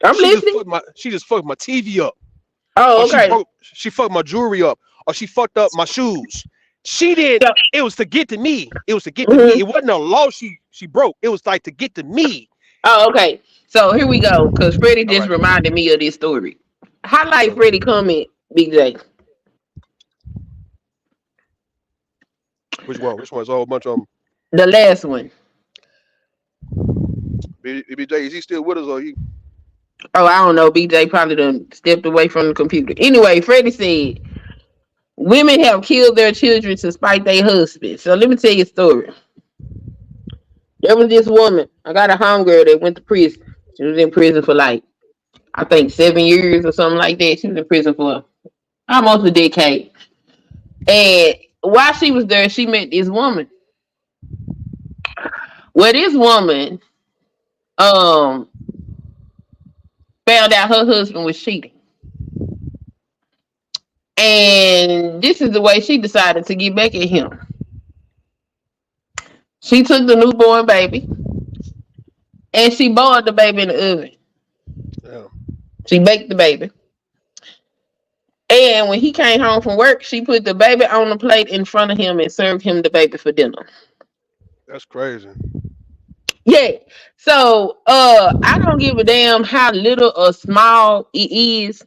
I'm listening. She just fucked my TV up. Or Oh, okay. she fucked my jewelry up. Or she fucked up my shoes. She didn't, So, it was to get to me. It was to get to me. mhm. It wasn't a law she broke. It was like to get to me. Oh, okay. So here we go. Because Freddie All just right. reminded me of this story. Highlight So Freddie comment, Big J. which one? Which one? It's a whole bunch of them. The last one. BJ, is he still with us or he Oh, I don't know. BJ probably done stepped away from the computer. Anyway, Freddie said, women have killed their children to spite their husbands. So let me tell you a story. There was this woman. I got a homegirl that went to prison. She was in prison for like, I think 7 years or something like that. She was in prison for almost a decade. And while she was there, she met this woman. Well, this woman um found out her husband was cheating. And this is the way she decided to get back at him. She took the newborn baby and she boiled the baby in the oven. yeah, She baked the baby. And when he came home from work, she put the baby on the plate in front of him and served him the baby for dinner. that's crazy. Yeah. So I don't give a damn how little or small it is.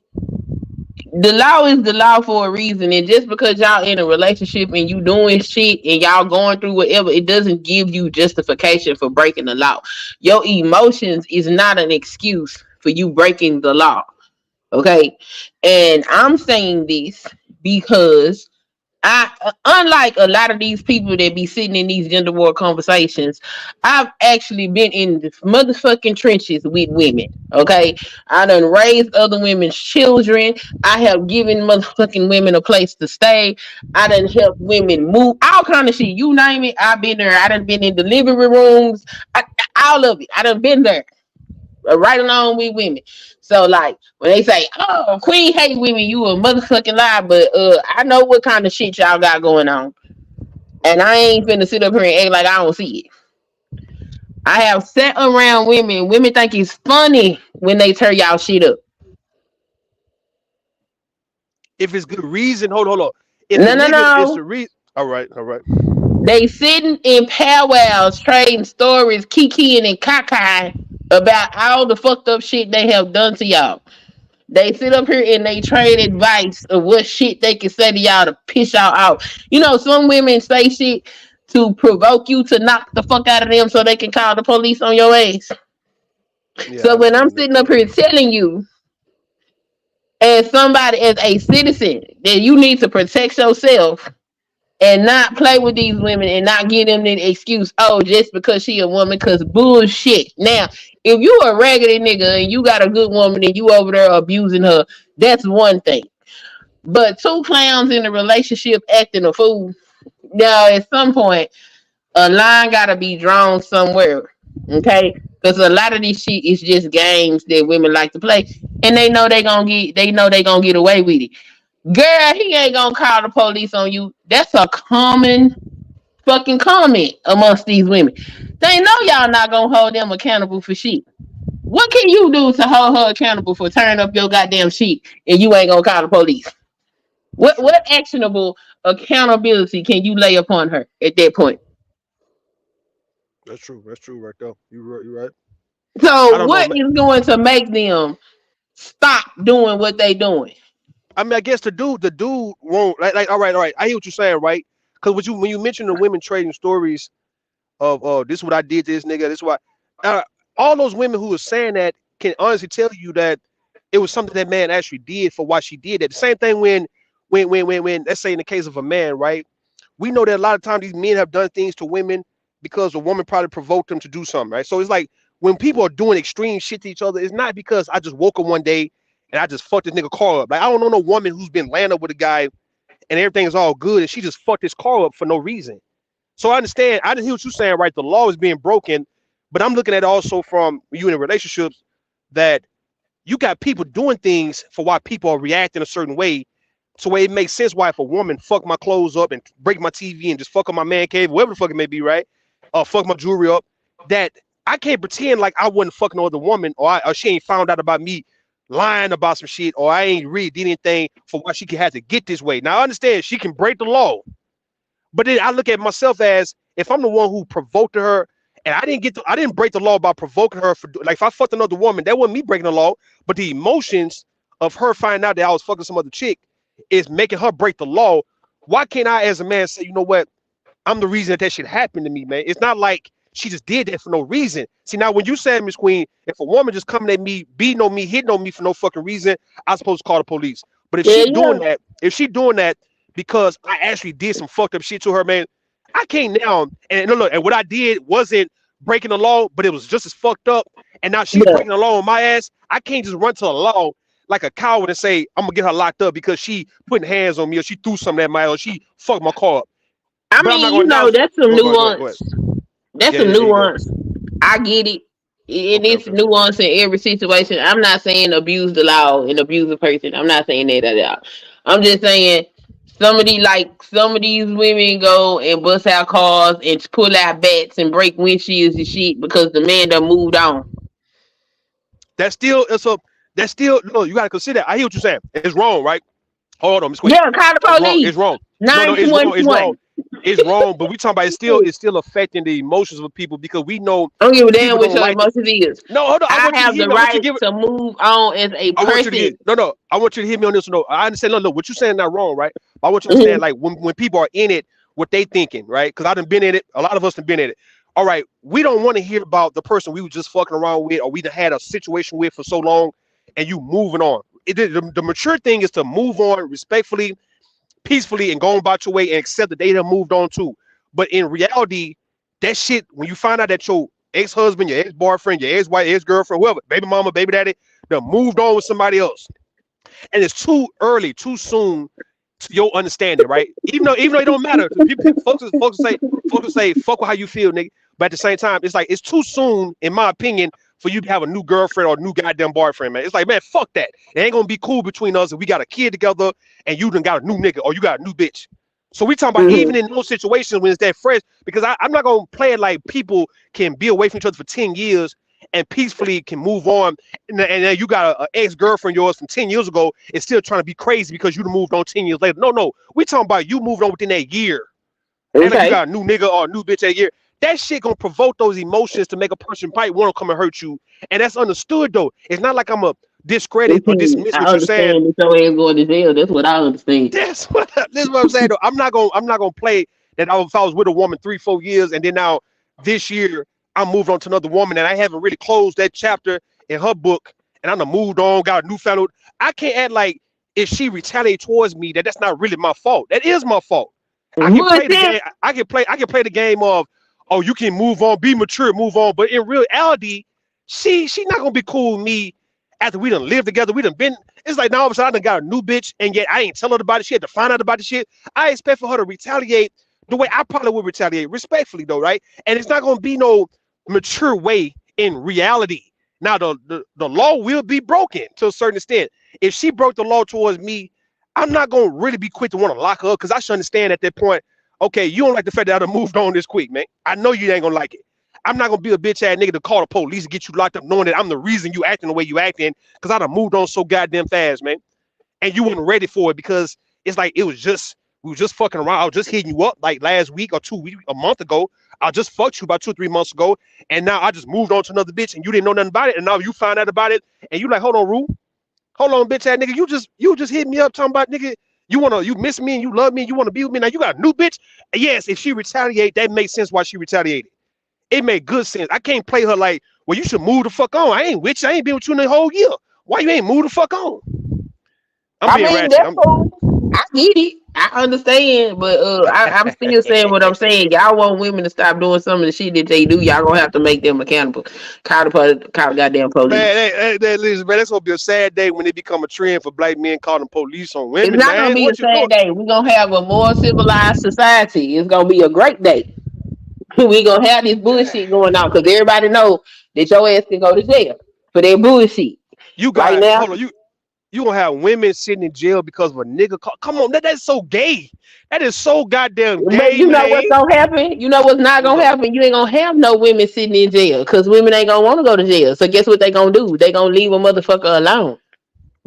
The law is the law for a reason. And just because y'all in a relationship and you doing shit and y'all going through whatever, it doesn't give you justification for breaking the law. Your emotions is not an excuse for you breaking the law. Okay. And I'm saying this because unlike a lot of these people that be sitting in these gender war conversations, I've actually been in the motherfucking trenches with women. Okay, I done raised other women's children. I have given motherfucking women a place to stay. I done helped women move, all kind of shit. You name it, I've been there. I done been in delivery rooms, all of it. I done been there right along with women. So like when they say, "Oh, Queen hate women," you a motherfucking lie. But I know what kind of shit y'all got going on, and I ain't finna sit up here and act like I don't see it. I have sat around women. Women think it's funny when they tear y'all shit up. If it's good reason, hold on. If the No, no, nigga is no. the reason, all right. They sitting in powwows, trading stories, kikiing and cackling about all the fucked up shit they have done to y'all. They sit up here and they trade advice of what shit they can say to y'all to piss y'all off. You know, some women say shit to provoke you to knock the fuck out of them so they can call the police on your ass. Yeah, I So when I'm understand that sitting up part. here telling you, as somebody, as a citizen, that you need to protect yourself and not play with these women and not give them the excuse, oh, just because she a woman, because bullshit. Now, if you a raggedy nigga and you got a good woman and you over there abusing her, that's one thing. But two clowns in a relationship acting a fool, now at some point, a line gotta be drawn somewhere. Okay? Because a lot of this shit is just games that women like to play. And they know they gonna get away with it. Girl, he ain't gonna call the police on you. That's a common fucking comment amongst these women. They know y'all not gonna hold them accountable for shit. What can you do to hold her accountable for turning up your goddamn shit and you ain't gonna call the police? That's true. What actionable accountability can you lay upon her at that point? That's true. That's true right there. You're right. I So don't know, what man. is going to make them stop doing what they doing? I mean, I guess the dude won't like. All right. I hear what you're saying, right? Because when you mention the women trading stories of this is what I did to this nigga, this is what uh, all those women who are saying that can honestly tell you that it was something that man actually did for why she did that. The same thing when let's say in the case of a man, right? We know that a lot of times these men have done things to women because a woman probably provoked them to do something, right? So it's like when people are doing extreme shit to each other, it's not because I just woke up one day and I just fucked this nigga car up. Like I don't know no woman who's been laying up with a guy and everything is all good and she just fucked his car up for no reason. So I understand. I didn't hear what you're saying, right? The law is being broken, but I'm looking at it also from you in relationships that you got people doing things for why people are reacting a certain way. So where it makes sense why if a woman fuck my clothes up and break my TV and just fuck up my man cave, whatever the fuck it may be, right? Fuck my jewelry up, that I can't pretend like I wouldn't fuck no other woman or she ain't found out about me lying about some shit or I ain't really did anything for why she can have to get this way. Now I understand she can break the law, but then I look at myself as if I'm the one who provoked her, and I didn't break the law by provoking her for like if I fucked another woman, that wasn't me breaking the law, but the emotions of her finding out that I was fucking some other chick is making her break the law. Why can't I, as a man, say, you know what? I'm the reason that that shit happened to me, man. It's not like she just did that for no reason. See, now when you said, Miss Queen, if a woman just coming at me, beating on me, hitting on me for no fucking reason, I'm supposed to call the police. But Yeah, yeah. if she doing that because I actually did some fucked up shit to her, man, I can't now. And look, and what I did wasn't breaking the law, but it was just as fucked up. And now she's Yeah. breaking the law on my ass. I can't just run to the law like a coward and say I'm gonna get her locked up because she putting hands on me or she threw something at my or she fucked my car up. I But I'm not mean, you going to know, announce. that's some Go ahead. nuance. That's Yeah, some yeah, there you go. nuance. I get it. It Okay, is okay. nuance in every situation. I'm not saying abuse the law and abuse a person. I'm not saying that at all. I'm just saying some of these women go and bust out cars and pull out bats and break windshields and shit because the man done moved on. That's still it's a that's still no. You got to consider. I hear what you're saying. It's wrong, right? Hold on, Miss Queen. Yeah, call the It's wrong. It's police. wrong. No, no, it's wrong. It's wrong. 911. It's wrong. But we talking about it's still affecting the emotions of people because we know I don't give a damn people what don't your like. emotions is. No, hold on. I I want you to have hear the me. I want you to right give it. to move on as a I want you to person. get no. I want you to hear me on this. No, I understand. No, what you're saying is not wrong, right? But I want you to understand, Mhm. like when people are in it, what they thinking, right? Because I done been in it. A lot of us have been in it. All right, we don't want to hear about the person we were just fucking around with, or we done had a situation with for so long, and you moving on. The mature thing is to move on respectfully, peacefully, and go about your way and accept that they done moved on too. But in reality, that shit, when you find out that your ex-husband, your ex-boyfriend, your ex-wife, ex-girlfriend, whoever, baby mama, baby daddy, done moved on with somebody else and it's too early, too soon to your understanding, right? Even though it don't matter, folks will say fuck with how you feel, nigga. But at the same time, it's like it's too soon, in my opinion, for you to have a new girlfriend or a new goddamn boyfriend, man. It's like, man, fuck that. It ain't gonna be cool between us if we got a kid together and you done got a new nigga or you got a new bitch. So we talking about even Mhm. in those situations when it's that fresh, because I'm not gonna play it like people can be away from each other for 10 years and peacefully can move on and then you got a ex-girlfriend yours from 10 years ago is still trying to be crazy because you moved on 10 years later. No, we talking about you moved on within that year. And like you Okay. got a new nigga or a new bitch that year. That shit gonna provoke those emotions to make a person might want to come and hurt you. And that's understood though. It's not like I'm a discredit or Mhm. dismiss I what you're saying. understand that your ass going to jail. That's what I understand. This is what I'm saying though. I'm not gonna play that if I was with a woman 3, 4 years, and then now this year I moved on to another woman, and I haven't really closed that chapter in her book, and I'm moved on, got a new fellow. I can't act like if she retaliate towards me that's not really my fault. That is my fault. I can play the Bullshit. game. I can play the game of, oh, you can move on, be mature, move on. But in reality, she not gonna be cool with me after we done lived together. We done been. It's like now all of a sudden I done got a new bitch, and yet I ain't tell her about it. She had to find out about the shit. I expect for her to retaliate the way I probably would retaliate, respectfully though, right? And it's not gonna be no mature way in reality. Now the law will be broken to a certain extent. If she broke the law towards me, I'm not gonna really be quick to want to lock her up because I should understand at that point. Okay, you don't like the fact that I done moved on this quick, man. I know you ain't gonna like it. I'm not gonna be a bitch ass nigga to call the police and get you locked up, knowing that I'm the reason you acting the way you acting, because I done moved on so goddamn fast, man. And you weren't ready for it because it's like it was just we were just fucking around. I was just hitting you up like last week or 2 weeks, a month ago. I just fucked you about 2 or 3 months ago, and now I just moved on to another bitch, and you didn't know nothing about it, and now you find out about it, and you like, hold on, Rue, hold on, bitch ass nigga, you just hit me up talking about nigga. You miss me and you love me and you want to be with me. Now you got a new bitch. Yes, if she retaliate, that makes sense why she retaliated. It made good sense. I can't play her like, well, you should move the fuck on. I ain't with you. I ain't been with you in the whole year. Why you ain't move the fuck on? I'm I being mean, ratchet. that's cool. I get it. I understand, but I'm still saying what I'm saying. Y'all want women to stop doing some of the shit that they do. Y'all gonna have to make them accountable. Call the goddamn Man, police. listen, man, that's gonna be a sad day when it become a trend for black men calling police on It's women, not gonna man. be a What you doing? sad day. We're gonna have a more civilized society. It's gonna be a great day. We gonna have this bullshit going on because everybody know that your ass can go to jail for that bullshit. You Right got now, hold on, you gonna have women sitting in jail because of a nigga call. Come on, that's so gay. That is so goddamn but gay, you know man. what's gonna happen? You know what's not What's gonna up? happen? You ain't gonna have no women sitting in jail because women ain't gonna want to go to jail. So guess what they gonna do? They gonna leave a motherfucker alone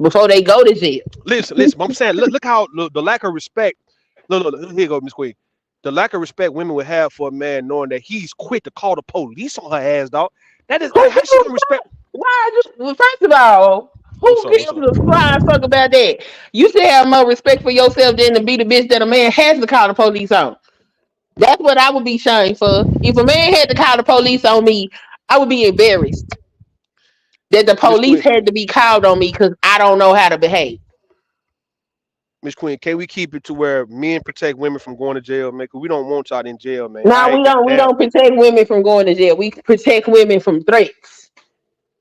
before they go to jail. Listen. I'm saying, look how look, the lack of respect. Look, here you go, Miss Queen. The lack of respect women would have for a man knowing that he's quick to call the police on her ass, dog. That is Who how gives she a gonna respect. fuck? Why? Well, first of all, What's who up? gives What's up? a flying fuck about that? You should have more respect for yourself than to be the bitch that a man has to call the police on. That's what I would be shamed for. If a man had to call the police on me, I would be embarrassed that the Miss police Queen, had to be called on me because I don't know how to behave. Miss Queen, can we keep it to where men protect women from going to jail, man? 'Cause we don't want y'all in jail, man. Now I we don't we goddamn. don't protect women from going to jail. We protect women from threats.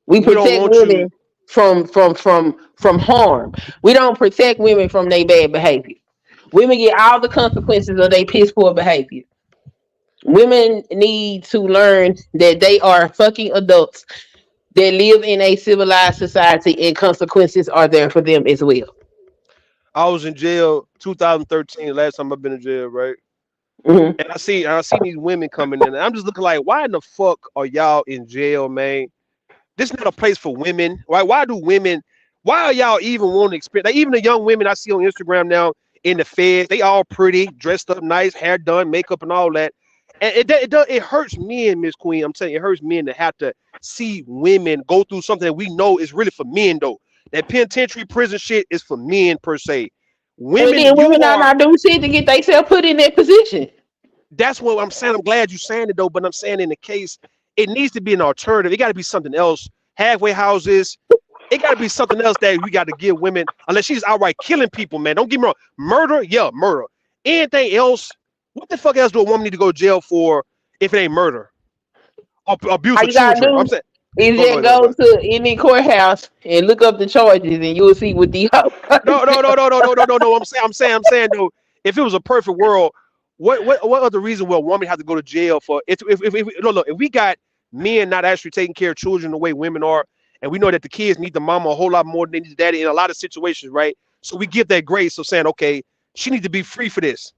We We don't protect want you. women from harm. We don't protect women from their bad behavior. Women get all the consequences of their piss poor behavior. Women need to learn that they are fucking adults that live in a civilized society and consequences are there for them as well. I was in jail 2013, last time I've been in jail, right? Mhm. And I see these women coming in, and I'm just looking like, why in the fuck are y'all in jail, man? This is not a place for women. Why are y'all even want to experience? Like, even the young women I see on Instagram now in the feds, they all pretty, dressed up nice, hair done, makeup and all that. And it hurts men, Miss Queen. I'm telling you, it hurts men to have to see women go through something that we know is really for men though. That penitentiary prison shit is for men per se. And Women, then you women are are not doing shit to get themselves put in that position. that's what I'm saying. I'm glad you're saying it though, but I'm saying in the case, it needs to be an alternative. It got to be something else. Halfway houses, it got to be something else that we got to give women, unless she's outright killing people, man. Don't get me wrong. Murder, yeah, murder. Anything else, what the fuck else do a woman need to go to jail for if it ain't murder? Or abuse All of you gotta children. I'm do saying, is go just ahead, go ahead, go go ahead. to any courthouse and look up the charges, and you'll see what the No. I'm saying though, if it was a perfect world, what other reason would a woman have to go to jail for? If look, if we got men not actually taking care of children the way women are, and we know that the kids need the mama a whole lot more than they need the daddy in a lot of situations, right? So we give that grace of saying, okay, she needs to be free for this.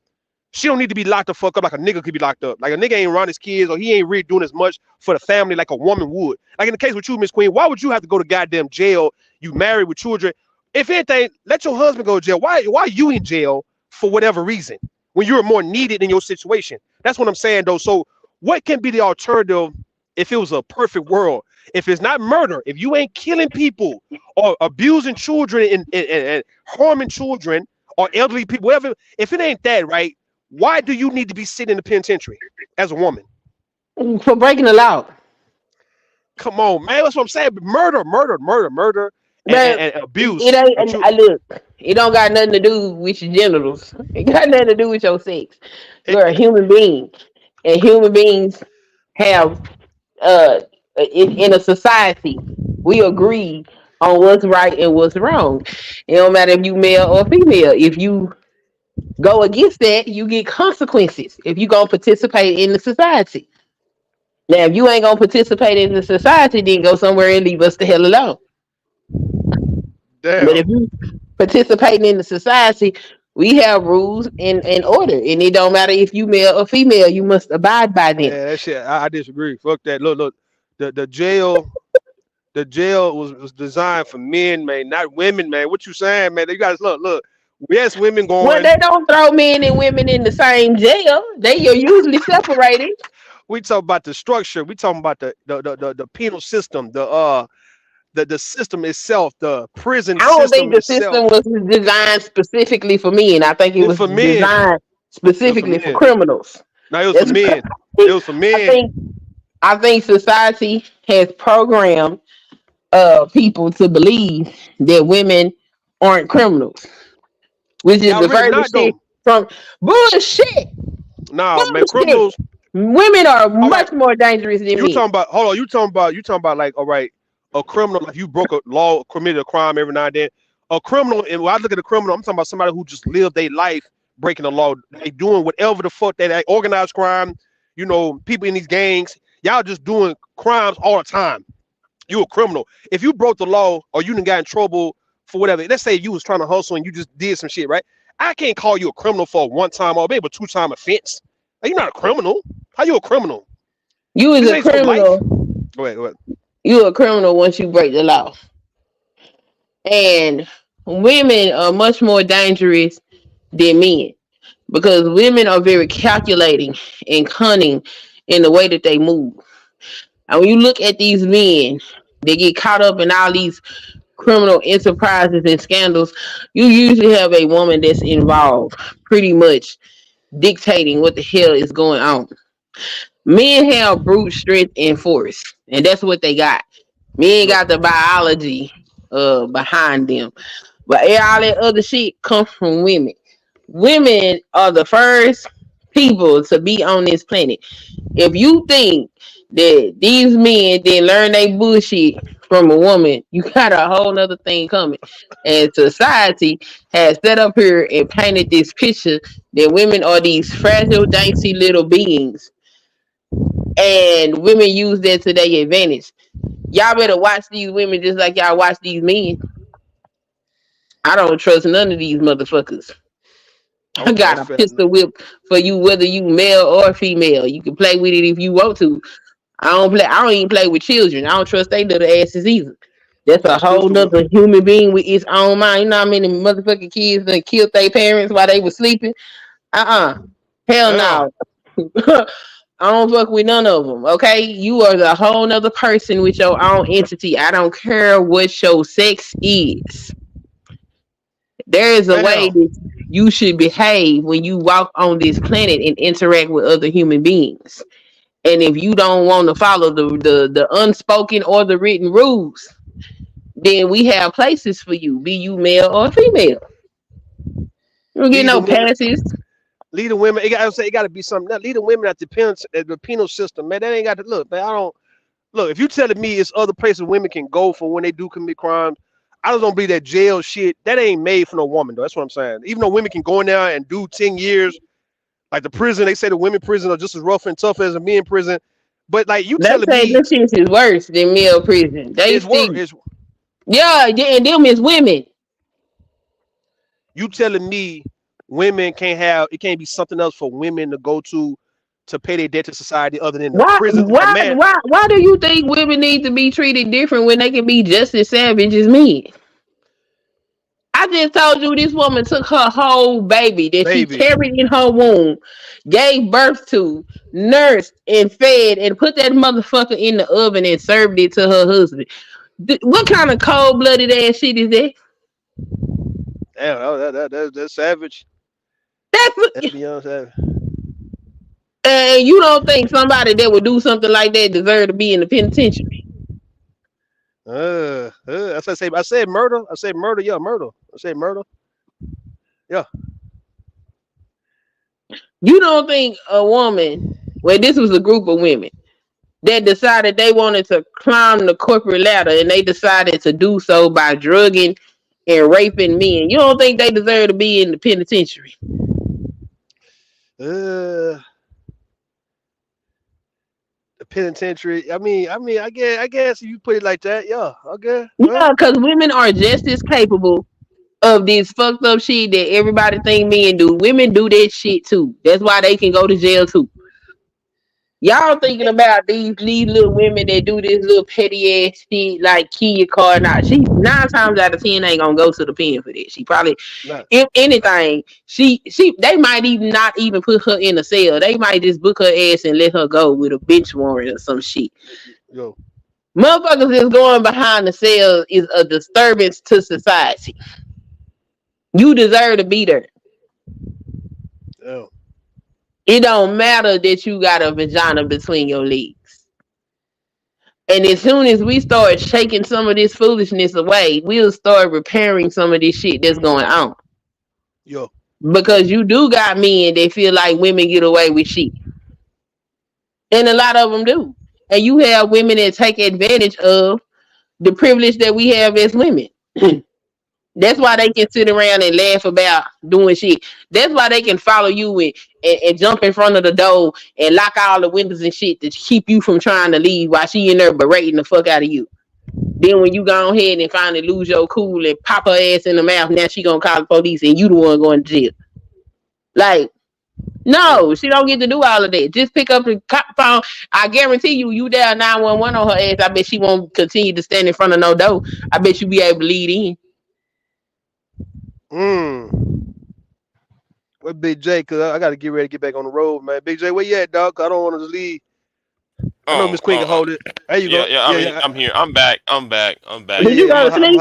She don't need to be locked the fuck up like a nigga could be locked up. Like a nigga ain't around his kids or he ain't really doing as much for the family like a woman would. Like in the case with you, Miss Queen, why would you have to go to goddamn jail? You married with children. If anything, let your husband go to jail. Why are you in jail for whatever reason when you're more needed in your situation? That's what I'm saying though. So what can be the alternative if it was a perfect world? If it's not murder, if you ain't killing people or abusing children and harming children or elderly people, whatever, if it ain't that, right? Why do you need to be sitting in the penitentiary as a woman? for breaking the law. Come on, man. That's what I'm saying. Murder, and, But and, and it abuse ain't. of And children. I look. It don't got nothing to do with your genitals. It got nothing to do with your sex. You're a human being, and human beings have in a society we agree on what's right and what's wrong. It don't matter if you male or female. If you go against that, you get consequences. If you gonna participate in the society. Now, if you ain't gonna participate in the society, then go somewhere and leave us the hell alone. But Damn. if you participating in the society, we have rules and order, and it don't matter if you male or female. You must abide by them. Yeah, that shit. I disagree. Fuck that. Look. The jail. The jail was designed for men, man, not women, man. What you saying, man? You guys look. Yes, women Well, going. they don't throw men and women in the same jail. They are usually separated. We talk about the structure. We talking about the penal system, the system itself, the prison I don't think system the system itself. was designed specifically for men. I think it It's was for men. designed It was for specifically for men. criminals. No, it was for That's men. It was for I men. think I think society has programmed people to believe that women aren't criminals, which is Y'all the really furthest not shit though. from bullshit. Nah, man, Bullshit. criminals. Women are All right, much more dangerous than you men. talking about? Hold on, you talking about like all right, a criminal like you broke a law, committed a crime every now and then. A criminal, and when I look at a criminal, I'm talking about somebody who just lived their life breaking the law, they doing whatever the fuck they organized crime. You know, people in these gangs, y'all just doing crimes all the time. You a criminal. If you broke the law or you done got in trouble for whatever, let's say you was trying to hustle and you just did some shit, right? I can't call you a criminal for a one time or maybe a two-time offense. Like, you're not a criminal. How you a criminal? You is This a ain't for life. criminal. Go ahead, go ahead. You a criminal once you break the law. And women are much more dangerous than men because women are very calculating and cunning in the way that they move. And when you look at these men, they get caught up in all these criminal enterprises and scandals. You usually have a woman that's involved, pretty much dictating what the hell is going on. Men have brute strength and force, and that's what they got. Men Look, got the biology behind them, but all that other shit comes from women. Women are the first people to be on this planet. If you think that these men didn't learn they bullshit from a woman, you got a whole nother thing coming. And society has set up here and painted this picture that women are these fragile, dainty little beings. And women use that to their advantage. Y'all better watch these women just like y'all watch these men. I don't trust none of these motherfuckers. I okay, got that's a fair. pistol whip for you, whether you male or female. You can play with it if you want to. I don't play. I don't even play with children. I don't trust they little asses either. That's a That's whole pistol whip. nother human being with its own mind. You know how many motherfucking kids that killed their parents while they were sleeping? Hell Damn. no. I don't fuck with none of them. Okay, you are the whole nother person with your own entity. I don't care what your sex is. There is a way Damn. that you should behave when you walk on this planet and interact with other human beings. And if you don't want to follow the unspoken or the written rules, then we have places for you, be you male or female. You don't get Lead the no women. passes. Lead the women. It got to say it got to be something. Lead the women at the penal system, man. That ain't got to look, man. I don't look. If you telling me it's other places women can go for when they do commit crimes, I just don't believe that jail shit. That ain't made for no woman, though. That's what I'm saying. Even though women can go in there and do 10 years, like the prison, they say the women prison are just as rough and tough as the men prison. But like you Let's telling say me this shit is worse than male prison. They it's work see. is Yeah, yeah, and them is women. you telling me women can't have it can't be something else for women to go to pay their debt to society other than the Why, prison. Like why, man, why, why do you think women need to be treated different when they can be just as savage as men? I just told you this woman took her whole baby that she baby. carried in her womb, gave birth to, nursed and fed, and put that motherfucker in the oven and served it to her husband. What kind of cold blooded ass shit is that? Damn, that's savage. That's That's beyond savage. and you don't think somebody that would do something like that deserve to be in the penitentiary? That's what I say. I said murder. I said murder. Yeah, murder. I said murder. Yeah. You don't think a woman, well, this was a group of women that decided they wanted to climb the corporate ladder and they decided to do so by drugging and raping men. You don't think they deserve to be in the penitentiary? Uh, the penitentiary. I guess if you put it like that, yeah. Okay. Yeah, because women are just as capable of this fucked up shit that everybody think men do. Women do that shit too. That's why they can go to jail too. Y'all thinking about these little women that do this little petty ass shit like kill your car. Now she 9 times out of 10 ain't gonna go to the pen for that. She probably, Nah. if anything, she they might even not even put her in a cell. They might just book her ass and let her go with a bench warrant or some shit. Yo. Motherfuckers is going behind the cell is a disturbance to society. You deserve to be there. Yo. It don't matter that you got a vagina between your legs. And as soon as we start shaking some of this foolishness away, we'll start repairing some of this shit that's going on. Yo. Because you do got men that feel like women get away with shit. And a lot of them do. And you have women that take advantage of the privilege that we have as women. That's why they can sit around and laugh about doing shit. That's why they can follow you and jump in front of the door and lock all the windows and shit to keep you from trying to leave while she in there berating the fuck out of you. Then when you go ahead and finally lose your cool and pop her ass in the mouth, now she gonna call the police and you the one going to jail. Like, Mm. no, she don't get to do all of that. Just pick up the cop phone. I guarantee you, you dial 911 on her ass. I bet she won't continue to stand in front of no door. I bet you be able to lead in. Mm. What Big J? Cause I got to get ready to get back on the road, man. Big J, where you at, dog? 'Cause I don't want to just leave. I know Oh, Miss Queen can hold it. There you yeah, go. yeah. Yeah, I'm yeah, I'm here. I'm back. I'm back. I'm back. Did you yeah. go to sleep?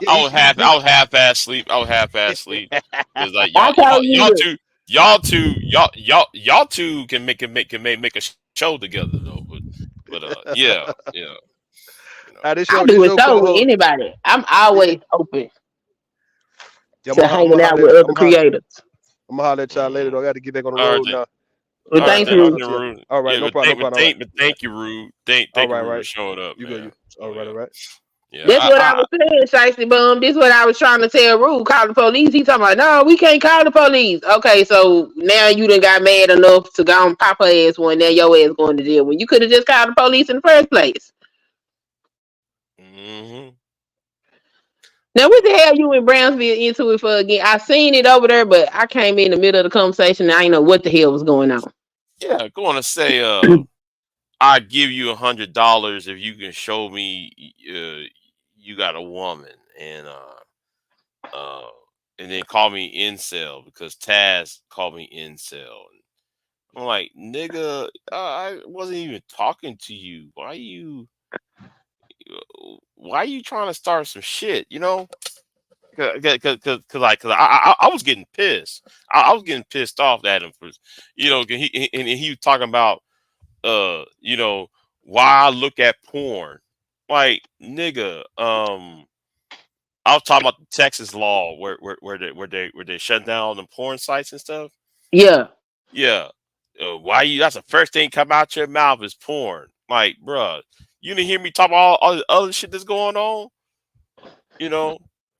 Yeah, I was half ass sleep. I was half ass sleep. It's like I told you. y'all two can make a show together though. But yeah, you know. I do this it your so with co-host. anybody. I'm Yeah, always open yeah, to hanging out with other creators. I'm gonna holler at y'all later. Mm-hmm. Though. I got to get back on the All right, road now. Well, All right, thanks, man. I'll Ruth. talk then, to you. Rude. All right, Yeah, no problem, no problem. All right, thank you, Rude. all Thank you, right, Rude, for right. showing up, You go, man. you. All Oh right, all yeah, right. yeah. That's what I was saying, Shiesty Bum. This is what I was trying to tell Ruth. Call the police. He talking about, no, we can't call the police. Okay, so now you done got mad enough to go and pop her ass one. Now your ass going to jail when you could have just called the police in the first place. Mm-hmm. Now, what the hell you in Brownsville into it for again? I seen it over there, but I came in the middle of the conversation and I didn't know what the hell was going on. Yeah, going to say, I'd give you $100 if you can show me you got a woman, uh, and then call me incel because Taz called me incel. I'm like, nigga, I wasn't even talking to you. Why you trying to start some shit? You know, cause I was getting pissed. I was getting pissed off at him for, 'cause he was talking about you know, why I look at porn. Like, nigga, I was talking about the Texas law where they shut down the porn sites and stuff. Yeah. Yeah. Why you? That's the first thing come out your mouth is porn. Like, bruh, you didn't hear me talk about all the other shit that's going on. You know,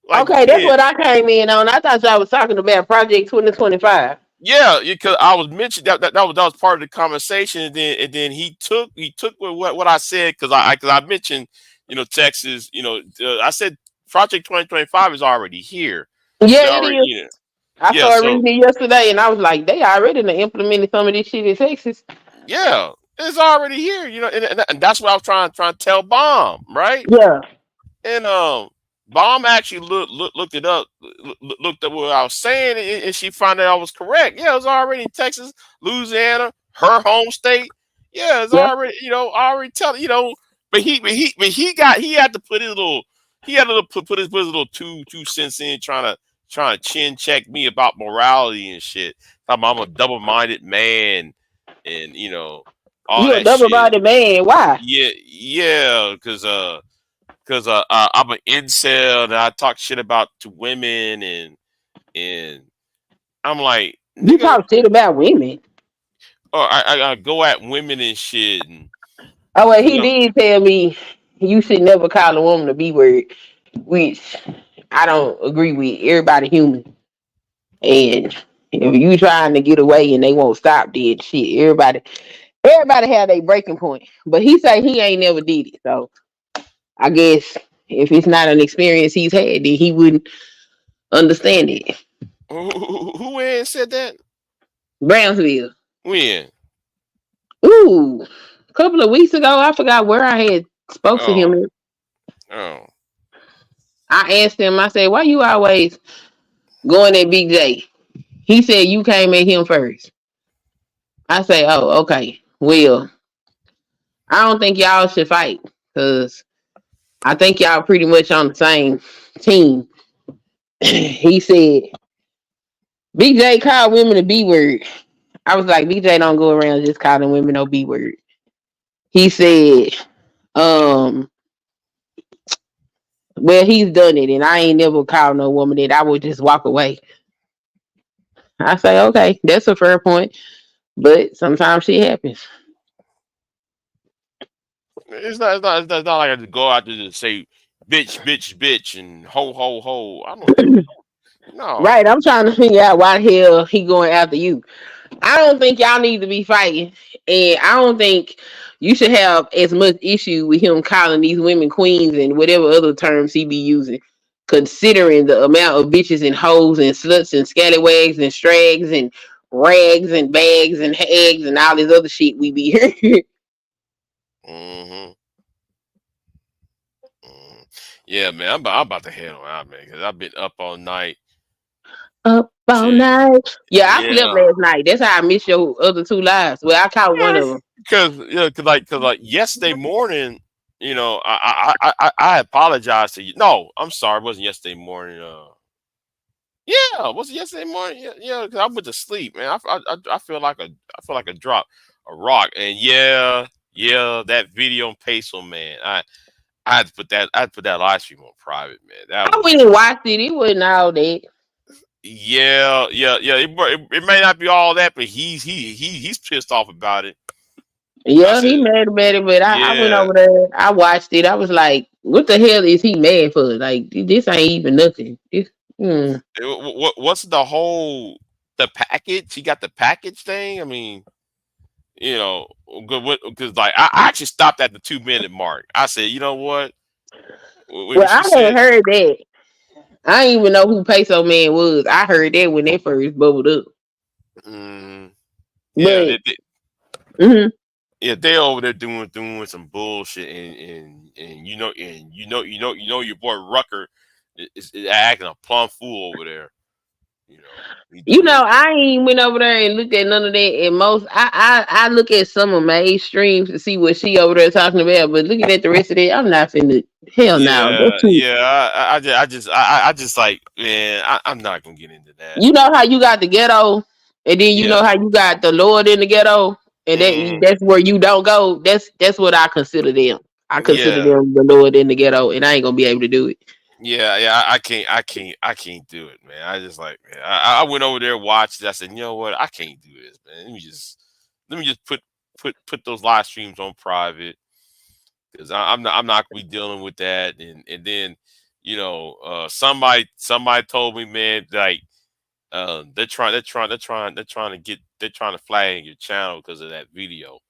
like, Okay, that's yeah, what I came in on. I thought y'all was talking about Project 2025. yeah, because I was mentioned that was part of the conversation, and then he took what I said because I mentioned Texas, I said Project 2025 is already here. Yeah, They it already is. I yeah, started so reading it yesterday and I was like, they already done implemented some of this shit in Texas. yeah, it's already here, and that's what I was trying to tell Bomb, right? Yeah. And Bomb actually looked it up, looked at what I was saying, and she found out I was correct. Yeah, it was already in Texas, Louisiana, her home state. Yeah, it's Yep. already, already telling, but he had to put his little, he had to put his little two cents in, trying to trying to chin check me about morality and shit. Talking about I'm a double minded man, and all You a that double shit. minded man. Why? Yeah, yeah, because I'm an incel and I talk shit about to women and I'm like, You nigga, talk shit about women. or I go at women and shit, and Oh well, you he know, did tell me you should never call a woman a B word, which I don't agree with. Everybody human. And if you trying to get away and they won't stop, then shit. Everybody have their breaking point. But he say he ain't never did it. So I guess if it's not an experience he's had, then he wouldn't understand it. who in said that? Brownsville. When? Ooh, a couple of weeks ago, I forgot where I had spoke to Oh, him. oh. I asked him, I said, why you always going at Big J? He said you came at him first. I say, oh, okay. Well, I don't think y'all should fight because I think y'all pretty much on the same team. He said, Big J called women a B word. I was like, Big J don't go around just calling women no B word. He said, um, well, he's done it, and I ain't never called no woman that I would just walk away. I say, okay, that's a fair point, but sometimes shit happens. It's not like I just go out there and say bitch, bitch, bitch, and ho, ho, ho. I don't do. No. Right, I'm trying to figure out why the hell he going after you. I don't think y'all need to be fighting, and I don't think you should have as much issue with him calling these women queens and whatever other terms he be using, considering the amount of bitches and hoes and sluts and scallywags and strags and rags and bags and hags and all this other shit we be hearing. Hmm. Hmm. Yeah, man. I'm about to head on out, man, because I've been up all night. Up all Shit. night. Yeah, I slept Yeah. last night. That's how I missed your other two lives. Well, I caught one Yeah. of them. Cause like yesterday morning, I apologized to you. No, I'm sorry. It wasn't yesterday morning. Yeah, was it yesterday morning? Yeah, yeah. Cause I went to sleep, man. I feel like a drop, a rock, and yeah, yeah. That video on Peso, man. I had to put that live stream on private, man. That I was went and watched it. It wasn't all that. yeah, yeah, yeah. It may not be all that, but he's pissed off about it. I Yeah, he said, mad about it, but I went yeah. over there. I watched it. I was like, "What the hell is he mad for? Like, this ain't even nothing." Mm. What's the package? He got the package thing. I mean, because like I actually stopped at the 2 minute mark. I said, you know what? When Well, I she said, had heard that. I didn't even know who Peso Man was. I heard that when they first bubbled up. mm, yeah, But mhm. yeah, they over there doing some bullshit, and your boy Rucker is acting a plumb fool over there. He You doing know, it. I ain't went over there and looked at none of that. And most, I look at some of May's streams to see what she over there talking about. But looking at the rest of that, I'm not finna. Hell no, that's Yeah, too. yeah. I just like, man. I'm not gonna get into that. You know how you got the ghetto, and then you Yeah. know how you got the Lord in the ghetto, and Hmm. that's where you don't go. That's what I consider them. I consider Yeah. them the Lord in the ghetto, and I ain't gonna be able to do it. Yeah, yeah, I can't do it, man. I just like, man, I went over there, watched it. I said, you know what, I can't do this, man. Let me just put those live streams on private because I'm not gonna be dealing with that. And then, somebody told me, man, like, they're trying to flag your channel because of that video,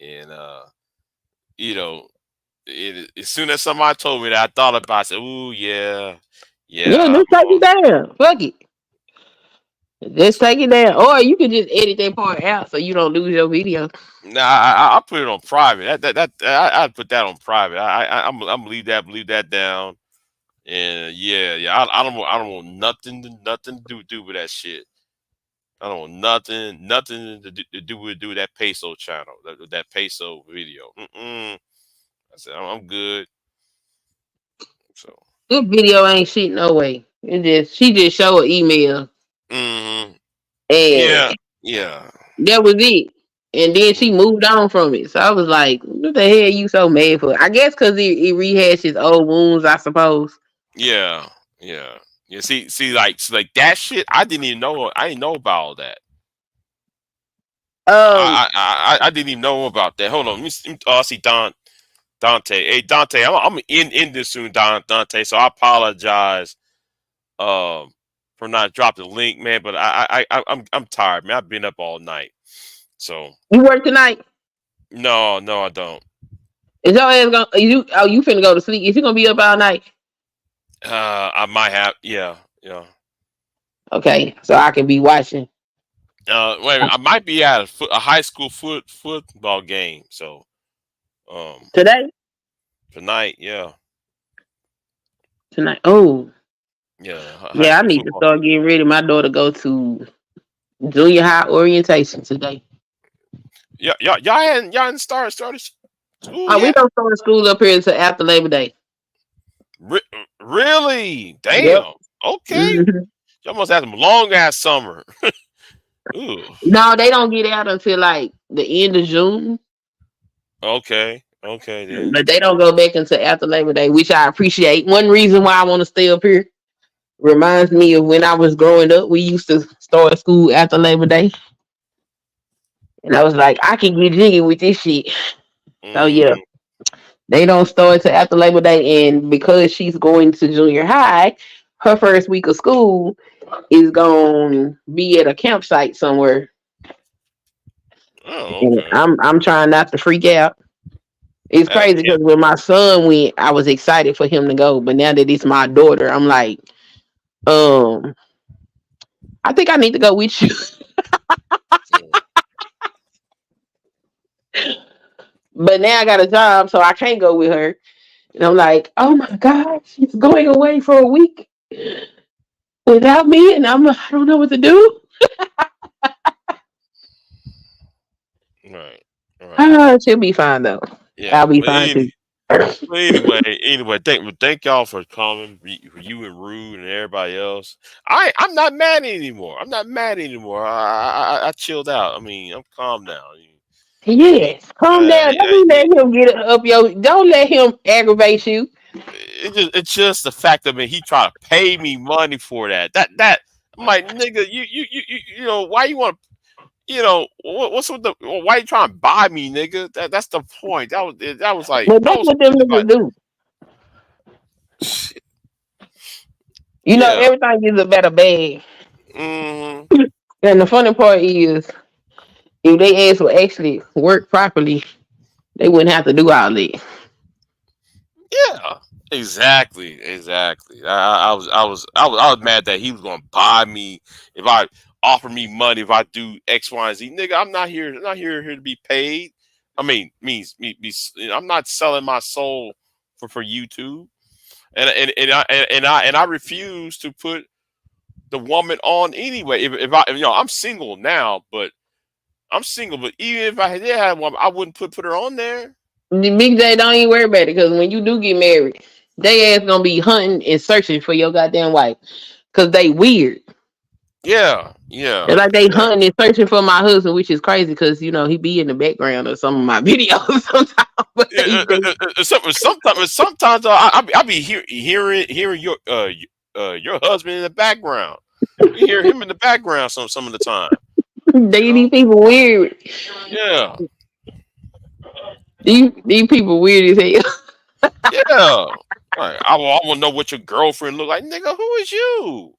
and you know, as soon as somebody told me that, I thought about it. I said, ooh, yeah. Yeah, Yeah, just take it down. Fuck it. Just so take it down, or you can just edit that part out so you don't lose your video. nah, I put it on private. I'd put that on private. I'm gonna leave that down. And yeah, yeah, I don't want nothing to do with that shit. I don't want nothing to do with that peso channel, that peso video. I said I'm good. So This video ain't shit no way. It just she just showed an email Hmm. and Yeah. Yeah. that was it. And then she Mm. moved on from it. So I was like, what the hell you so mad for? I guess because he rehashed his old wounds, I suppose. Yeah. Yeah. Yeah. Like that shit. I didn't even know. I didn't know about all that. Um, I didn't even know about that. Hold on. See Dante. Hey Dante, I'm in this soon, Dante. So I apologize um for not dropping the link, man. But I'm tired, man. I've been up all night. So you work tonight? no, I don't. Is your ass gonna you finna go to sleep? Is you gonna be up all night? I might have. Yeah, yeah. Okay, so I can be watching Wait a minute. I might be at a high school football game. So um today. tonight, yeah, Tonight. Oh, yeah, high yeah. I school need to football start game. getting ready. My daughter go to junior high orientation today. Yeah, y'all hadn't started school Oh, we yet. don't start school up here until after Labor Day. Re- really? Yep. Damn. Okay. hmm Y'all must have some long ass summer. Ooh. No, they don't get out until like the end of June, Okay. Okay then. but they don't go back until after Labor Day, which I appreciate. One reason why I want to stay up here reminds me of when I was growing up. We used to start school after Labor Day, and I was like, I can get jiggy with this shit. So yeah, Hmm. they don't start till after Labor Day, and because she's going to junior high, her first week of school is going to be at a campsite somewhere. Oh, And okay. I'm trying not to freak out. It's At a crazy because camp. when my son went, I was excited for him to go, but now that it's my daughter, I'm like, um, I think I need to go with you. Mm. But now I got a job, so I can't go with her. And I'm like, oh my God, she's going away for a week without me, and I don't know what to do. Right. Right. Ah, she'll be fine though. Yeah. I'll be fine too. But anyway, thank y'all for coming, for you and Rude and everybody else. I'm not mad anymore. I'm not mad anymore. I chilled out. I mean, I'm calm now. He, Yes, calm down. Don't let him get up your. Don't let him aggravate you. it's just the fact that, man, he tried to pay me money for that. I'm like, nigga, why you want to, what's with the, why you trying to buy me, nigga? That's the point. That was like, But that that's was what them like, niggas do. You know, yeah. everything is about a bag. Hmm. And the funny part is, if they ass would actually work properly, they wouldn't have to do all that. Yeah, exactly. I was mad that he was gonna buy me if I offer me money if I do X, Y, and Z. Nigga, I'm not here to be paid. I mean, I'm not selling my soul for YouTube, and I refuse to put the woman on anyway. If I'm single now, but I'm single, but even if I did have one, I wouldn't put her on there. The Big J don't even worry about it because when you do get married, they ass gonna be hunting and searching for your goddamn wife because they weird. Yeah, They're yeah. like they hunting and searching for my husband, which is crazy because he be in the background of some of my videos sometimes. But Yeah, sometimes I be hearing your husband in the background. You hear him in the background some of the time. You these know? people weird. Yeah, These people weird as hell. yeah. Right. I want to know what your girlfriend look like, nigga. Who is you?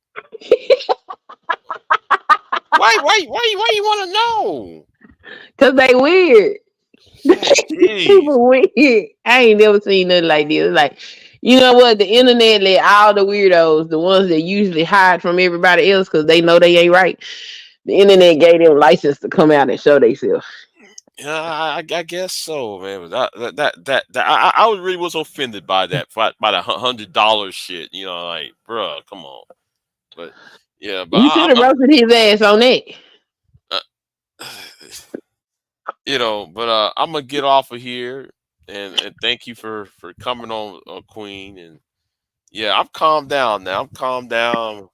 Why you want to know? Cause they weird. Man, jeez. People weird. I ain't never seen nothing like this. Like, you know what? The internet let all the weirdos, the ones that usually hide from everybody else because they know they ain't right. The internet gave them license to come out and show themselves. Yeah, I guess so, man. But I really was offended by that, by the $100 shit. Like, bruh, come on. But yeah, but You should have roasted his ass on that. uh, I'm gonna get off of here, and thank you for coming on, Queen, and Yeah, I'm calmed down now. I'm calmed down.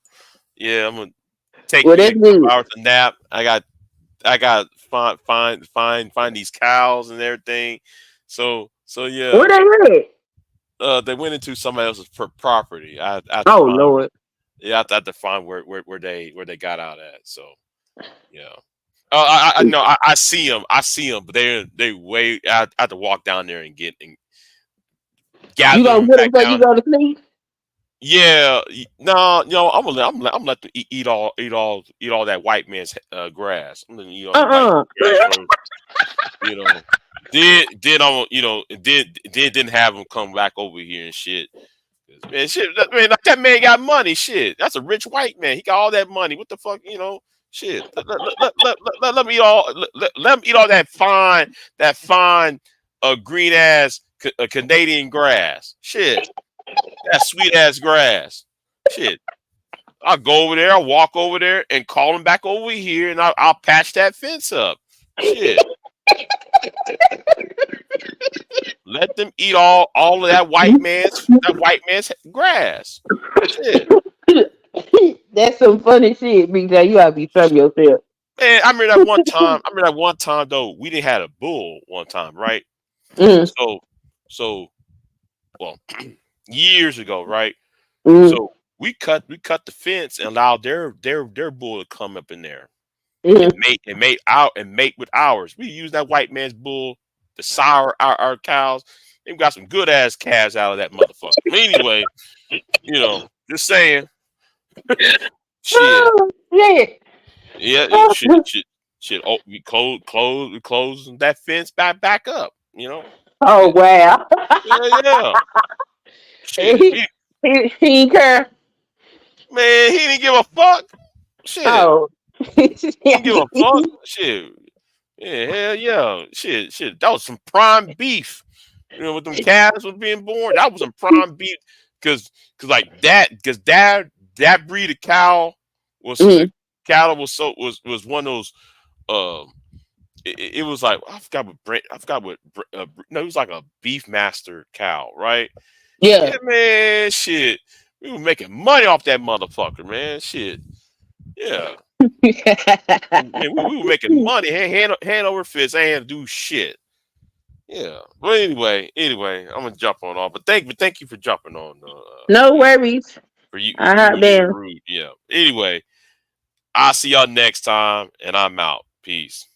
Yeah, I'm gonna take Well, me a that's couple good. hours to nap. I got find these cows and everything. So Where yeah, they at? they went into somebody else's property. I have to Oh find. Lord. Yeah, I have to find where they got out at. So yeah. Oh, I know. I see them. I see them, but they way. I have to walk down there and You gather gonna them get them back before you down. go to sleep? Yeah, no, I'm gonna let them eat all that white man's grass. I'm gonna eat all the white Uh-uh. grass first. You know, then I'm then didn't have them come back over here and shit. 'Cause, man, shit, man, that man got money. Shit, that's a rich white man. He got all that money. What the fuck, Shit, let me eat let him eat all that fine, green ass Canadian grass. Shit, that sweet ass grass. Shit, I'll go over there. I'll walk over there and call him back over here, and I'll patch that fence up. Shit, let them eat all of that white man's grass. Shit. That's some funny shit, Big J. You gotta be from yourself. Man, I remember that one time. I remember that one time though. We didn't had a bull one time, right? Mm, So, well, years ago, right? mm, So we cut the fence and allowed their bull to come up in there and mm. mate with ours. We use that white man's bull to sour our cows. And we got some good ass calves out of that motherfucker. Anyway, just saying, shit. Oh, shit. Yeah, Oh, shit. Oh, we close that fence back up. oh, Shit. wow. Yeah, yeah. Shit. he, he ain't care. Man, he didn't give a fuck. Shit. Oh. He didn't give a fuck. Shit. Yeah, hell yeah. Shit. That was some prime beef. With them calves was being born, that was some prime beef. Cause like that breed of cow was Mm, cattle was one of those. Um, it was like I forgot what no, it was like a beef master cow, right? yeah. Yeah, man, shit. We were making money off that motherfucker, man. Shit. Yeah. Man, we were making money hand over fist. I ain't had to do shit. Yeah. But anyway, I'm gonna jump on off. But thank you for jumping on. No worries. For you I you heard being them. rude. Yeah. Anyway, I'll see y'all next time, and I'm out. Peace.